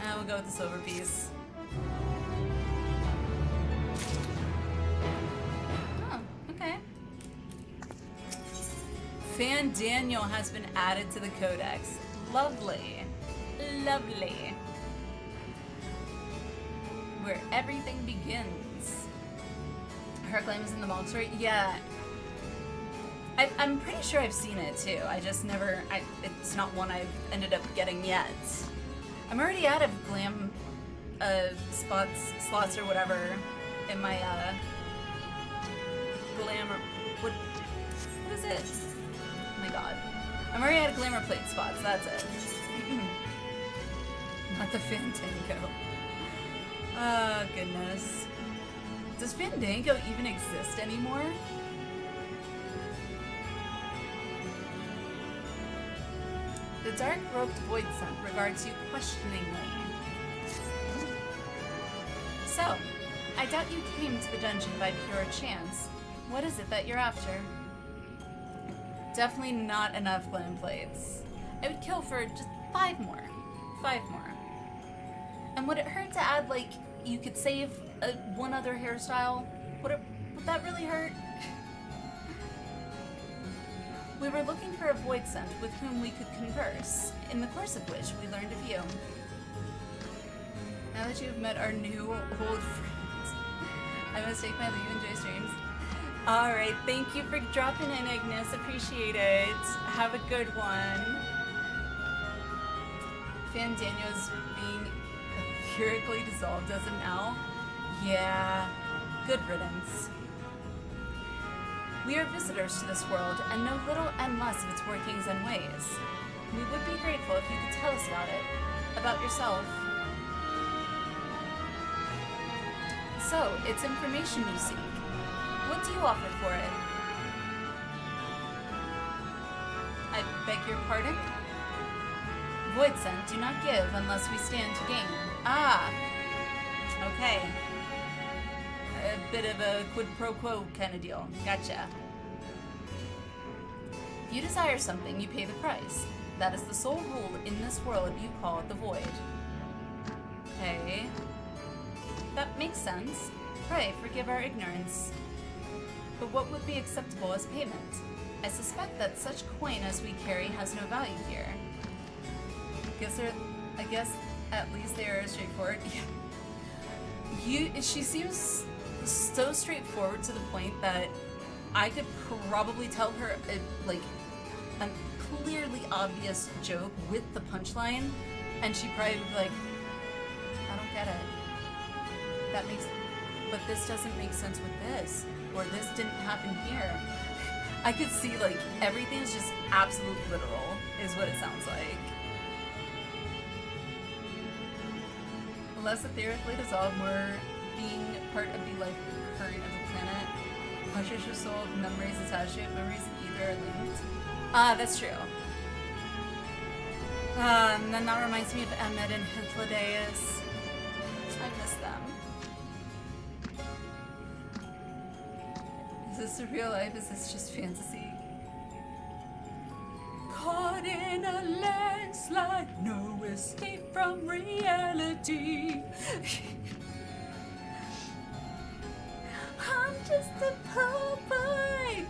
And we'll go with the silver piece. Oh, okay. Fan Daniel has been added to the codex. Lovely. Lovely. Where everything begins. Her claim is in the Mog story? Yeah. I'm pretty sure I've seen it too. I just never, it's not one I've ended up getting yet. I'm already out of glam slots or whatever in my glamour, what is it? Oh my god. I'm already out of glamour plate spots, that's it. Not the Fandango. Oh, goodness. Does Fandango even exist anymore? The dark-robed Voidsent regards you questioningly. So, I doubt you came to the dungeon by pure chance. What is it that you're after? Definitely not enough glam plates. I would kill for just 5 more. 5 more. And would it hurt to add, like, you could save one other hairstyle? Would that really hurt? We were looking for a Voidsent with whom we could converse, in the course of which we learned of you. Now that you've met our new old friends, I must take my leave and enjoy streams. Alright, thank you for dropping in, Ignis. Appreciate it. Have a good one. Fandaniel's being empirically dissolved as of now. Yeah, good riddance. We are visitors to this world and know little and less of its workings and ways. We would be grateful if you could tell us about yourself. So, it's information you seek. What do you offer for it? I beg your pardon? Voidsent do not give unless we stand to gain. Ah! Okay. A bit of a quid pro quo kind of deal. Gotcha. If you desire something, you pay the price. That is the sole rule in this world you call it the Void. Okay. That makes sense. Pray, forgive our ignorance. But what would be acceptable as payment? I suspect that such coin as we carry has no value here. I guess at least they are straightforward. She seems so straightforward to the point that I could probably tell her a clearly obvious joke with the punchline, and she'd probably be like, I don't get it. But this doesn't make sense with this, or this didn't happen here. I could see, like, everything's just absolute literal, is what it sounds like. Less etherically dissolved, more being part of the life current of the planet. Conscious your soul, memories attached to it, memories in either are linked. Ah, that's true. And then that reminds me of Emmet and Hythlodaeus. I miss them. Is this real life? Is this just fantasy? Caught in a landslide, no escape from reality. I'm just a poor boy.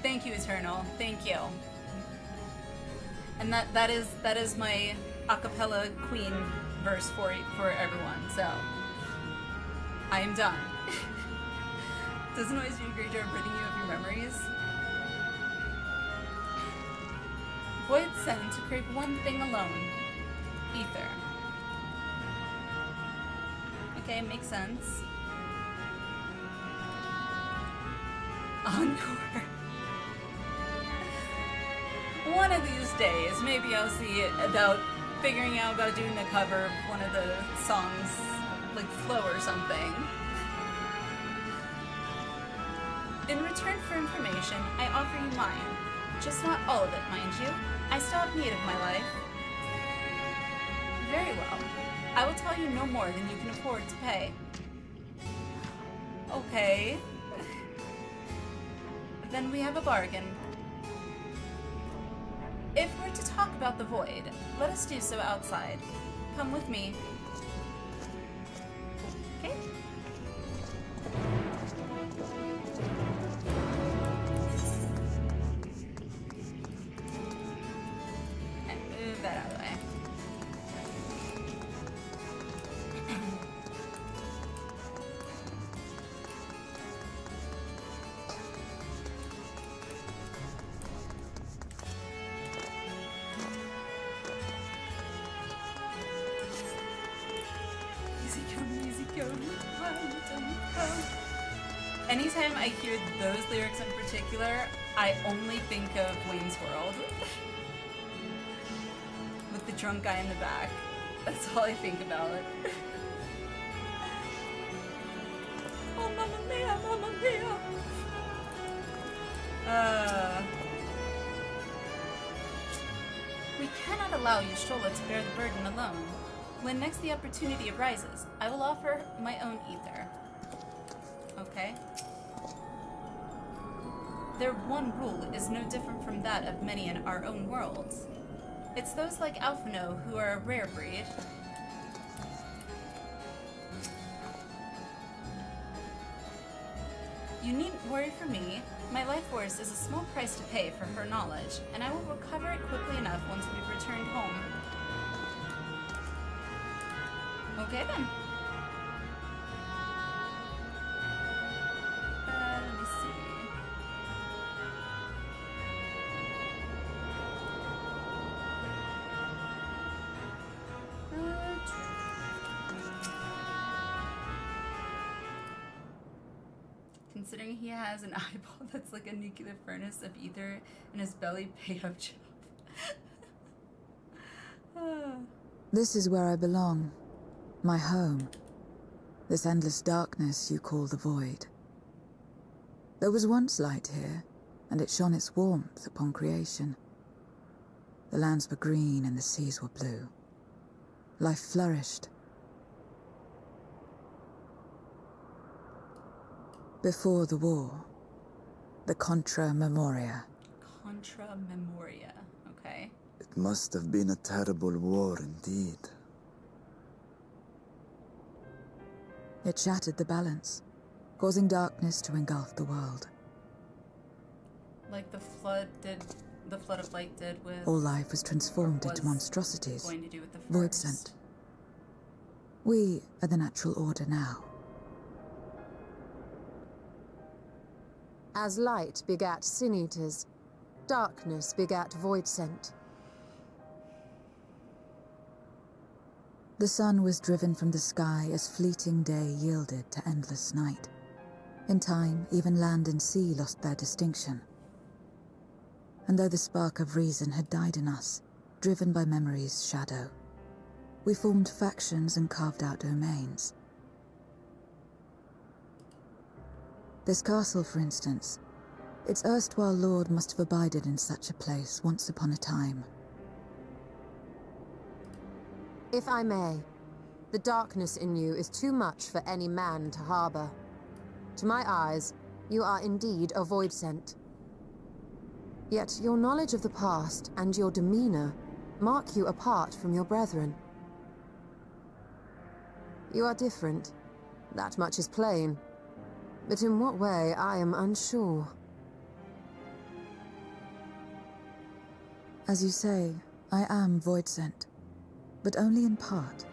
Thank you, Eternal. Thank you. And that is my acapella queen verse for everyone. So I am done. Doesn't always do a great job ridding you of your memories. Voidsent to crave one thing alone. Ether. Okay, makes sense. Encore. One of these days, maybe I'll see about figuring out about doing a cover of one of the songs, like Flow or something. In return for information, I offer you mine. Just not all of it, mind you. I still have need of my life. Very well. I will tell you no more than you can afford to pay. Okay. Then we have a bargain. If we're to talk about the Void, let us do so outside. Come with me. Okay? And move that out of the way. Anytime I hear those lyrics in particular, I only think of Wayne's World. With the drunk guy in the back. That's all I think about. Oh, Mamma Mia, Mamma Mia! We cannot allow Y'shtola to bear the burden alone. When next the opportunity arises, I will offer my own ether. Okay? Their one rule is no different from that of many in our own worlds. It's those like Alphino who are a rare breed. You needn't worry for me. My life force is a small price to pay for her knowledge, and I will recover it quickly enough once we've returned home. Okay then. Let me see. Considering he has an eyeball that's like a nuclear furnace of ether in his belly, pay up job. This is where I belong. My home. This endless darkness you call the void. There was once light here, and it shone its warmth upon creation. The lands were green and the seas were blue. Life flourished. Before the war, the Contra Memoria. Contra Memoria, okay. It must have been a terrible war indeed. It shattered the balance, causing darkness to engulf the world. Like the flood of light did with... All life was transformed into monstrosities. Going to do with the Voidsent. We are the natural order now. As light begat sin-eaters, darkness begat Voidsent. The sun was driven from the sky as fleeting day yielded to endless night. In time, even land and sea lost their distinction. And though the spark of reason had died in us, driven by memory's shadow, we formed factions and carved out domains. This castle, for instance, its erstwhile lord must have abided in such a place once upon a time. If I may, the darkness in you is too much for any man to harbor. To my eyes, you are indeed a Voidsent. Yet your knowledge of the past and your demeanor mark you apart from your brethren. You are different. That much is plain. But in what way, I am unsure. As you say, I am Voidsent, but only in part.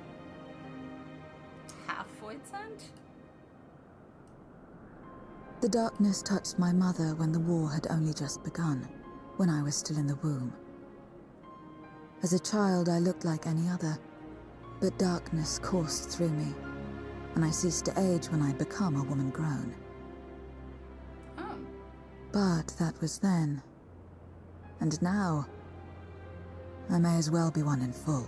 Half Voidsent? The darkness touched my mother when the war had only just begun, when I was still in the womb. As a child, I looked like any other, but darkness coursed through me, and I ceased to age when I'd become a woman grown. Oh. But that was then. And now, I may as well be one in full.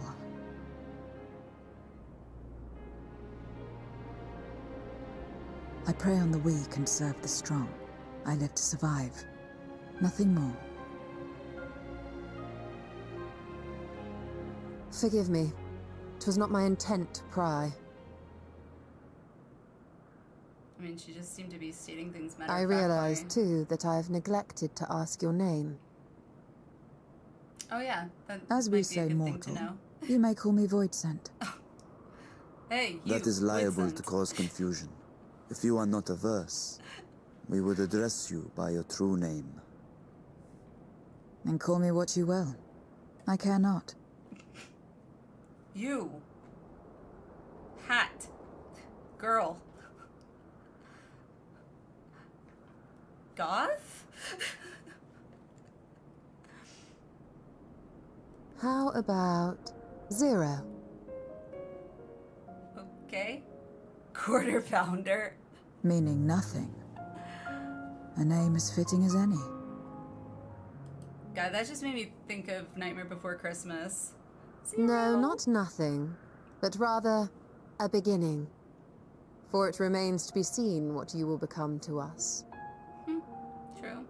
I prey on the weak and serve the strong. I live to survive. Nothing more. Forgive me. 'Twas not my intent to pry. I mean, she just seemed to be stating things matter I of factly. realize, too, that I have neglected to ask your name. Oh yeah, that As might we be a say, good mortal, thing to know. you may call me Voidsent. Hey, you, That is liable Voidsent. to cause confusion. If you are not averse, we would address you by your true name. And call me what you will. I care not. You. Hat. Girl. Goth? How about Zero? Okay. Quarter pounder. Meaning nothing. A name as fitting as any. God, that just made me think of Nightmare Before Christmas. No, not nothing, but rather a beginning. For it remains to be seen what you will become to us. True.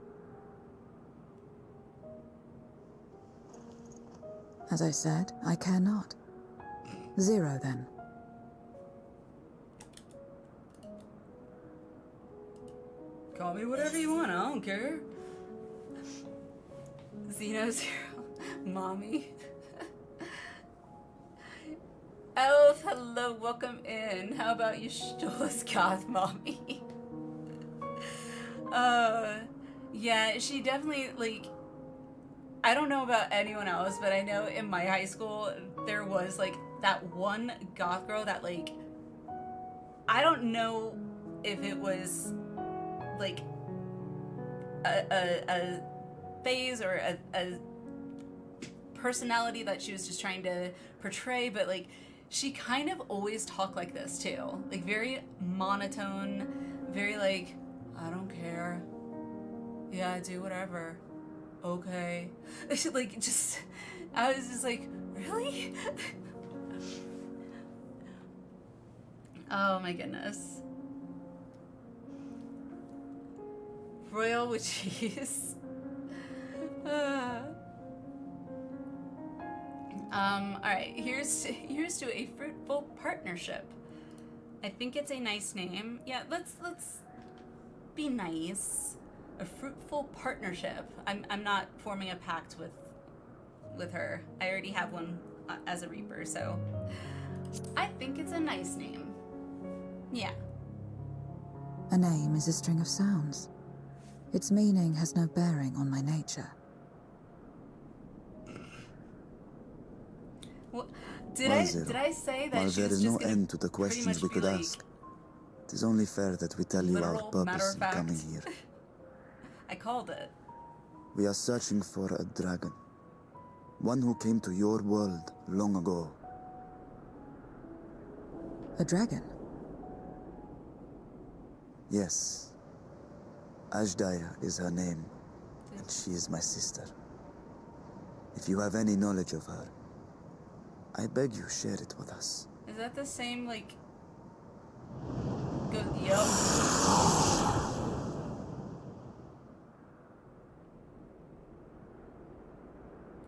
As I said, I care not. 0 then. Call me whatever you want, I don't care. Zenos, mommy. Elf, hello, welcome in. How about you, Stola's goth mommy? Yeah, she definitely, like, I don't know about anyone else, but I know in my high school, there was, like, that one goth girl that, like, I don't know if it was, like, a phase or a personality that she was just trying to portray, but, like, she kind of always talked like this, too. Like, very monotone, very, like, I don't care. Yeah, do whatever. Okay. Like, just, I was just like, really? Oh my goodness. Royal with cheese. Alright, here's to a fruitful partnership. I think it's a nice name. Yeah, let's be nice. A fruitful partnership. I'm not forming a pact with her. I already have one as a Reaper, so I think it's a nice name. Yeah. A name is a string of sounds. Its meaning has no bearing on my nature. Well, did I say that while she there was is just no end to the questions we could ask, it is only fair that we tell you our literal, purpose in matter-of-fact? coming here. I called it. We are searching for a dragon. One who came to your world long ago. A dragon? Yes. Ashdaya is her name, and she is my sister. If you have any knowledge of her, I beg you share it with us. Is that the same, like... Yup.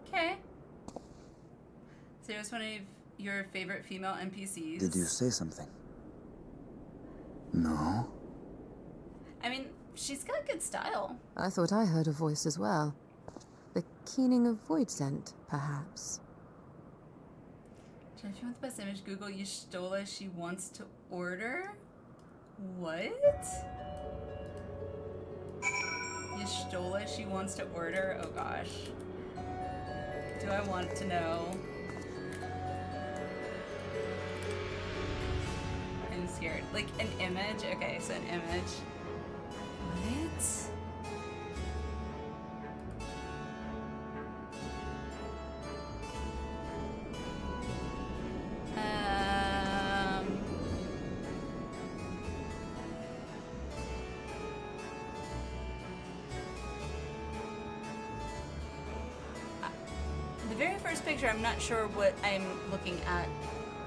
Okay. So it was one of your favorite female NPCs. Did you say something? No? I mean, she's got good style. I thought I heard a voice as well. The keening of Voidsent, perhaps. If you want the best image, Google Y'shtola she wants to order? What? Y'shtola she wants to order? Oh gosh. Do I want to know? I'm scared. Like an image? Okay, so an image. What? The very first picture, I'm not sure what I'm looking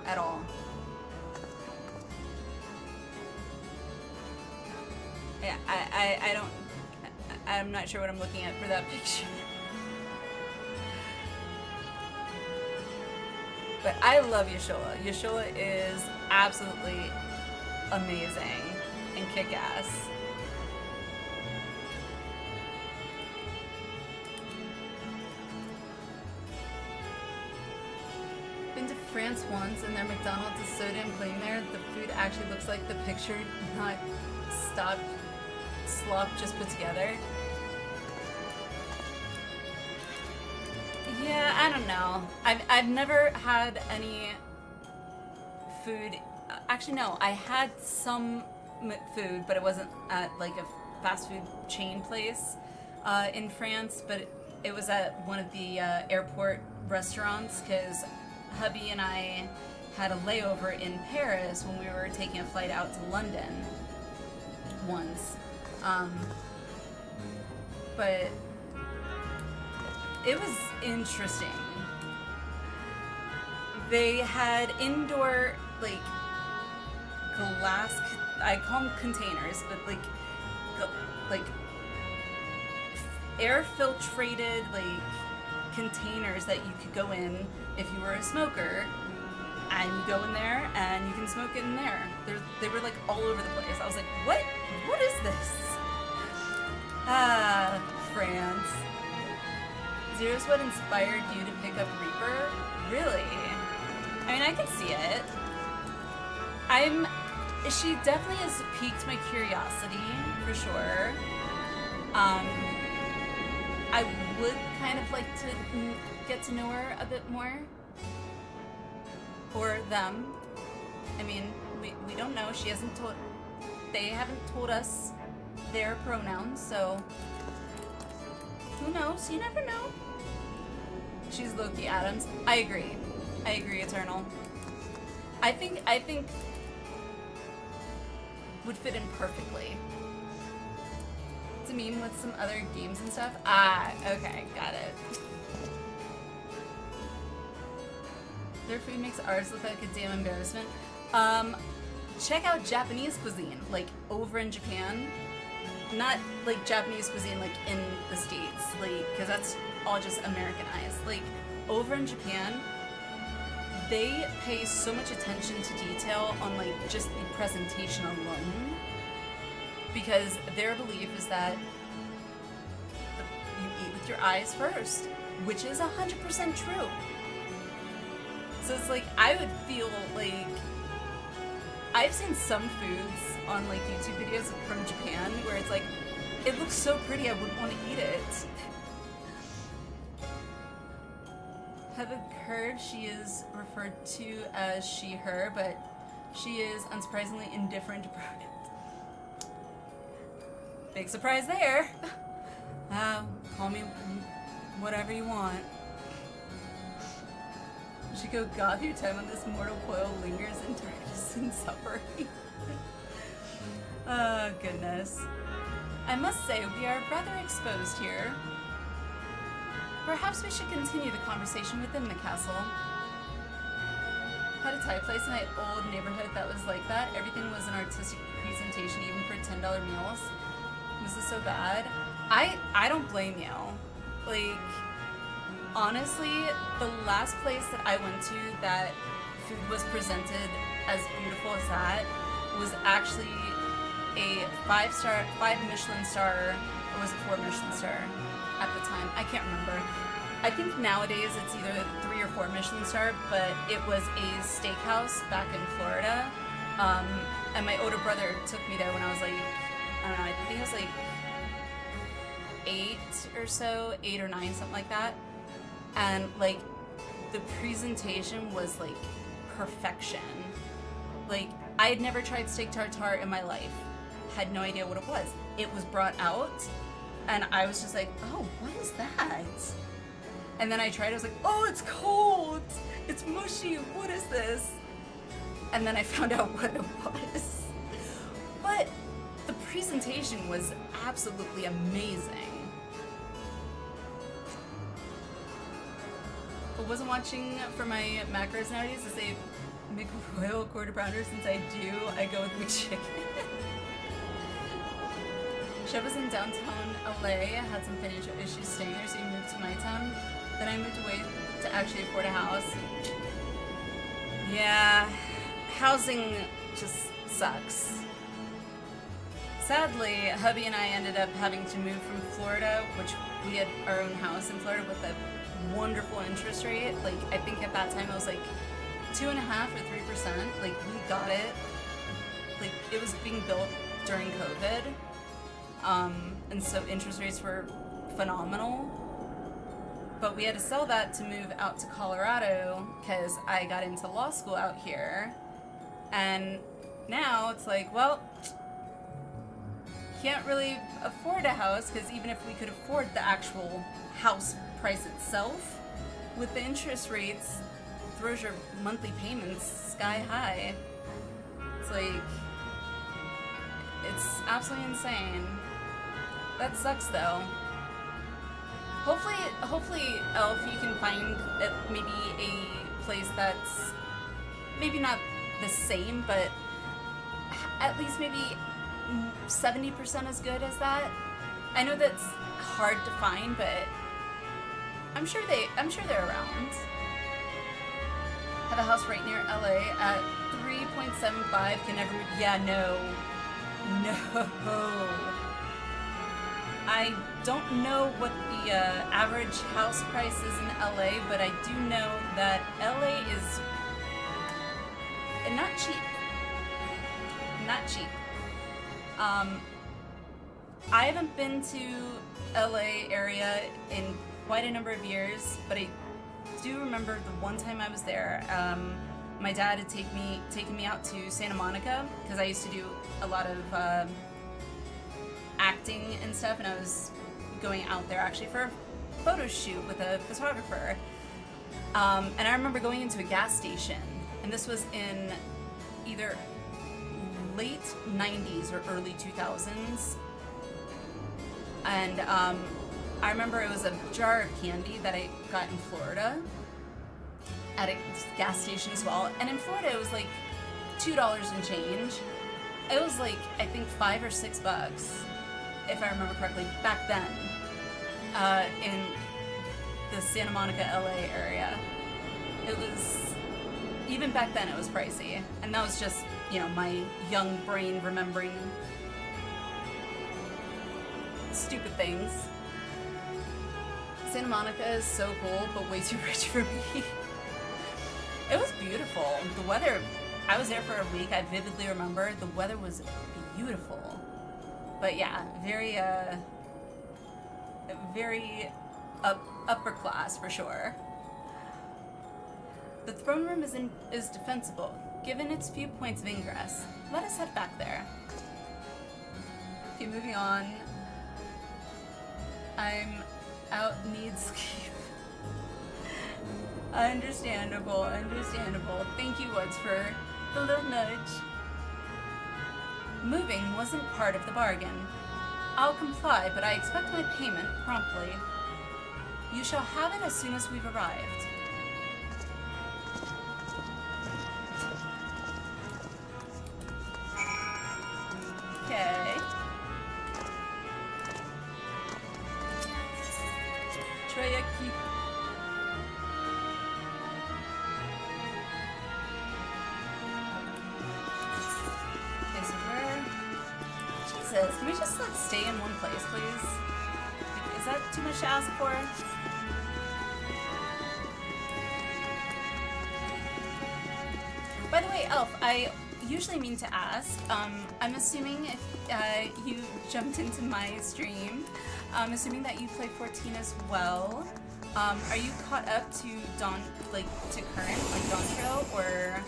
at all. Yeah, I don't, I'm not sure what I'm looking at for that picture. But I love Y'shtola. Y'shtola is absolutely amazing and kick-ass. Been to France once, and their McDonald's is so damn clean there. The food actually looks like the picture, not slop just put together. Yeah, I don't know. I've never had any food. Actually, no. I had some food, but it wasn't at like a fast food chain place in France. But it was at one of the airport restaurants because hubby and I had a layover in Paris when we were taking a flight out to London once. But it was interesting. They had indoor, like, glass, I call them containers, but like air filtrated, like, containers that you could go in if you were a smoker. I and you go in there and you can smoke it in there. They were like all over the place. I was like, what? What is this? Ah, France. Zero's what inspired you to pick up Reaper? Really? I mean, I can see it. She definitely has piqued my curiosity, for sure. I would kind of like to get to know her a bit more. Or them. I mean, we don't know. They haven't told us their pronouns, so who knows? You never know. She's Loki Adams. I agree, Eternal. I think would fit in perfectly. To meme with some other games and stuff. Ah, okay, got it. Their food makes ours look like a damn embarrassment. Check out Japanese cuisine, like over in Japan. Not like Japanese cuisine like in the States, like, cause that's all just Americanized. Like over in Japan, they pay so much attention to detail on like just the presentation alone, because their belief is that you eat with your eyes first, which is 100% true. So it's like, I would feel like, I've seen some foods on like YouTube videos from Japan where it's like, it looks so pretty I wouldn't want to eat it. Have heard she is referred to as she, her, but she is unsurprisingly indifferent to pronouns. Big surprise there. Call me whatever you want. You should go goth your time on this mortal coil lingers in darkness and suffering. Oh, goodness. I must say, we are rather exposed here. Perhaps we should continue the conversation within the castle. Had a Thai place in my old neighborhood that was like that. Everything was an artistic presentation, even for $10 meals. Was this so bad? I don't blame you. Like, honestly, the last place that I went to that food was presented as beautiful as that was actually a 5 Michelin star, or was it 4 Michelin star at the time? I can't remember. I think nowadays it's either 3 or 4 Michelin star, but it was a steakhouse back in Florida. And my older brother took me there when I was like, I don't know, I think I was like 8 or so, 8 or 9, something like that. And like the presentation was like perfection. Like I had never tried steak tartare in my life. Had no idea what it was. It was brought out and I was just like, oh, what is that? And then I tried, I was like, oh, it's cold. It's mushy. What is this? And then I found out what it was. But the presentation was absolutely amazing. I wasn't watching for my macros nowadays to say McRoyal quarter pounder. Since I do, I go with McChicken. Chef was in downtown LA, had some financial issues staying there, so he moved to my town. Then I moved away to actually afford a house. Yeah, housing just sucks. Sadly, hubby and I ended up having to move from Florida, which we had our own house in Florida with a wonderful interest rate. Like, I think at that time it was like 2.5% or 3%. Like, we got it. Like, it was being built during COVID. And so interest rates were phenomenal. But we had to sell that to move out to Colorado because I got into law school out here. And now it's like, well, can't really afford a house because even if we could afford the actual house price itself, with the interest rates, throws your monthly payments sky high. It's like, it's absolutely insane. That sucks though. Hopefully, Elf, you can find maybe a place that's maybe not the same, but at least maybe 70% as good as that. I know that's hard to find, but I'm sure they're around. Have a house right near LA at 3.75. Can never. Yeah, no. I don't know what the average house price is in LA, but I do know that LA is not cheap. Not cheap. I haven't been to LA area in quite a number of years, but I do remember the one time I was there. My dad had taken me out to Santa Monica because I used to do a lot of acting and stuff, and I was going out there actually for a photo shoot with a photographer. And I remember going into a gas station, and this was in either late 90s or early 2000s. And I remember it was a jar of candy that I got in Florida at a gas station as well. And in Florida, it was like $2 and change. It was like, I think $5 or $6, if I remember correctly, back then, in the Santa Monica, LA area. It was, even back then, it was pricey. And that was just, you know, my young brain remembering stupid things. Santa Monica is so cool, but way too rich for me. It was beautiful. The weather, I was there for a week. I vividly remember the weather was beautiful. But yeah, very upper class for sure. The throne room is defensible, given its few points of ingress. Let us head back there. Okay, moving on. I'm out, need sleep. Understandable. Thank you, Woods, for the little nudge. Moving wasn't part of the bargain. I'll comply, but I expect my payment promptly. You shall have it as soon as we've arrived. Okay. Treya, keep. Okay, so where? Jesus, can we just like stay in one place, please? Is that too much to ask for? By the way, Elf, I usually mean to ask, I'm assuming if you jumped into my stream, I'm assuming that you play 14 as well. Are you caught up to to current, like Dawn Trail, or?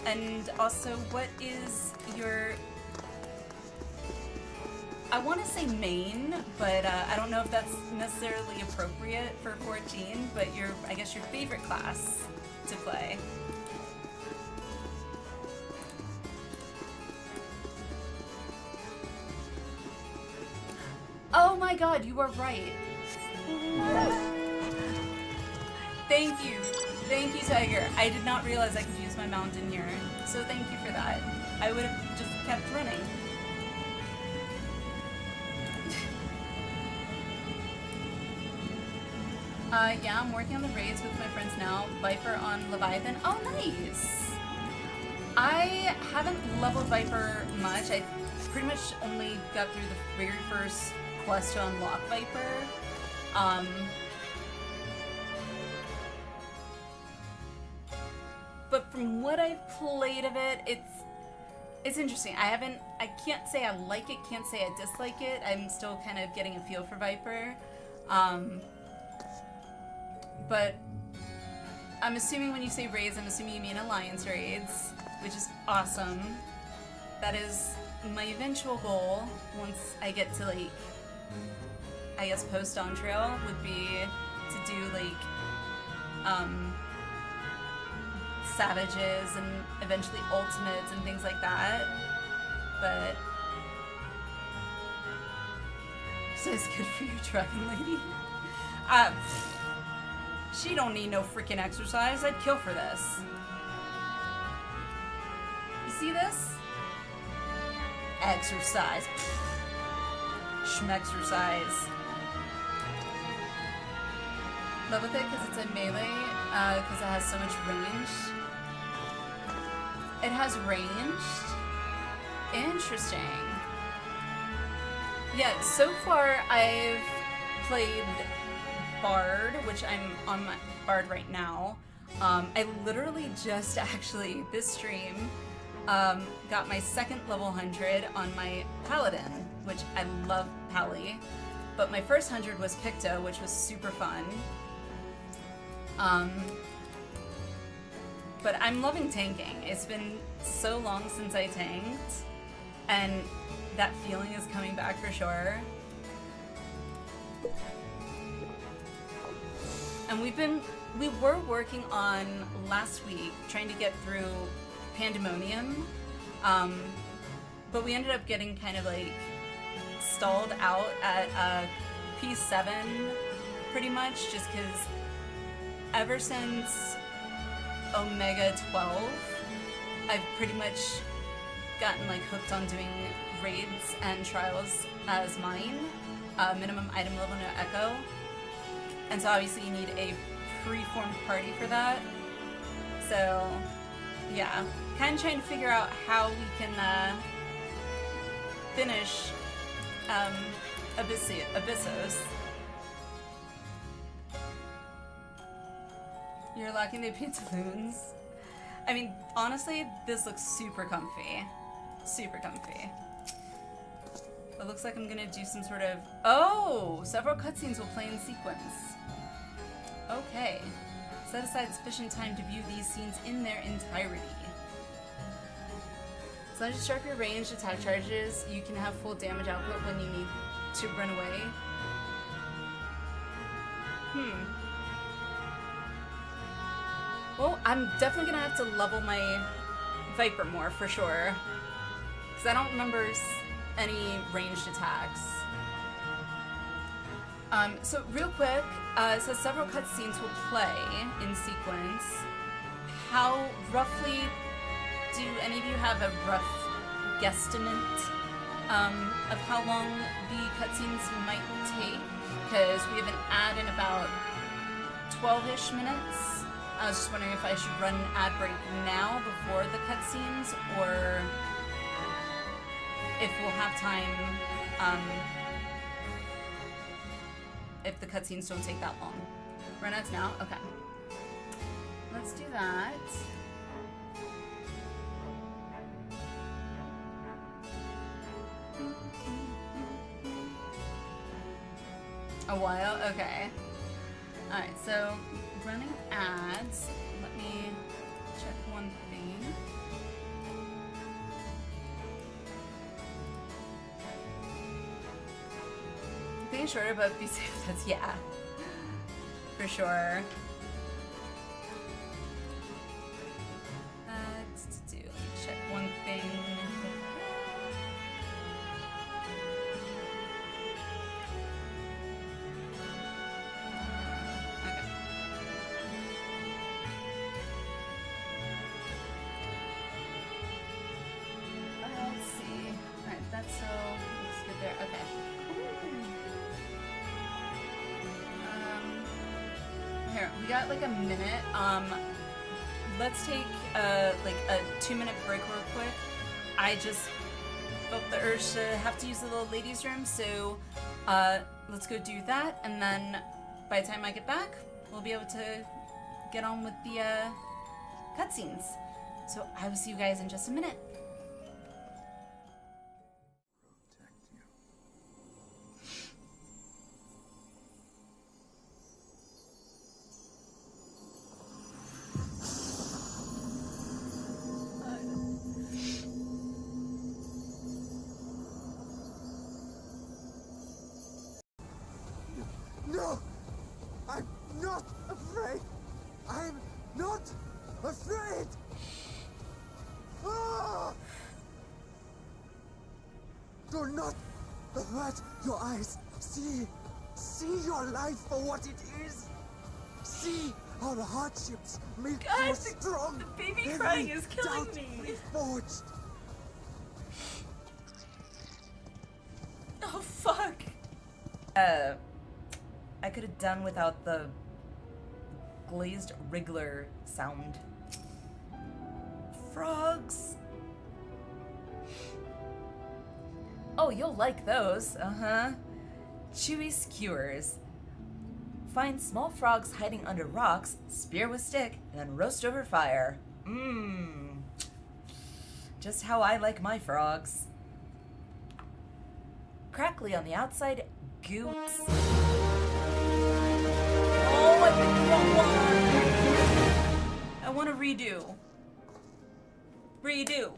And also, what is your? I want to say main, but I don't know if that's necessarily appropriate for 14. But I guess your favorite class to play. Oh my god, you are right. Thank you. Thank you, Tiger. I did not realize I could use my mountain here. So thank you for that. I would have just kept running. Yeah, I'm working on the raids with my friends now. Viper on Leviathan. Oh, nice! I haven't leveled Viper much. I pretty much only got through the very first quest to unlock Viper. But from what I've played of it, it's interesting. I can't say I like it, can't say I dislike it. I'm still kind of getting a feel for Viper. But I'm assuming when you say raids, I'm assuming you mean Alliance raids, which is awesome. That is my eventual goal once I get to I guess Post-Dawn Trail would be to do Savages and eventually Ultimates and things like that. But so it's good for you, Dragon Lady. She don't need no freaking exercise. I'd kill for this. You see this? Exercise. Schmexercise. Love with it because it's a melee because it has so much range. It has ranged. Interesting. Yeah, so far I've played Bard, which I'm on my Bard right now. I literally just actually, this stream, got my second level 100 on my Paladin, which I love Pally. But my first 100 was Picto, which was super fun. But I'm loving tanking. It's been so long since I tanked, and that feeling is coming back for sure. And we were working on last week trying to get through Pandemonium, but we ended up getting kind of like stalled out at P7 pretty much, just because ever since Omega 12, I've pretty much gotten like hooked on doing raids and trials as mine, minimum item level, no echo. And so obviously you need a pre-formed party for that. So yeah, kind of trying to figure out how we can finish Abyssos. You're locking the pantaloons. I mean, honestly, this looks super comfy. Super comfy. It looks like I'm gonna do some sort of... Oh! Several cutscenes will play in sequence. Okay. Set aside sufficient time to view these scenes in their entirety. As long as you sharp your ranged attack charges, you can have full damage output when you need to run away. Well, I'm definitely gonna have to level my Viper more for sure, because I don't remember any ranged attacks. So real quick, it says several cutscenes will play in sequence. How roughly do any of you have a rough guesstimate of how long the cutscenes might take? Because we have an ad in about 12-ish minutes. I was just wondering if I should run an ad break now before the cutscenes, or if we'll have time, if the cutscenes don't take that long. Run ads now? Okay. Let's do that. A while? Okay. Alright, so running ads. Let me check one thing. Being shorter, but be safe. That's, yeah. For sure. Let me check one thing. We got like a minute. Let's take like a 2-minute break real quick. I just felt the urge to have to use the little ladies' room, so let's go do that, and then by the time I get back, we'll be able to get on with the cutscenes. So I will see you guys in just a minute. No! I'm not afraid! I'm not afraid! Ah! Do not avert your eyes. See your life for what it is. See how the hardships make you strong. The baby crying is killing me. Forged. Oh fuck. I could have done without the glazed wriggler sound. Frogs! Oh, you'll like those. Uh-huh. Chewy skewers. Find small frogs hiding under rocks, spear with stick, and then roast over fire. Mmm. Just how I like my frogs. Crackly on the outside, goops. Oh, I picked the wrong one. I want to redo. Redo.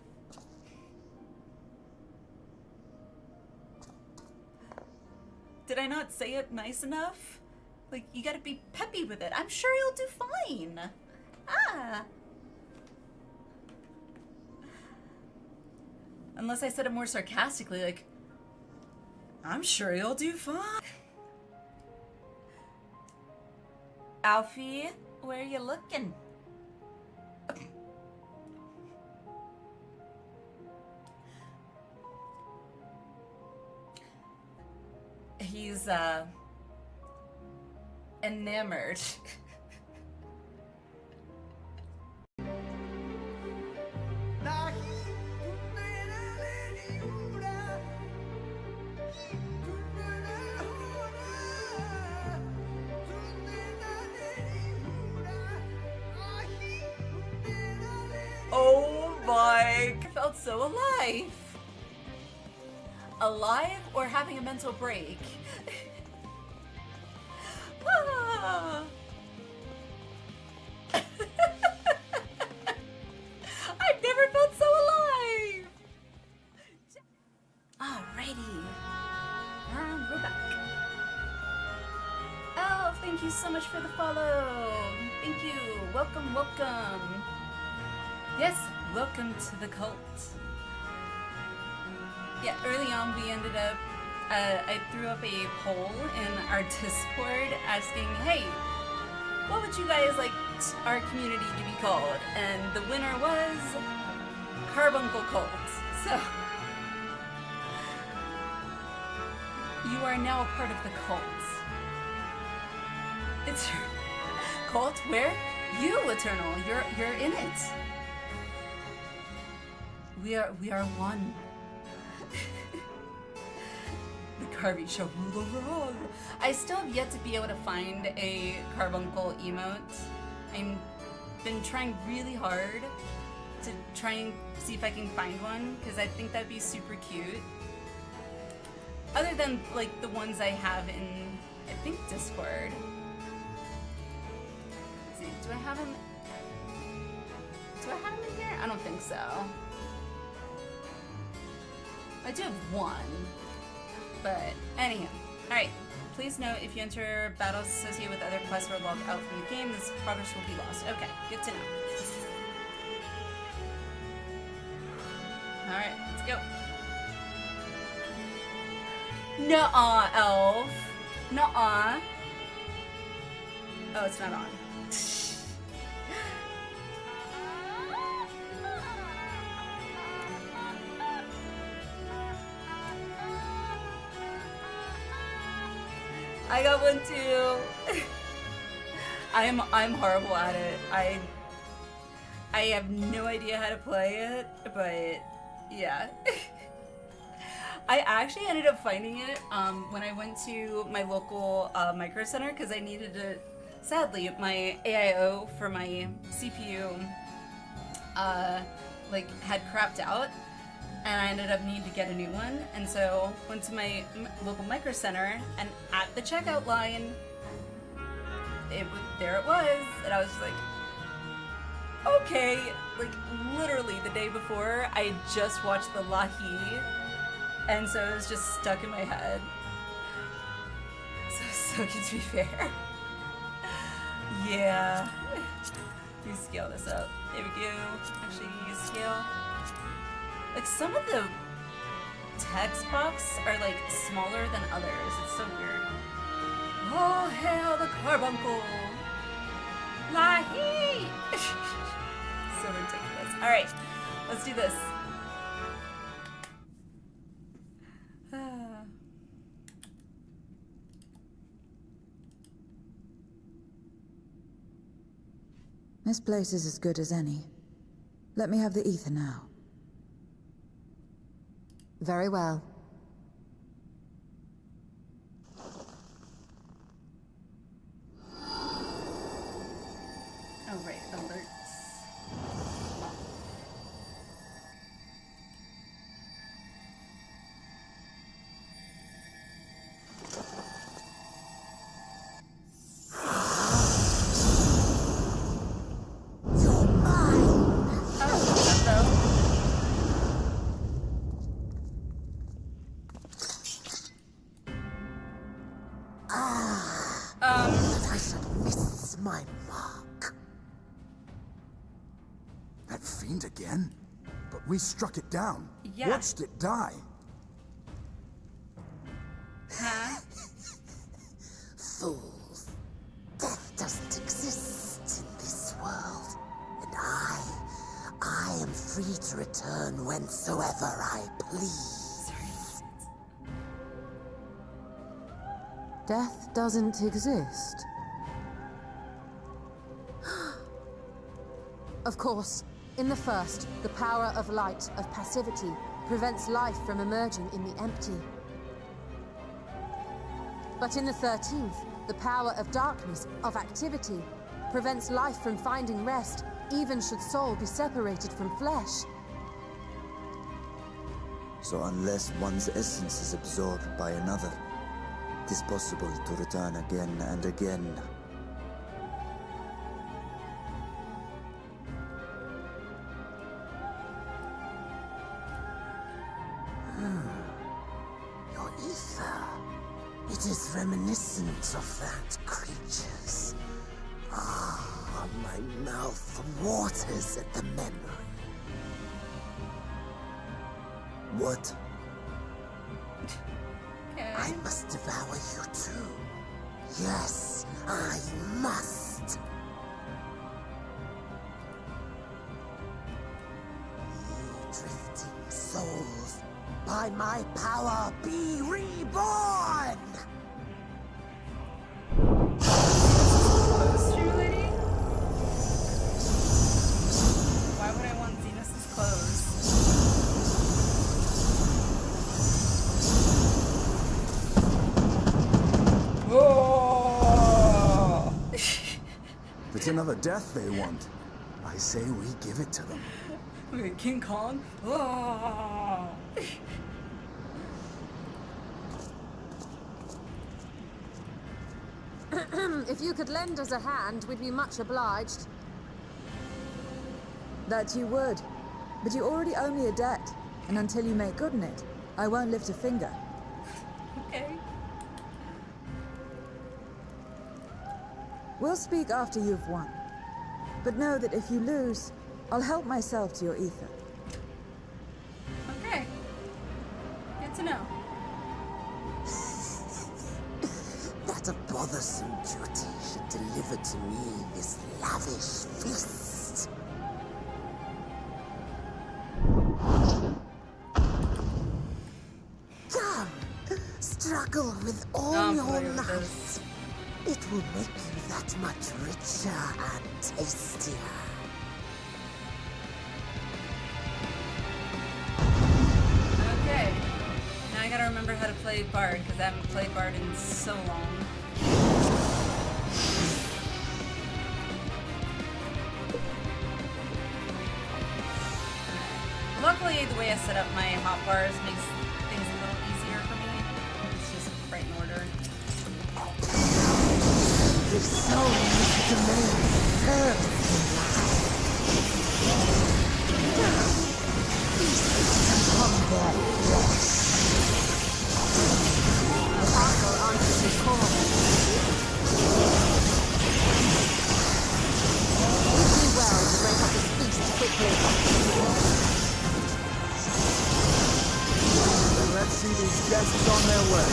Did I not say it nice enough? Like, you gotta be peppy with it. I'm sure you'll do fine. Ah. Unless I said it more sarcastically, like, I'm sure you'll do fine. Alfie, where are you looking? He's, enamored. Oh my, I felt so alive. Alive or having a mental break? Ah. I've never felt so alive. Alrighty. And we're back. Oh, thank you so much for the follow. Thank you. Welcome, welcome. Yes, welcome to the cult. Yeah, early on we ended up, I threw up a poll in our Discord asking, hey, what would you guys like our community to be called? And the winner was Carbuncle Cult. So, you are now a part of the cult. It's cult where you, Eternal, you're in it. We are one. The Carby shall rule over all. I still have yet to be able to find a Carbuncle emote. I've been trying really hard to try and see if I can find one, because I think that'd be super cute. Other than like the ones I have in, I think, Discord. Let's see, do I have him in here? I don't think so. I do have one, but anyhow. Alright, please note if you enter battles associated with other quests or log out from the game, this progress will be lost. Okay, good to know. Alright, let's go. Nuh-uh, Elf. Nuh-uh. Oh, it's not on. I got one too. I'm horrible at it. I have no idea how to play it, but yeah. I actually ended up finding it when I went to my local micro center because I needed to. Sadly, my AIO for my CPU like had crapped out, and I ended up needing to get a new one. And so went to my local micro center, and at the checkout line, there it was, and I was just like, okay. Like literally the day before, I had just watched the Lahi. And so it was just stuck in my head. So good to be fair. Yeah. Let me scale this up. There we go. Actually, use scale. Like some of the text box are like smaller than others. It's so weird. Oh, hail the carbuncle! Lahi! So ridiculous. Alright, let's do this. This place is as good as any. Let me have the ether now. Very well. Oh, right, alerts. You're mine. Oh, hello. But I should miss my mark. That fiend again? But we struck it down. Yeah. Watched it die. Huh? Fools. Death doesn't exist in this world. And I am free to return whensoever I please. Death doesn't exist. Of course, in the first, the power of light, of passivity, prevents life from emerging in the empty. But in the 13th, the power of darkness, of activity, prevents life from finding rest, even should soul be separated from flesh. So unless one's essence is absorbed by another, it is possible to return again and again. Your ether. It is reminiscent of that creature's. Ah, my mouth waters at the memory. What? I must devour you too. Yes, I must. You drifting souls, by my power be reborn! Clothes, true lady? Why would I want Zenos' clothes? Oh! If it's another death they want, I say we give it to them. Wait, King Kong? Oh! If you could lend us a hand, we'd be much obliged. That you would. But you already owe me a debt. And until you make good on it, I won't lift a finger. Okay. We'll speak after you've won. But know that if you lose, I'll help myself to your ether. Okay. Good to know. That a bothersome duty should deliver to me this lavish feast. Come, struggle with all your might. It will make you that much richer and tastier. Okay. Now I gotta remember how to play Bard, because I haven't played Bard in so long. Luckily, the way I set up my hotbars makes things a little easier for me. It's just right in order. The soul's domain serves feast upon their flesh. The castle answers his call. We do well to break up this feast quickly. Then let's see these guests on their way.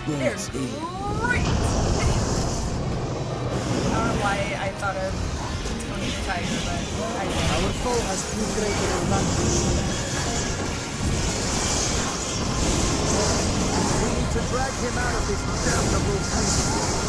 They're great! I don't know why I thought of Tony the Tiger, but I did. Our foe has few greater advantages. We need to drag him out of this damnable country.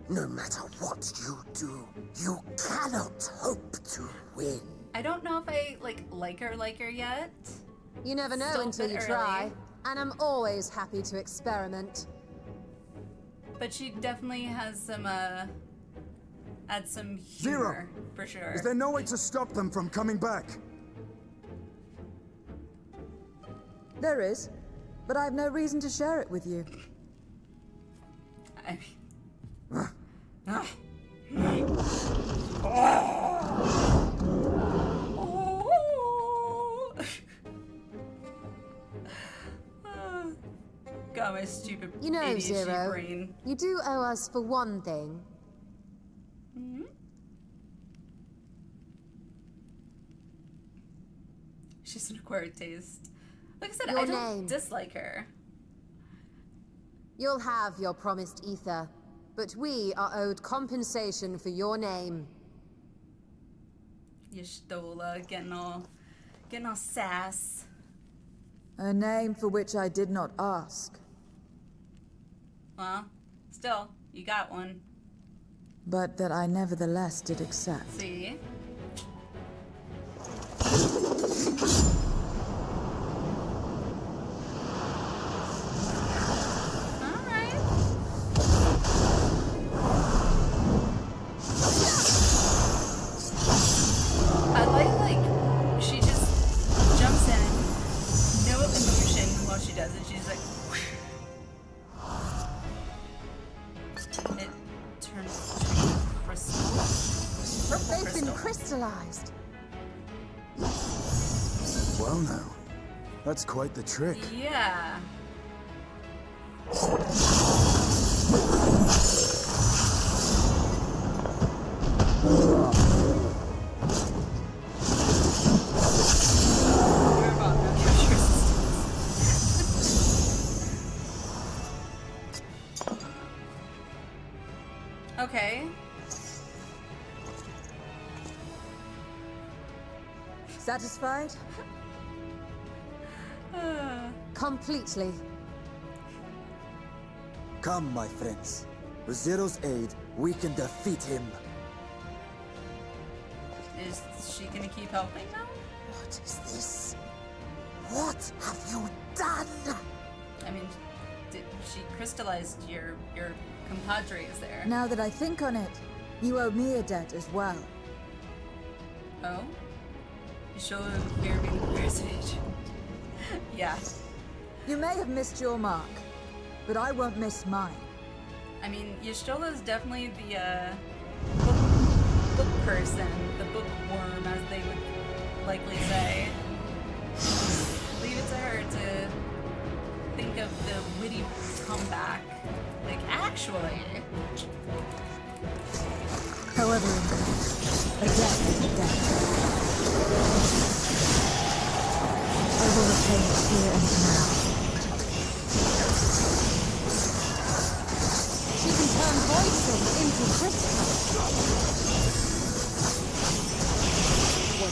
No matter what you do, you cannot hope to win. I don't know if I like her yet. You never know Still until you early. try, and I'm always happy to experiment. But she definitely has some adds some humor Zero. for sure. Is there no way to stop them from coming back? There is, but I have no reason to share it with you. I God, my stupid You know, ADHD Zero, brain. you do owe us for one thing. Mm-hmm. She's an acquired taste. Like I said, Your I don't name. dislike her. You'll have your promised ether, but we are owed compensation for your name. Y'shtola getting all sass. A name for which I did not ask. Well, still, you got one. But that I nevertheless did accept. See? I like she just jumps in, no emotion while she does it. She's like, it turns to crystal. Purple They've crystal. been crystallized. Well now, that's quite the trick. Yeah. Okay. Satisfied? Completely. Come, my friends. With Zero's aid, we can defeat him. Is she gonna keep helping now? What is this? What have you done? I mean, she crystallized your compadres there. Now that I think on it, you owe me a debt as well. Oh? You show here being the president. Yeah. You may have missed your mark, but I won't miss mine. I mean, Y'shtola is definitely the book person, the bookworm, as they would likely say. Leave it to her to think of the witty comeback. Like, actually. However, a debt is a debt. I will repay it here and now. She can turn Voidsent into crystal.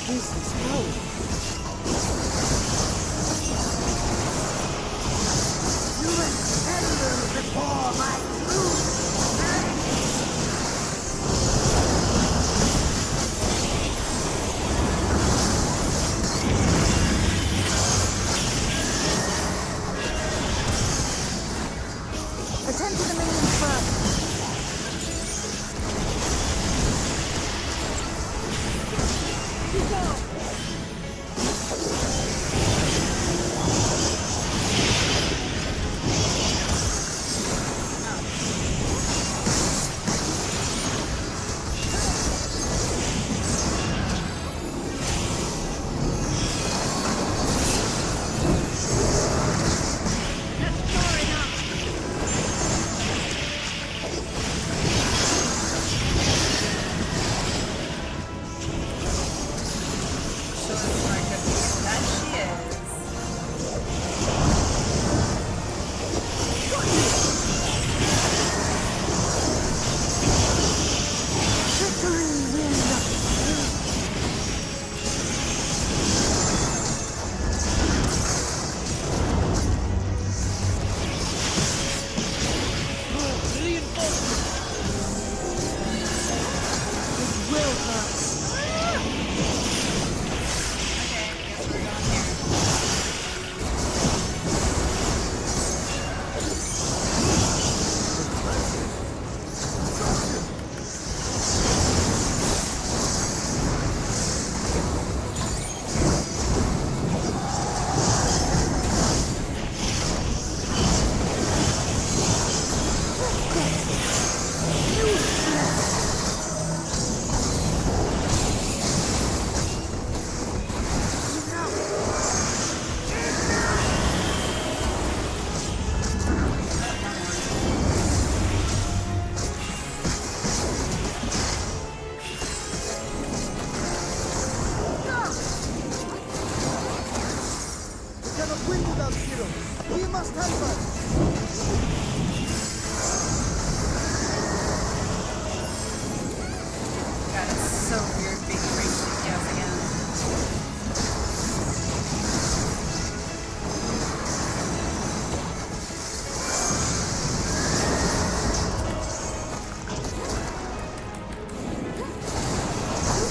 This is home. You extend before my true Attend to the minions first.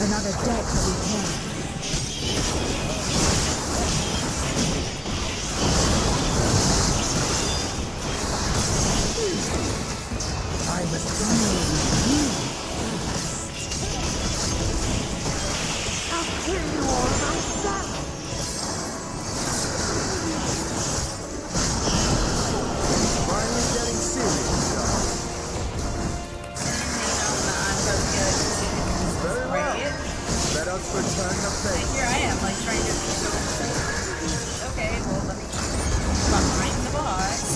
Another debt to repay. I must deal with you. I'll kill you all myself. Finally getting serious, very well. Let us return the favor. Here I am, like trying to go. Okay, well let me behind the boss.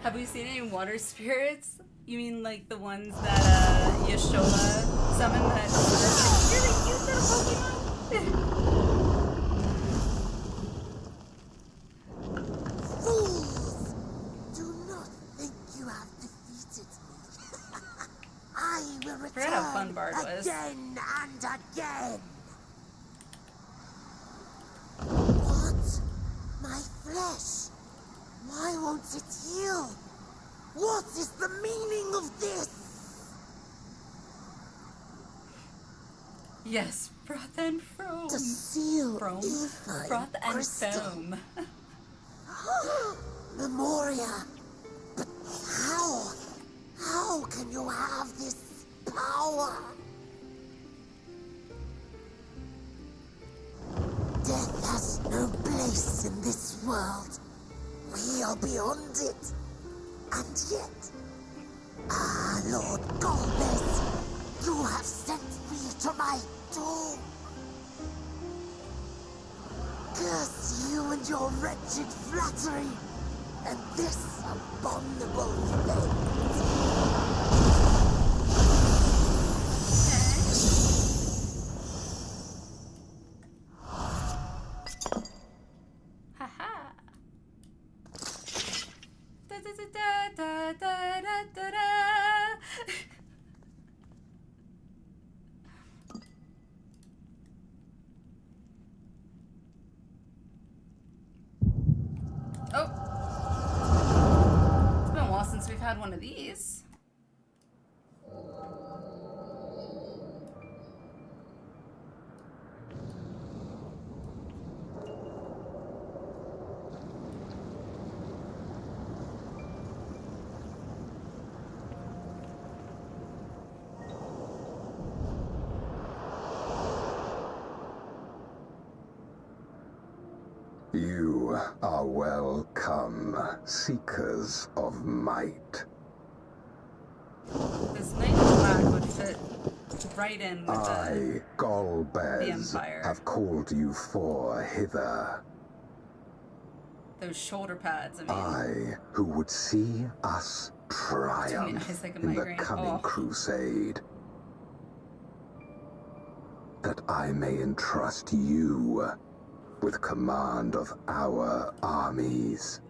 Have we seen any water spirits? You mean like the ones that Yashola summoned? That's really cute little Pokemon. return Forget how fun Bard was. again and again. What? My flesh? Why won't it heal? What is the meaning of this? Yes, froth and foam. To seal Foam. ether in Froth and crystal. foam. Memoria. But how? How can you have this power? Death has no place in this world. We are beyond it. And yet, Lord Golbez, you have sent me to my doom. Curse you and your wretched flattery, and this abominable thing. Haha. Da da da da da da da da. Oh. It's been a while since we've had one of these. You are welcome, seekers of might. This knight in black would fit right in with I, the Golbez, Empire. have called you for hither. Those shoulder pads. I mean, I, who would see us triumph eyes like a in the migraine. coming Oh. crusade. That I may entrust you with command of our armies.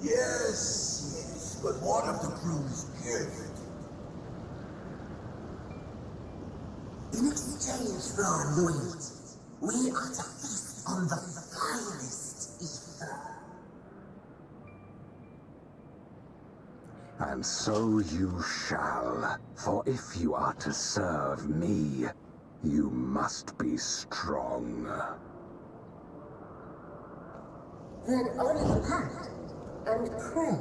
Yes, but what of the crew's gift? In exchange for our loyalty, we are to feast on the finest ether. And so you shall, for if you are to serve me, you must be strong. Then honor the pact and pray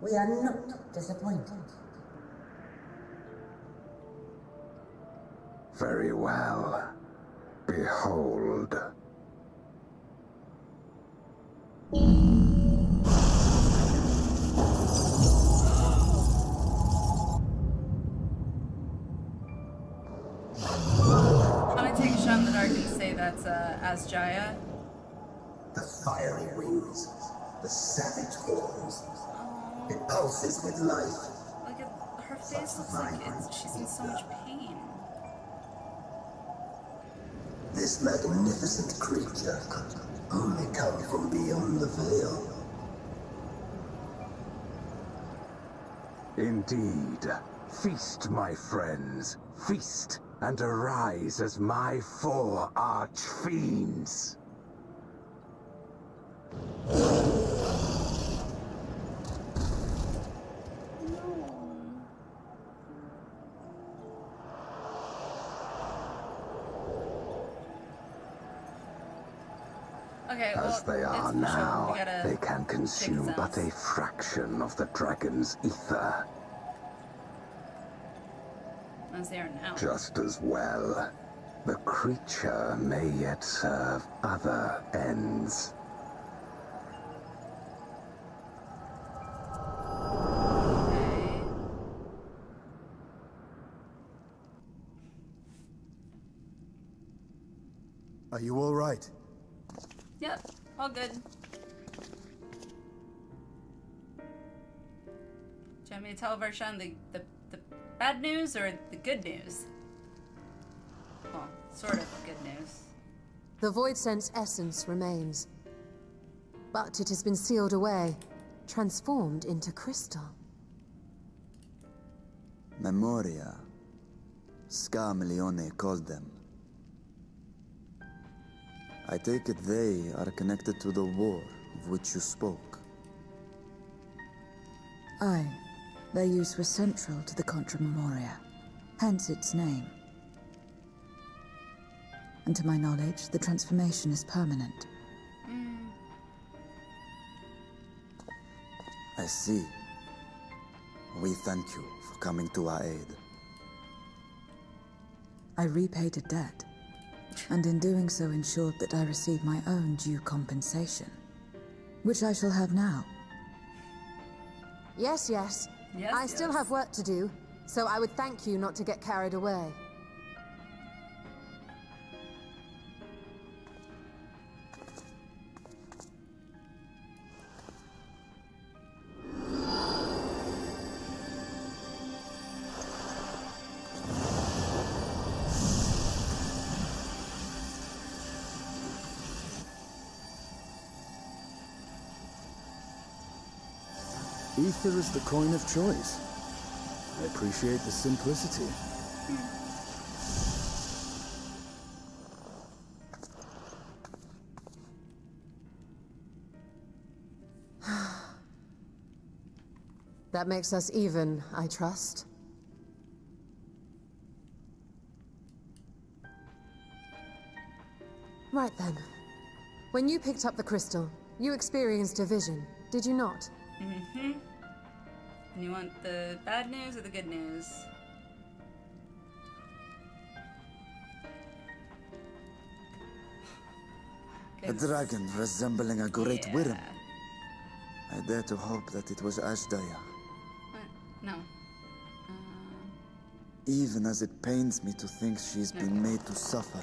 we are not disappointed. Very well. Behold. I'm gonna take a shot in the dark and say that's Asjaya. The fiery wings, the savage horns. It pulses with life. Look at her face. Looks like she's in so much pain. This magnificent creature could only come from beyond the veil. Indeed. Feast, my friends. Feast and arise as my 4 arch-fiends. Okay, As they are it's now, we gotta they can consume take but a fraction of the dragon's ether. as they are now. Just as well, the creature may yet serve other ends. Okay. Are you all right? Yep, all good. Do you want me to tell Varshan the bad news or the good news? Well, sort of good news. The Voidsent's essence remains, but it has been sealed away, transformed into crystal. Memoria. Scameleone called them. I take it they are connected to the war of which you spoke. Aye. Their use was central to the Contra Memoria, hence its name. And to my knowledge, the transformation is permanent. I see. We thank you for coming to our aid. I repaid a debt, and in doing so ensured that I received my own due compensation, which I shall have now. Yes, yes. Yes, I still yes. have work to do, so I would thank you not to get carried away. Ether is the coin of choice. I appreciate the simplicity. That makes us even, I trust. Right then. When you picked up the crystal, you experienced a vision, did you not? Mm-hmm. And you want the bad news or the good news? A dragon resembling a great worm. I dare to hope that it was Ashdaya. What? No. Even as it pains me to think she's been made to suffer.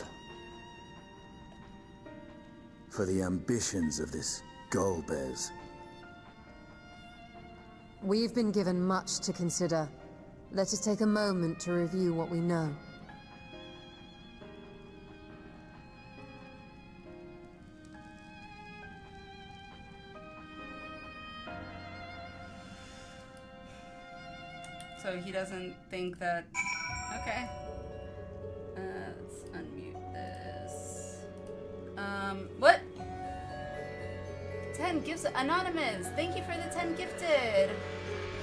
For the ambitions of this Golbez. We've been given much to consider. Let us take a moment to review what we know. So he doesn't think that... Okay. Let's unmute this. What? 10 gifts. Anonymous! Thank you for the 10 gifted!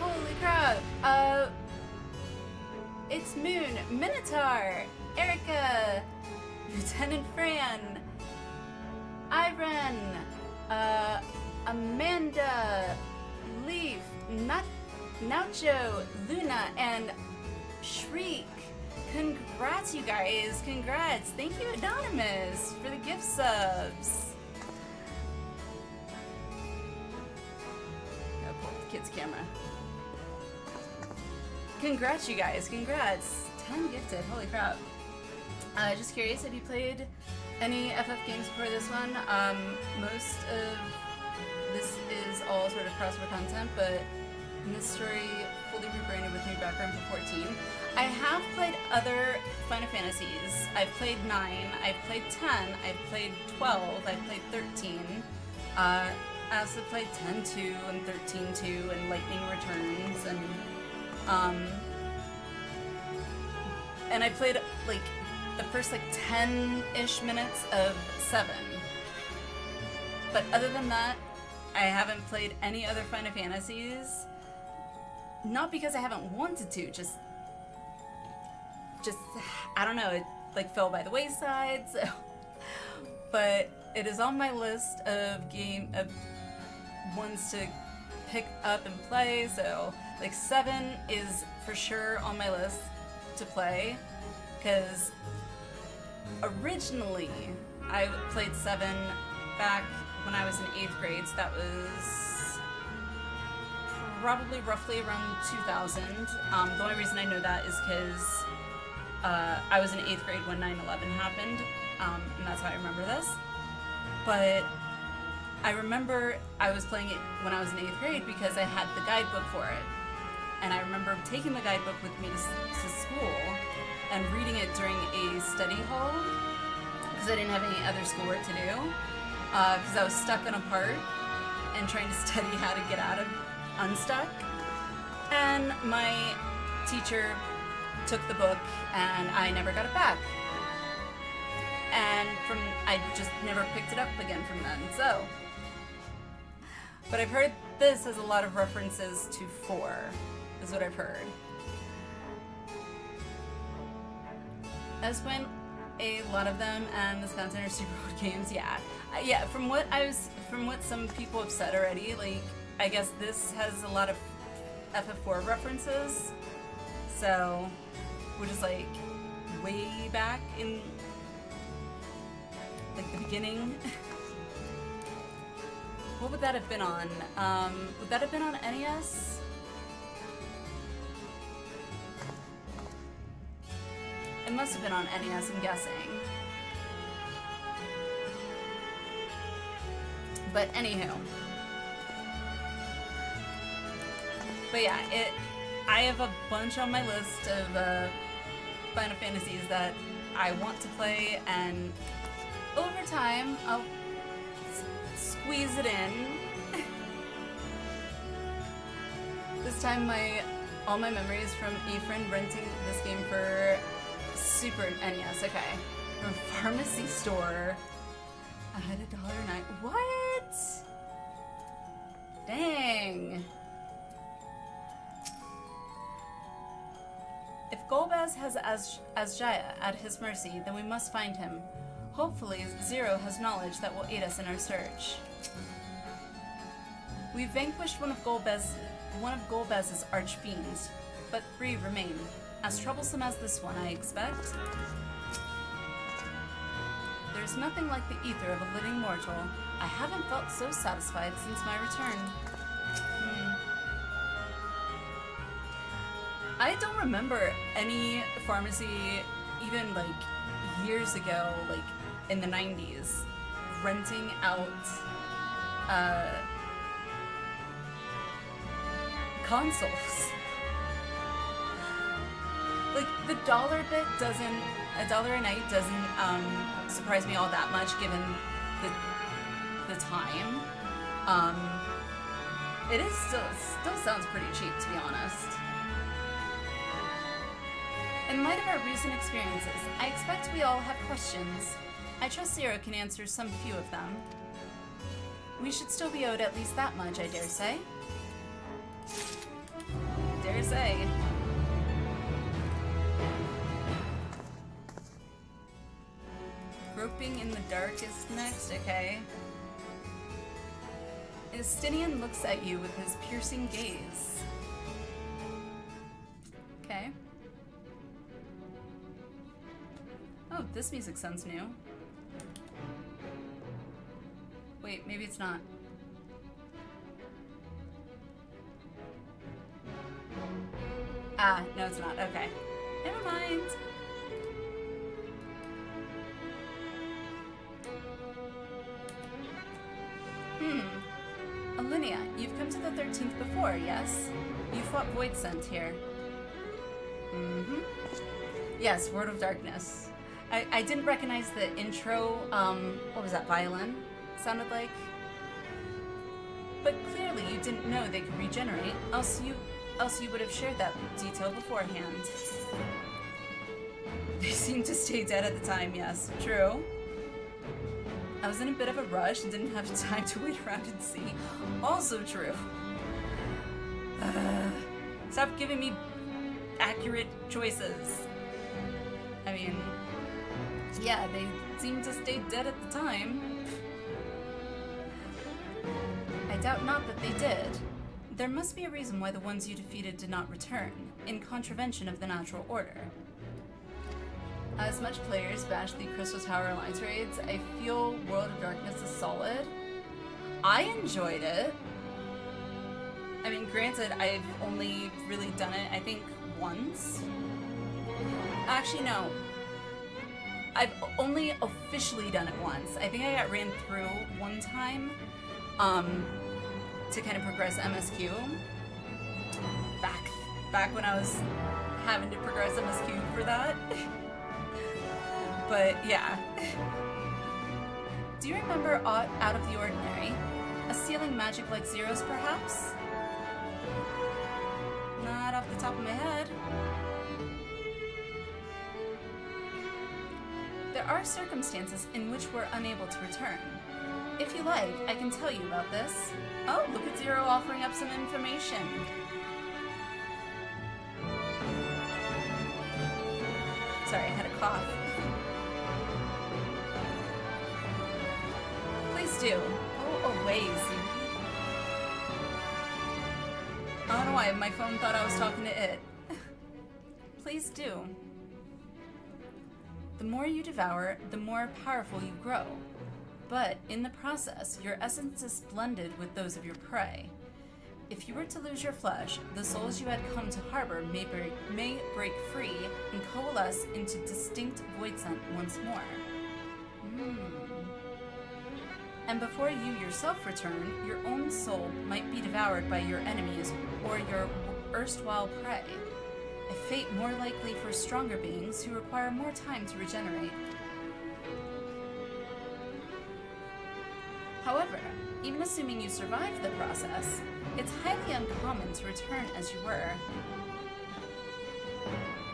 Holy crap! It's Moon, Minotaur, Erica, Lieutenant Fran, Iren, Amanda, Leaf, Nacho, Luna, and Shriek. Congrats, you guys! Congrats! Thank you, Anonymous, for the gift subs. Gotta pull up the kid's camera. Congrats, you guys! Congrats! 10 gifted. Holy crap! Just curious, have you played any FF games before this one? Most of this is all sort of crossover content, but in this story, fully rebranded with new background for 14. I have played other Final Fantasies. I've played 9, I've played 10, I've played 12, I've played 13. I also played 10-2 and 13-2 and Lightning Returns and I played like the first like 10-ish minutes of 7. But other than that, I haven't played any other Final Fantasies. Not because I haven't wanted to, just I don't know, it like fell by the wayside, so. But it is on my list of ones to pick up and play, so like 7 is for sure on my list to play, because originally I played 7 back when I was in 8th grade, so that was probably roughly around 2000. The only reason I know that is because I was in 8th grade when 9/11 happened, and that's how I remember this. But I remember I was playing it when I was in 8th grade because I had the guidebook for it. And I remember taking the guidebook with me to school and reading it during a study hall because I didn't have any other schoolwork to do, because I was stuck on a part and trying to study how to get out of unstuck. And my teacher took the book and I never got it back. And I just never picked it up again from then, so. But I've heard this has a lot of references to 4, is what I've heard. I just went a lot of them, and the Wisconsin are super old games, yeah. Yeah, from what some people have said already, like, I guess this has a lot of FF4 references, so, which is like, way back in, like, the beginning. What would that have been on? Would that have been on NES? It must have been on NES, I'm guessing. But anywho. But yeah, I have a bunch on my list of Final Fantasies that I want to play, and over time, I'll squeeze it in. This time all my memories from Efren renting this game for Super NES, okay. From a pharmacy store. I had $1.09. What? Dang. If Golbez has Azjaya at his mercy, then we must find him. Hopefully, Zero has knowledge that will aid us in our search. We vanquished one of Golbez's archfiends, but 3 remain. As troublesome as this one, I expect. There's nothing like the ether of a living mortal. I haven't felt so satisfied since my return. I don't remember any pharmacy, even like years ago, like in the 90s, renting out consoles. Like, the dollar bit doesn't, $1 a night doesn't surprise me all that much given the time. It still sounds pretty cheap, to be honest. In light of our recent experiences, I expect we all have questions. I trust Zero can answer some few of them. We should still be owed at least that much, I dare say. Dare say. Groping in the dark is next, okay. Estinian looks at you with his piercing gaze. Okay. Oh, this music sounds new. Wait, maybe it's not. Ah, no it's not. Okay. Never mind. Alinea, you've come to the 13th before, yes? You fought Voidsent here. Mm-hmm. Yes, World of Darkness. I didn't recognize the intro, what was that, violin? Sounded like? But clearly you didn't know they could regenerate, else you would have shared that detail beforehand. They seemed to stay dead at the time, yes. True. I was in a bit of a rush and didn't have time to wait around and see. Also true. Stop giving me accurate choices. I mean, yeah, they seemed to stay dead at the time. I doubt not that they did. There must be a reason why the ones you defeated did not return, in contravention of the natural order. As much players bash the Crystal Tower Alliance raids, I feel World of Darkness is solid. I enjoyed it. I mean, granted, I've only really done it, I think, once. Actually, no. I've only officially done it once. I think I got ran through one time, to kind of progress MSQ. Back when I was having to progress MSQ for that. But yeah. Do you remember aught out of the ordinary? A sealing magic like Zero's, perhaps? Not that off the top of my head. There are circumstances in which we're unable to return. If you like, I can tell you about this. Oh, look at Zero offering up some information. Sorry, I had a cough. Please do. Go away, Zero. I don't know why my phone thought I was talking to it. Please do. The more you devour, the more powerful you grow. But in the process, your essence is blended with those of your prey. If you were to lose your flesh, the souls you had come to harbor may break free and coalesce into distinct Voidsent once more. And before you yourself return, your own soul might be devoured by your enemies or your erstwhile prey. A fate more likely for stronger beings who require more time to regenerate. However, even assuming you survive the process, it's highly uncommon to return as you were.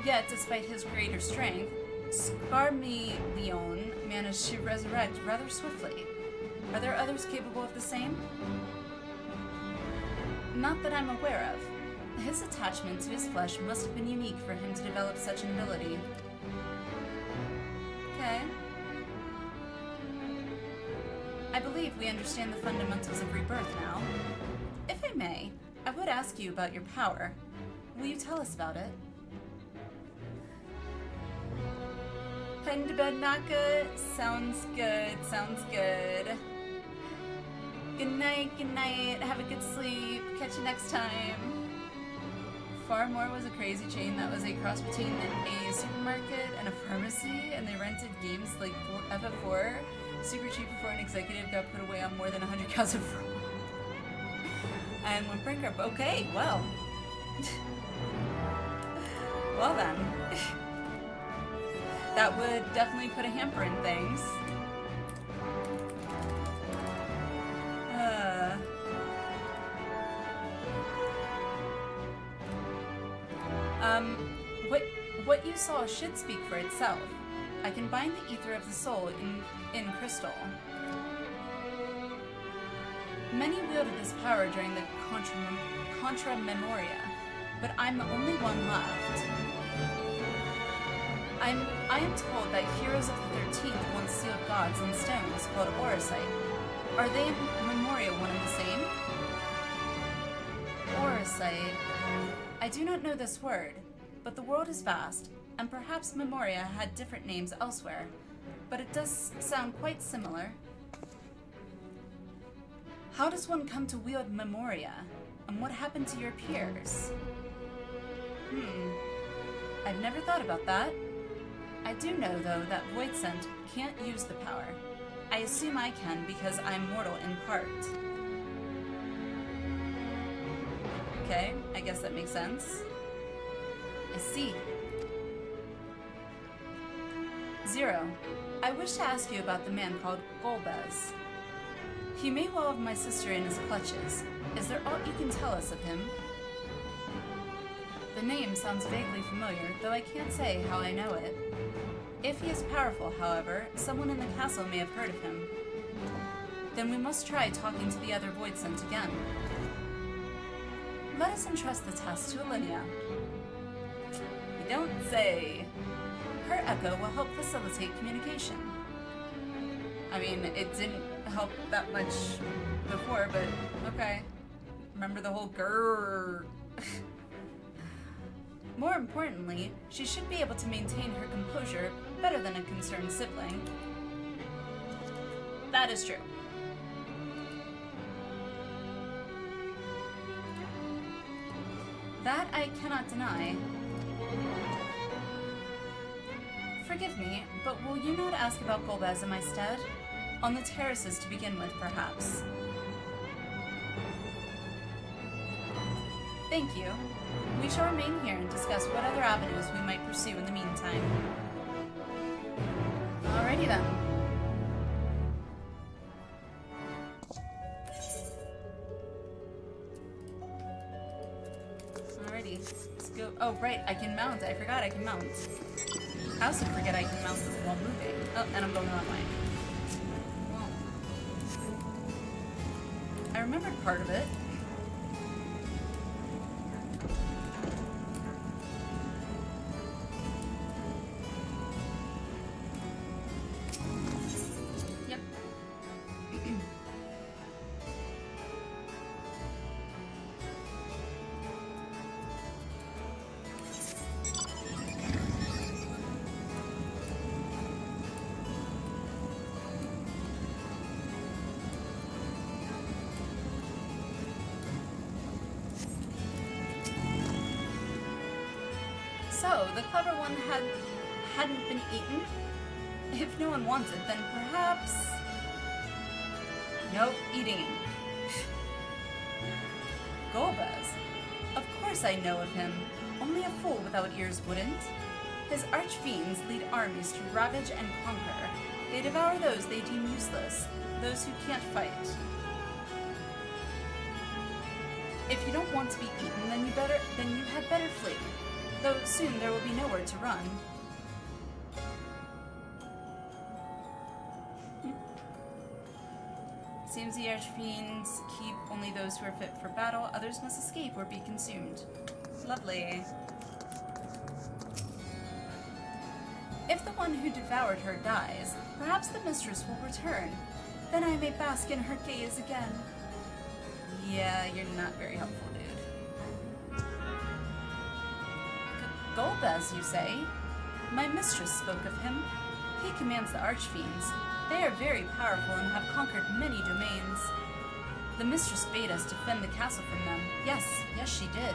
Yet, despite his greater strength, Scarmeleon managed to resurrect rather swiftly. Are there others capable of the same? Not that I'm aware of. His attachment to his flesh must have been unique for him to develop such an ability. Okay. I believe we understand the fundamentals of rebirth now. If I may, I would ask you about your power. Will you tell us about it? Heading to bed, Naka? Sounds good, sounds good. Good night, have a good sleep, catch you next time. Farmore was a crazy chain that was a cross between a supermarket and a pharmacy, and they rented games like FF4 super cheap before an executive got put away on more than 100 counts of fraud. And went bankrupt. Okay, well. Well then. That would definitely put a hamper in things. What you saw should speak for itself. I can bind the ether of the soul in crystal. Many wielded this power during the Contra Memoria, but I'm the only one left. I am told that heroes of the 13th once sealed gods in stones called Orosite. Are they in Memoria one and the same? Orosite. I do not know this word, but the world is vast, and perhaps Memoria had different names elsewhere, but it does sound quite similar. How does one come to wield Memoria, and what happened to your peers? I've never thought about that. I do know, though, that Voidsent can't use the power. I assume I can because I'm mortal in part. Okay, I guess that makes sense. I see. Zero, I wish to ask you about the man called Golbez. He may well have my sister in his clutches. Is there aught you can tell us of him? The name sounds vaguely familiar, though I can't say how I know it. If he is powerful, however, someone in the castle may have heard of him. Then we must try talking to the other Voidsent again. Let us entrust the task to Alinea. You don't say. Her echo will help facilitate communication. I mean, it didn't help that much before, but okay. Remember the whole grrr. More importantly, she should be able to maintain her composure better than a concerned sibling. That is true. That I cannot deny. Forgive me, but will you not ask about Golbez in my stead? On the terraces to begin with, perhaps. Thank you. We shall remain here and discuss what other avenues we might pursue in the meantime. Alrighty then. Alrighty, let's go. Oh, right, I can mount. I forgot I can mount. I also forget I can mount while moving. Oh, and I'm going the wrong way. Well, I remembered part of it. Yep. So, the clever one hadn't been eaten? If no one wants it, then perhaps... Nope, eating him. Golbez. Of course I know of him. Only a fool without ears wouldn't. His archfiends lead armies to ravage and conquer. They devour those they deem useless, those who can't fight. If you don't want to be eaten, then you had better flee. Though soon there will be nowhere to run. Seems the archfiends keep only those who are fit for battle. Others must escape or be consumed. Lovely. If the one who devoured her dies, perhaps the mistress will return. Then I may bask in her gaze again. Yeah, you're not very helpful, dude. Golbez, you say? My mistress spoke of him. He commands the archfiends. They are very powerful and have conquered many domains. The mistress bade us defend the castle from them. Yes, she did.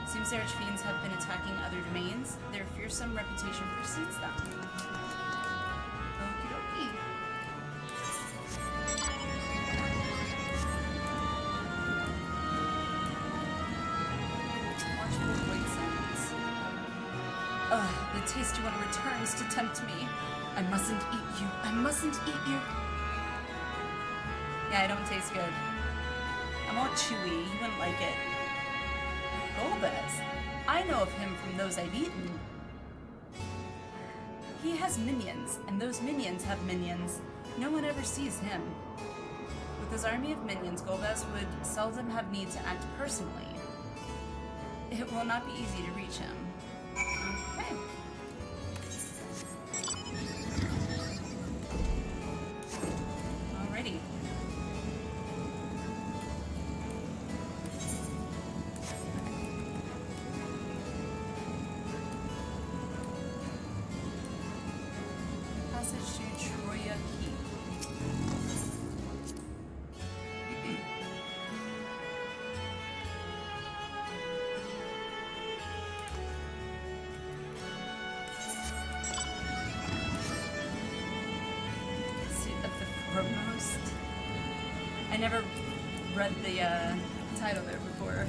Seems the archfiends have been attacking other domains. Their fearsome reputation precedes them. Okie dokie. Watchful Voidsent. Ugh, the tasty one returns to tempt me. I mustn't eat you. I mustn't eat you. Yeah, I don't taste good. I'm all chewy. You wouldn't like it. Golbez. I know of him from those I've eaten. He has minions, and those minions have minions. No one ever sees him. With his army of minions, Golbez would seldom have need to act personally. It will not be easy to reach him. Okay. Alrighty. Passage to Troya Keep. Seat of the Foremost. I never read the title there before.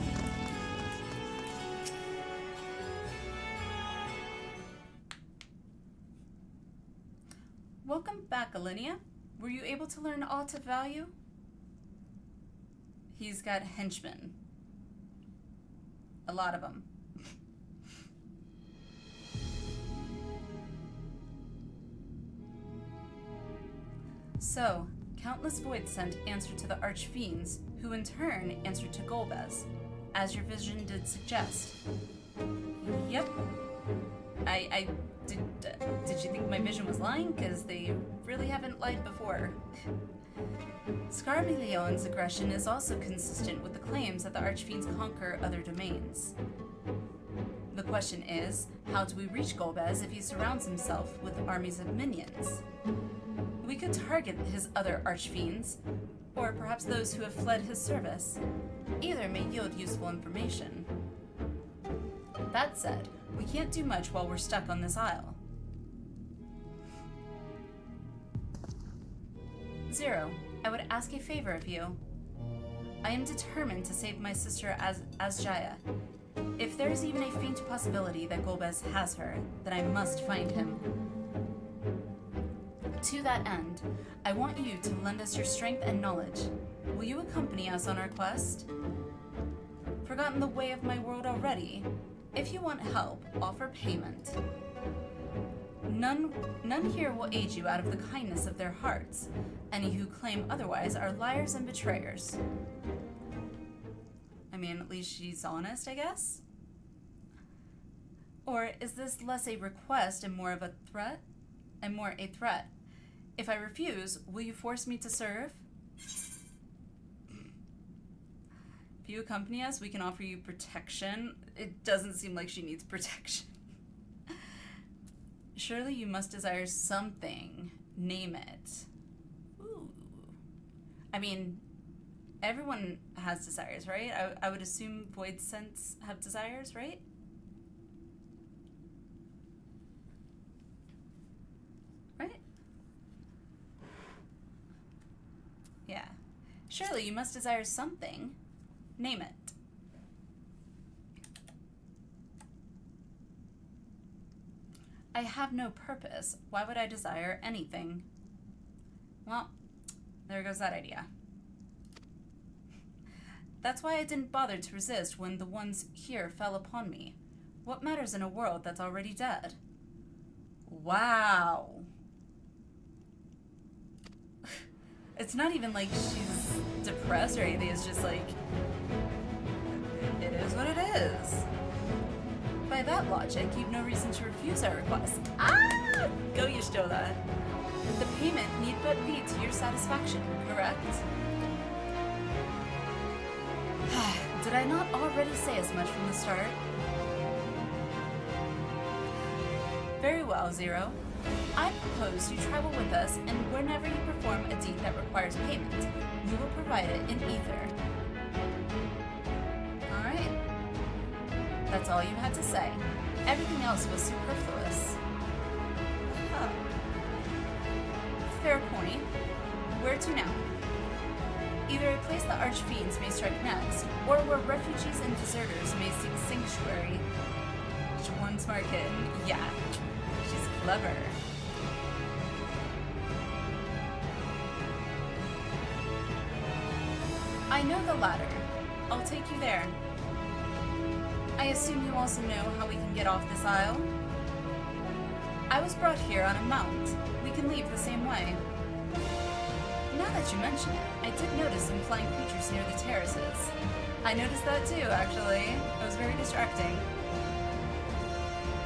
Welcome back, Alinea. Were you able to learn all to value? He's got henchmen. A lot of them. So, countless Voidsent answered to the archfiends, who in turn answered to Golbez, as your vision did suggest. Yep. Did you think my vision was lying? Because they really haven't lied before. Scarmilion's aggression is also consistent with the claims that the archfiends conquer other domains. The question is, how do we reach Golbez if he surrounds himself with armies of minions? We could target his other archfiends, or perhaps those who have fled his service. Either may yield useful information. That said, we can't do much while we're stuck on this isle. Zero, I would ask a favor of you. I am determined to save my sister Asjaya. If there is even a faint possibility that Golbez has her, then I must find him. To that end, I want you to lend us your strength and knowledge. Will you accompany us on our quest? For gotten in the way of my world already. If you want help, offer payment. None here will aid you out of the kindness of their hearts. Any who claim otherwise are liars and betrayers. I mean, at least she's honest, I guess? Or is this less a request and more of a threat? And more a threat? If I refuse, will you force me to serve? If you accompany us, we can offer you protection. It doesn't seem like she needs protection. Surely you must desire something. Name it. Ooh. I mean, everyone has desires, right? I would assume Voidsents have desires, right? Right? Yeah. Surely you must desire something. Name it. I have no purpose. Why would I desire anything? Well, there goes that idea. That's why I didn't bother to resist when the ones here fell upon me. What matters in a world that's already dead? Wow. It's not even like she's depressed or anything. It's just like, it is what it is. By that logic, you've no reason to refuse our request. Ah! Go, Y'shtola. The payment need but be to your satisfaction, correct? Did I not already say as much from the start? Very well, Zero. I propose you travel with us, and whenever you perform a deed that requires payment, you will provide it in ether. Alright. That's all you had to say. Everything else was superfluous. Huh. Fair point. Where to now? Either a place the archfiends may strike next, or where refugees and deserters may seek sanctuary. One smart kid. Yeah. She's clever. I know the latter. I'll take you there. I assume you also know how we can get off this isle? I was brought here on a mount. We can leave the same way. Now that you mention it, I did notice some flying creatures near the terraces. I noticed that too, actually. It was very distracting.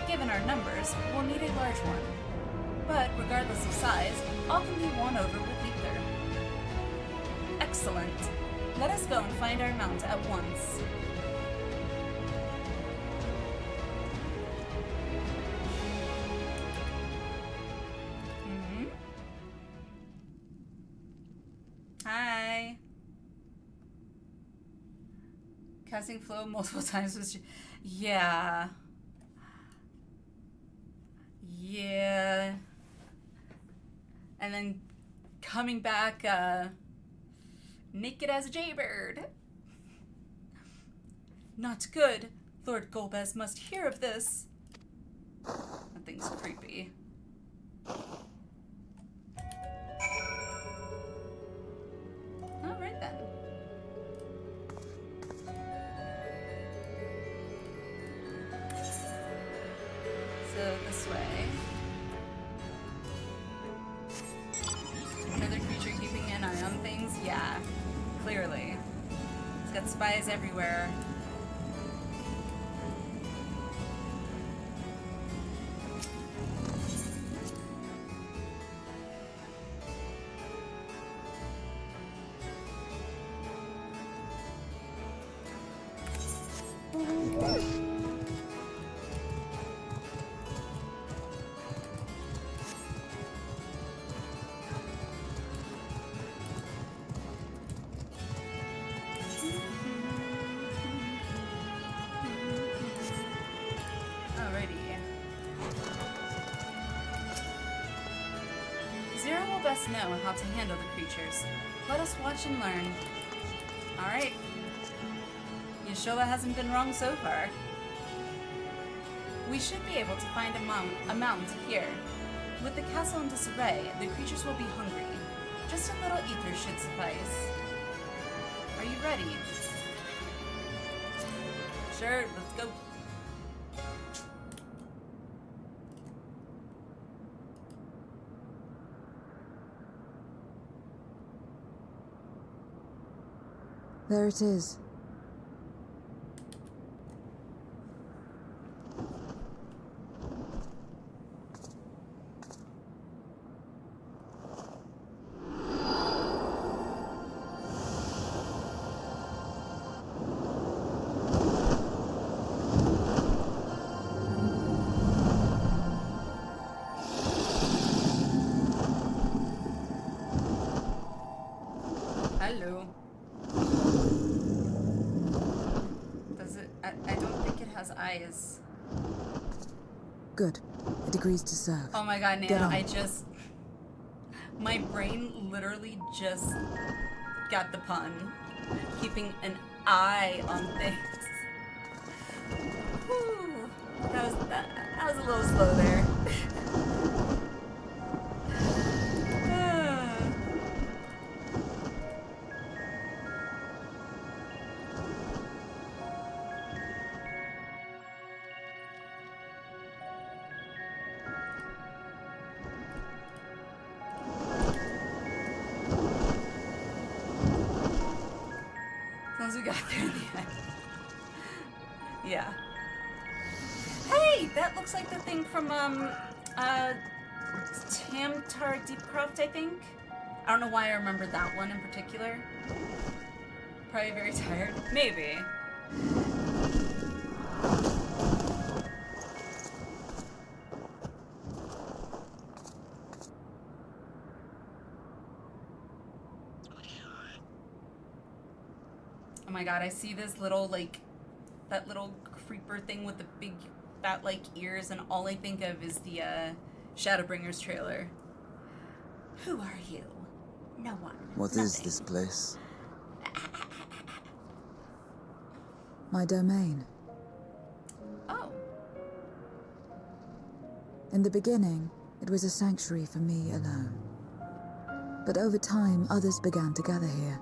Given our numbers, we'll need a large one. But regardless of size, all can be won over with ether. Excellent. Let us go and find our mount at once. Hi. Casting flow multiple times was yeah. Yeah. And then coming back naked as a jaybird. Not good. Lord Golbez must hear of this. That thing's creepy. Alright then. So this way. Another creature keeping an eye on things? Yeah, clearly. It's got spies everywhere. Best know how to handle the creatures. Let us watch and learn. Alright. Y'shtola hasn't been wrong so far. We should be able to find a mount here. With the castle in disarray, the creatures will be hungry. Just a little ether should suffice. Are you ready? Sure, let's go. There it is. Hello. Does it? I don't think it has eyes. Good. It agrees to serve. Oh my god, Get Nana, on. my brain literally just got the pun. Keeping an eye on things. Whew. That was a little slow there. We got there in the end. Yeah. Hey, that looks like the thing from Tamtar Deepcroft, I think. I don't know why I remember that one in particular. Probably very tired. Maybe. Oh my god, I see this little, like, that little creeper thing with the big bat-like ears, and all I think of is the, Shadowbringers trailer. Who are you? No one. What is this place? My domain. Oh. In the beginning, it was a sanctuary for me alone. But over time, others began to gather here.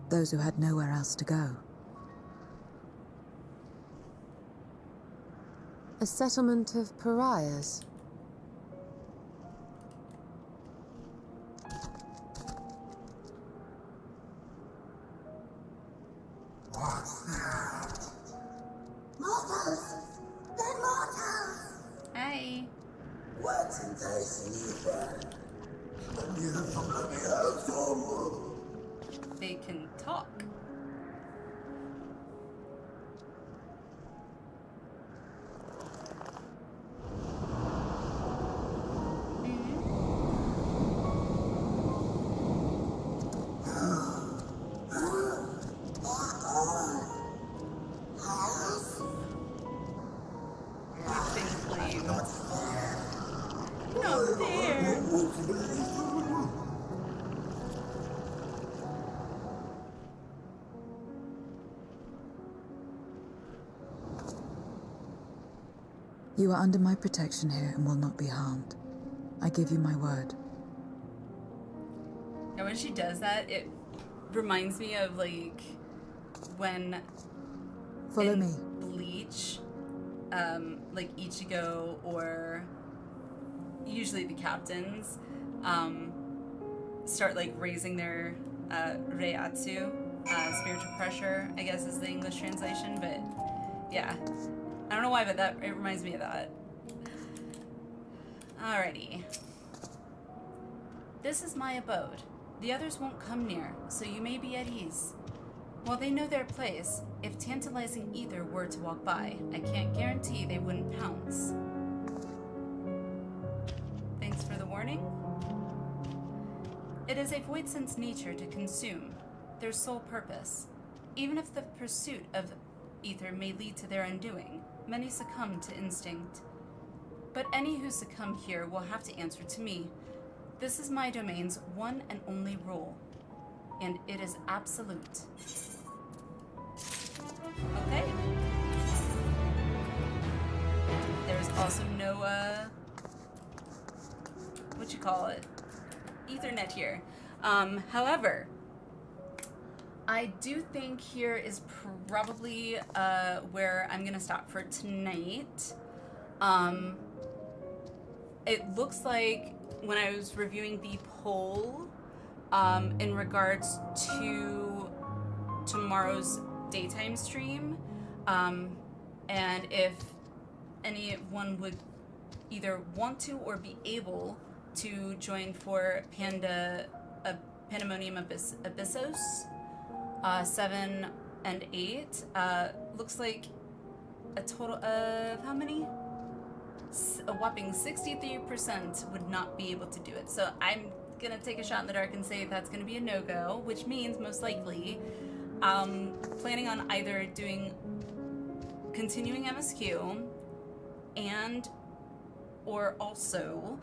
Those who had nowhere else to go. A settlement of pariahs? What's that? Mortals! They're mortals! Hey. What's enticing you there? You somebody else. They can talk. Not there. You are under my protection here and will not be harmed. I give you my word. And when she does that, it reminds me of, like, when Follow me. Bleach, like Ichigo or usually the captains, start, like, raising their Reiatsu, spiritual pressure, I guess is the English translation, but yeah. I don't know why, but it reminds me of that. Alrighty. This is my abode. The others won't come near, so you may be at ease. While they know their place, if tantalizing ether were to walk by, I can't guarantee they wouldn't pounce. Thanks for the warning. It is a Voidsent's nature to consume, their sole purpose. Even if the pursuit of ether may lead to their undoing, many succumb to instinct. But any who succumb here will have to answer to me. This is my domain's one and only rule, and it is absolute. Okay. There's also no, Ethernet here. However, I do think here is probably where I'm gonna stop for tonight. It looks like when I was reviewing the poll in regards to tomorrow's daytime stream, and if anyone would either want to or be able to join for Pandemonium Abyssos 7 and 8, looks like a total of how many? A whopping 63% would not be able to do it. So I'm gonna take a shot in the dark and say that's gonna be a no-go, which means most likely planning on either continuing MSQ and or also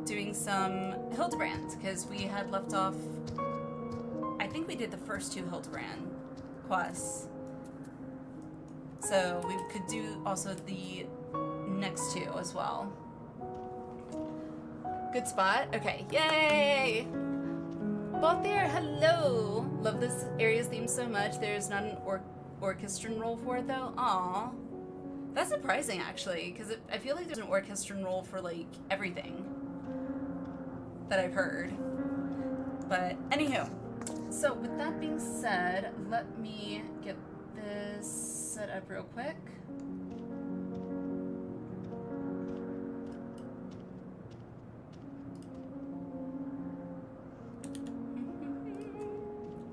doing some Hildebrand, because we had left off, I think we did the first 2 Hildebrand quests. So we could do also the next 2 as well. Good spot. Okay, yay! Both there, hello! Love this area's theme so much. There's not an orchestran roll for it though. Aw. That's surprising actually, because I feel like there's an orchestran roll for like everything that I've heard. But anywho, so with that being said, let me get this set up real quick.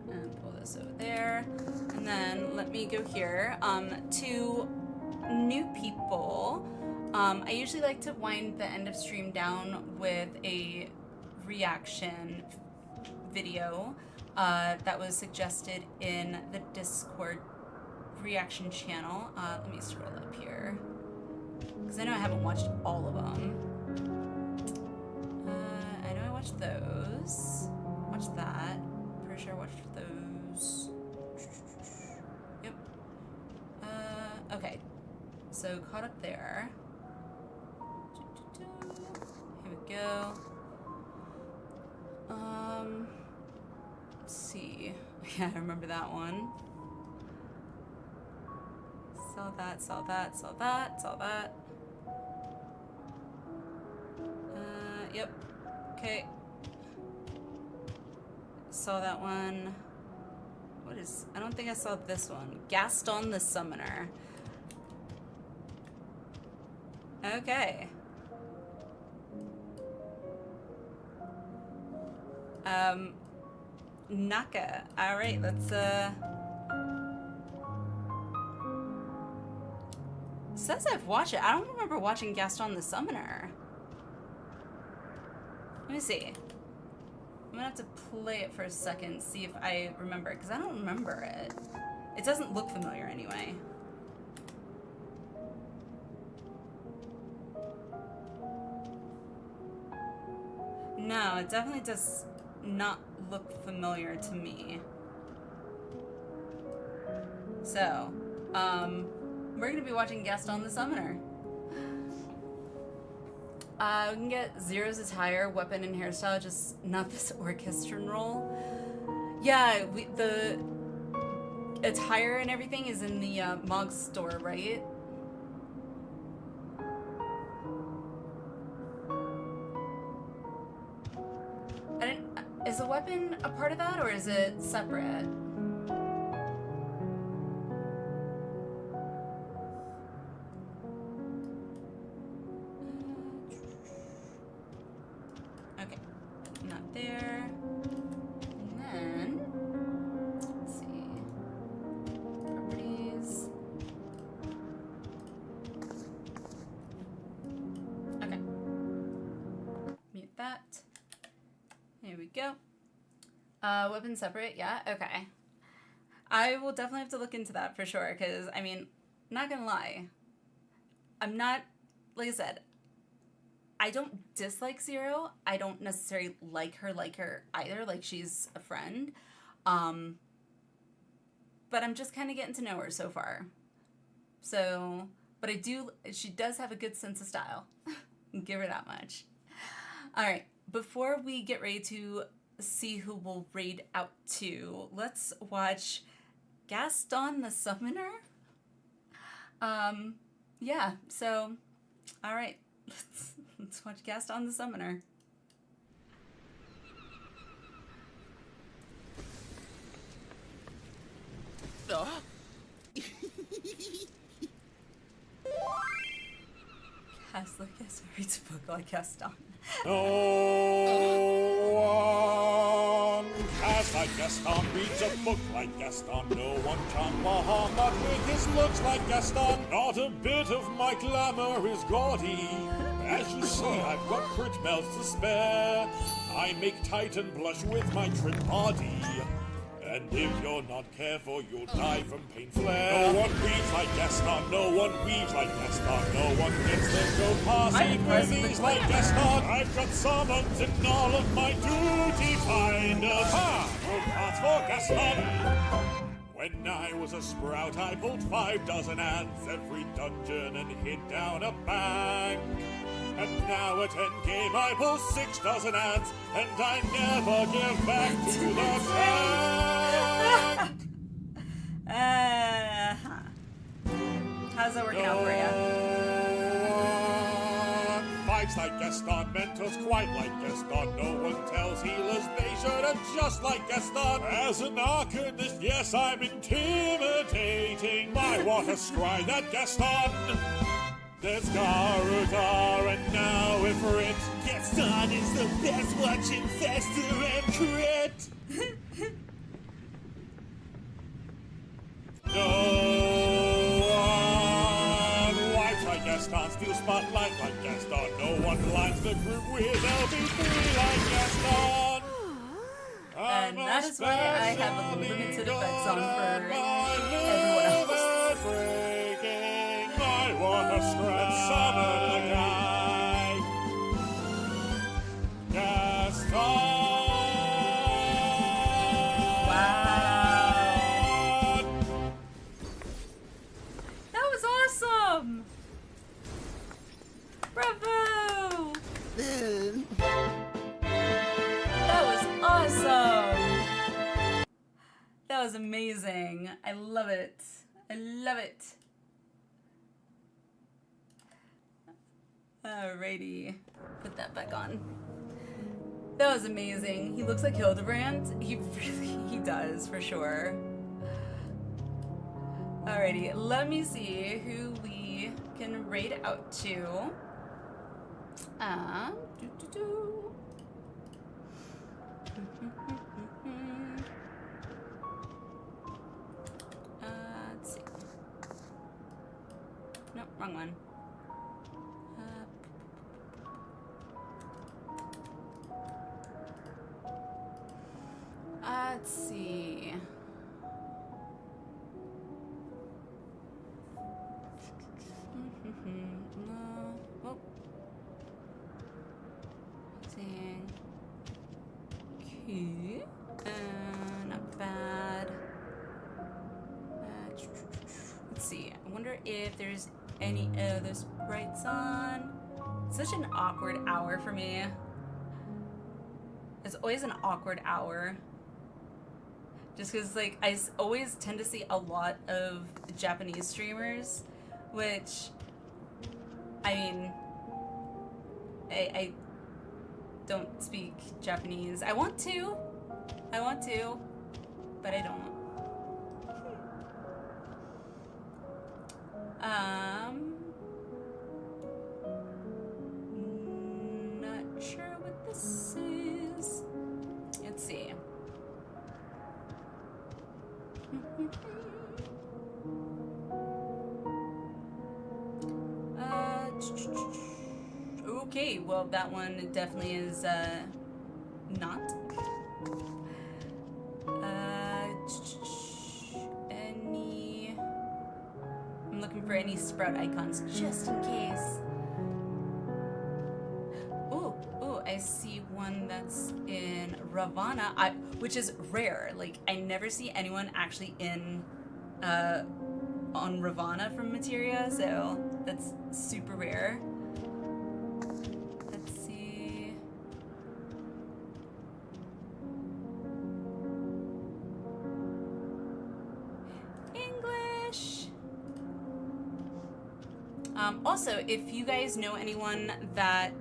And pull this over there. And then let me go here to new people. I usually like to wind the end of stream down with a reaction video that was suggested in the Discord reaction channel. Let me scroll up here because I know I haven't watched all of them. I know I watched those. Watched that. Pretty sure I watched those. Yep. Okay. So caught up there. Here we go. Let's see. Yeah, I remember that one. Saw that, saw that, saw that, saw that. Yep. Okay. Saw that one. What is... I don't think I saw this one. Gaston the Summoner. Okay. Naka. Alright, let's, says I've watched it. I don't remember watching Gaston the Summoner. Let me see. I'm gonna have to play it for a second, see if I remember it, because I don't remember it. It doesn't look familiar anyway. No, it definitely does not look familiar to me. So, we're gonna be watching Gaston the Summoner. We can get Zero's attire, weapon, and hairstyle, just not this orchestran roll. Yeah, the attire and everything is in the Mog store, right? Is the weapon a part of that, or is it separate? Okay, not there. And then, let's see. Properties. Okay. Mute that. Here we go. Weapon separate, yeah, okay. I will definitely have to look into that for sure, because, I mean, not gonna lie. I'm not, like I said, I don't dislike Zero. I don't necessarily like her either, like she's a friend. But I'm just kind of getting to know her so far. So, but she does have a good sense of style. Give her that much. All right. Before we get ready to see who we'll raid out to. Let's watch Gaston the Summoner. Yeah, so, alright. Let's watch Gaston the Summoner. Cast like Gaston, reads a book like Gaston. No one cast like Gaston, reads a book like Gaston. No one can Muhammad with his looks like Gaston. Not a bit of my glamour is gaudy. As you see, I've got crit melts to spare. I make Titan blush with my trim body. And if you're not careful, you'll die from pain flare. No one reads like Gaston, no one weaves like Gaston, no one gets the go passing breathings like Gaston. I've got summons in all of my duty finders. Ha! No pass for Gaston. When I was a sprout, I pulled 6 ants every dungeon and hid down a bank. And now at endgame I pull 6 ants, and I never give back to the bank. How's that working out for you? Fights like Gaston, mentors quite like Gaston. No one tells healers they should adjust like Gaston. As an Arcanist, yes, I'm intimidating. My water scry that Gaston. There's Garugar, and now Ifrit. Gaston is the best watching Fester and Crit. No one wipes like Gaston, steal spotlight like Gaston. No one blinds the group with LB3 like Gaston. And that is why I have a limited effects on for everyone else. Water scratch summon the guy. Gaston. Wow. That was awesome. Bravo. That was awesome. That was amazing. I love it. I love it. Alrighty, put that back on. That was amazing. He looks like Hildebrand. He does, for sure. Alrighty, let me see who we can raid out to. Let's see. No, wrong one. Let's see. No. Oh. Seeing. Okay. Not bad. Let's see. I wonder if there's any other sprites on. It's such an awkward hour for me. It's always an awkward hour. Just because, like, I always tend to see a lot of Japanese streamers, which, I mean, I don't speak Japanese. I want to, but I don't. Not sure what this is. Let's see. Okay, well that one definitely is not. I'm looking for any sprout icons just in case. Ooh, I see one that's in Ravana, which is rare. Like, I never see anyone actually in on Ravana from Materia, so that's super rare. Let's see. Also, if you guys know anyone that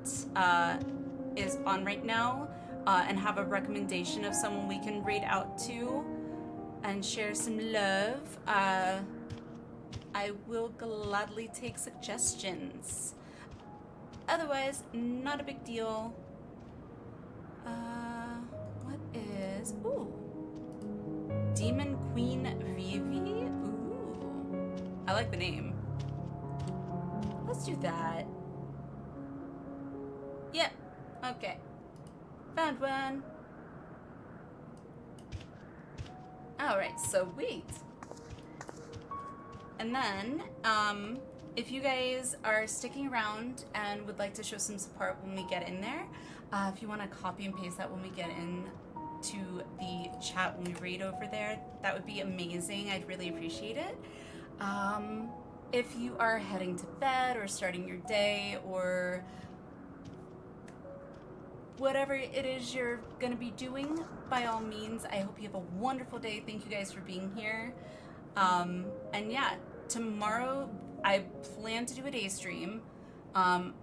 is on right now and have a recommendation of someone we can raid out to and share some love, I will gladly take suggestions. Otherwise, not a big deal. What is... Ooh. Demon Queen Vivi? Ooh. I like the name. Let's do that. Yep. Okay. Found one. Alright, so wait. And then, if you guys are sticking around and would like to show some support when we get in there, if you want to copy and paste that when we get in to the chat when we raid over there, that would be amazing. I'd really appreciate it. If you are heading to bed or starting your day or whatever it is you're going to be doing, by all means, I hope you have a wonderful day. Thank you guys for being here. And yeah, tomorrow I plan to do a day stream. I'm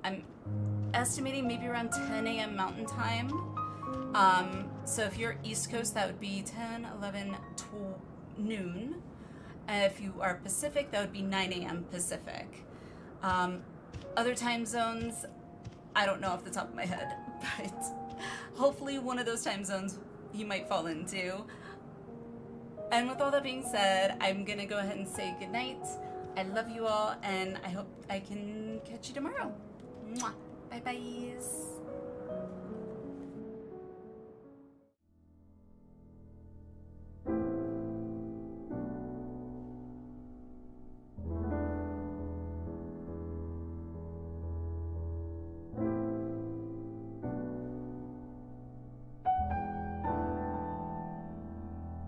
estimating maybe around 10 a.m. Mountain Time. So if you're East Coast, that would be 10, 11, 12, noon. And if you are Pacific, that would be 9 a.m. Pacific. Other time zones, I don't know off the top of my head, but hopefully one of those time zones you might fall into. And with all that being said, I'm gonna go ahead and say goodnight. I love you all, and I hope I can catch you tomorrow. Mwah. Bye-bye.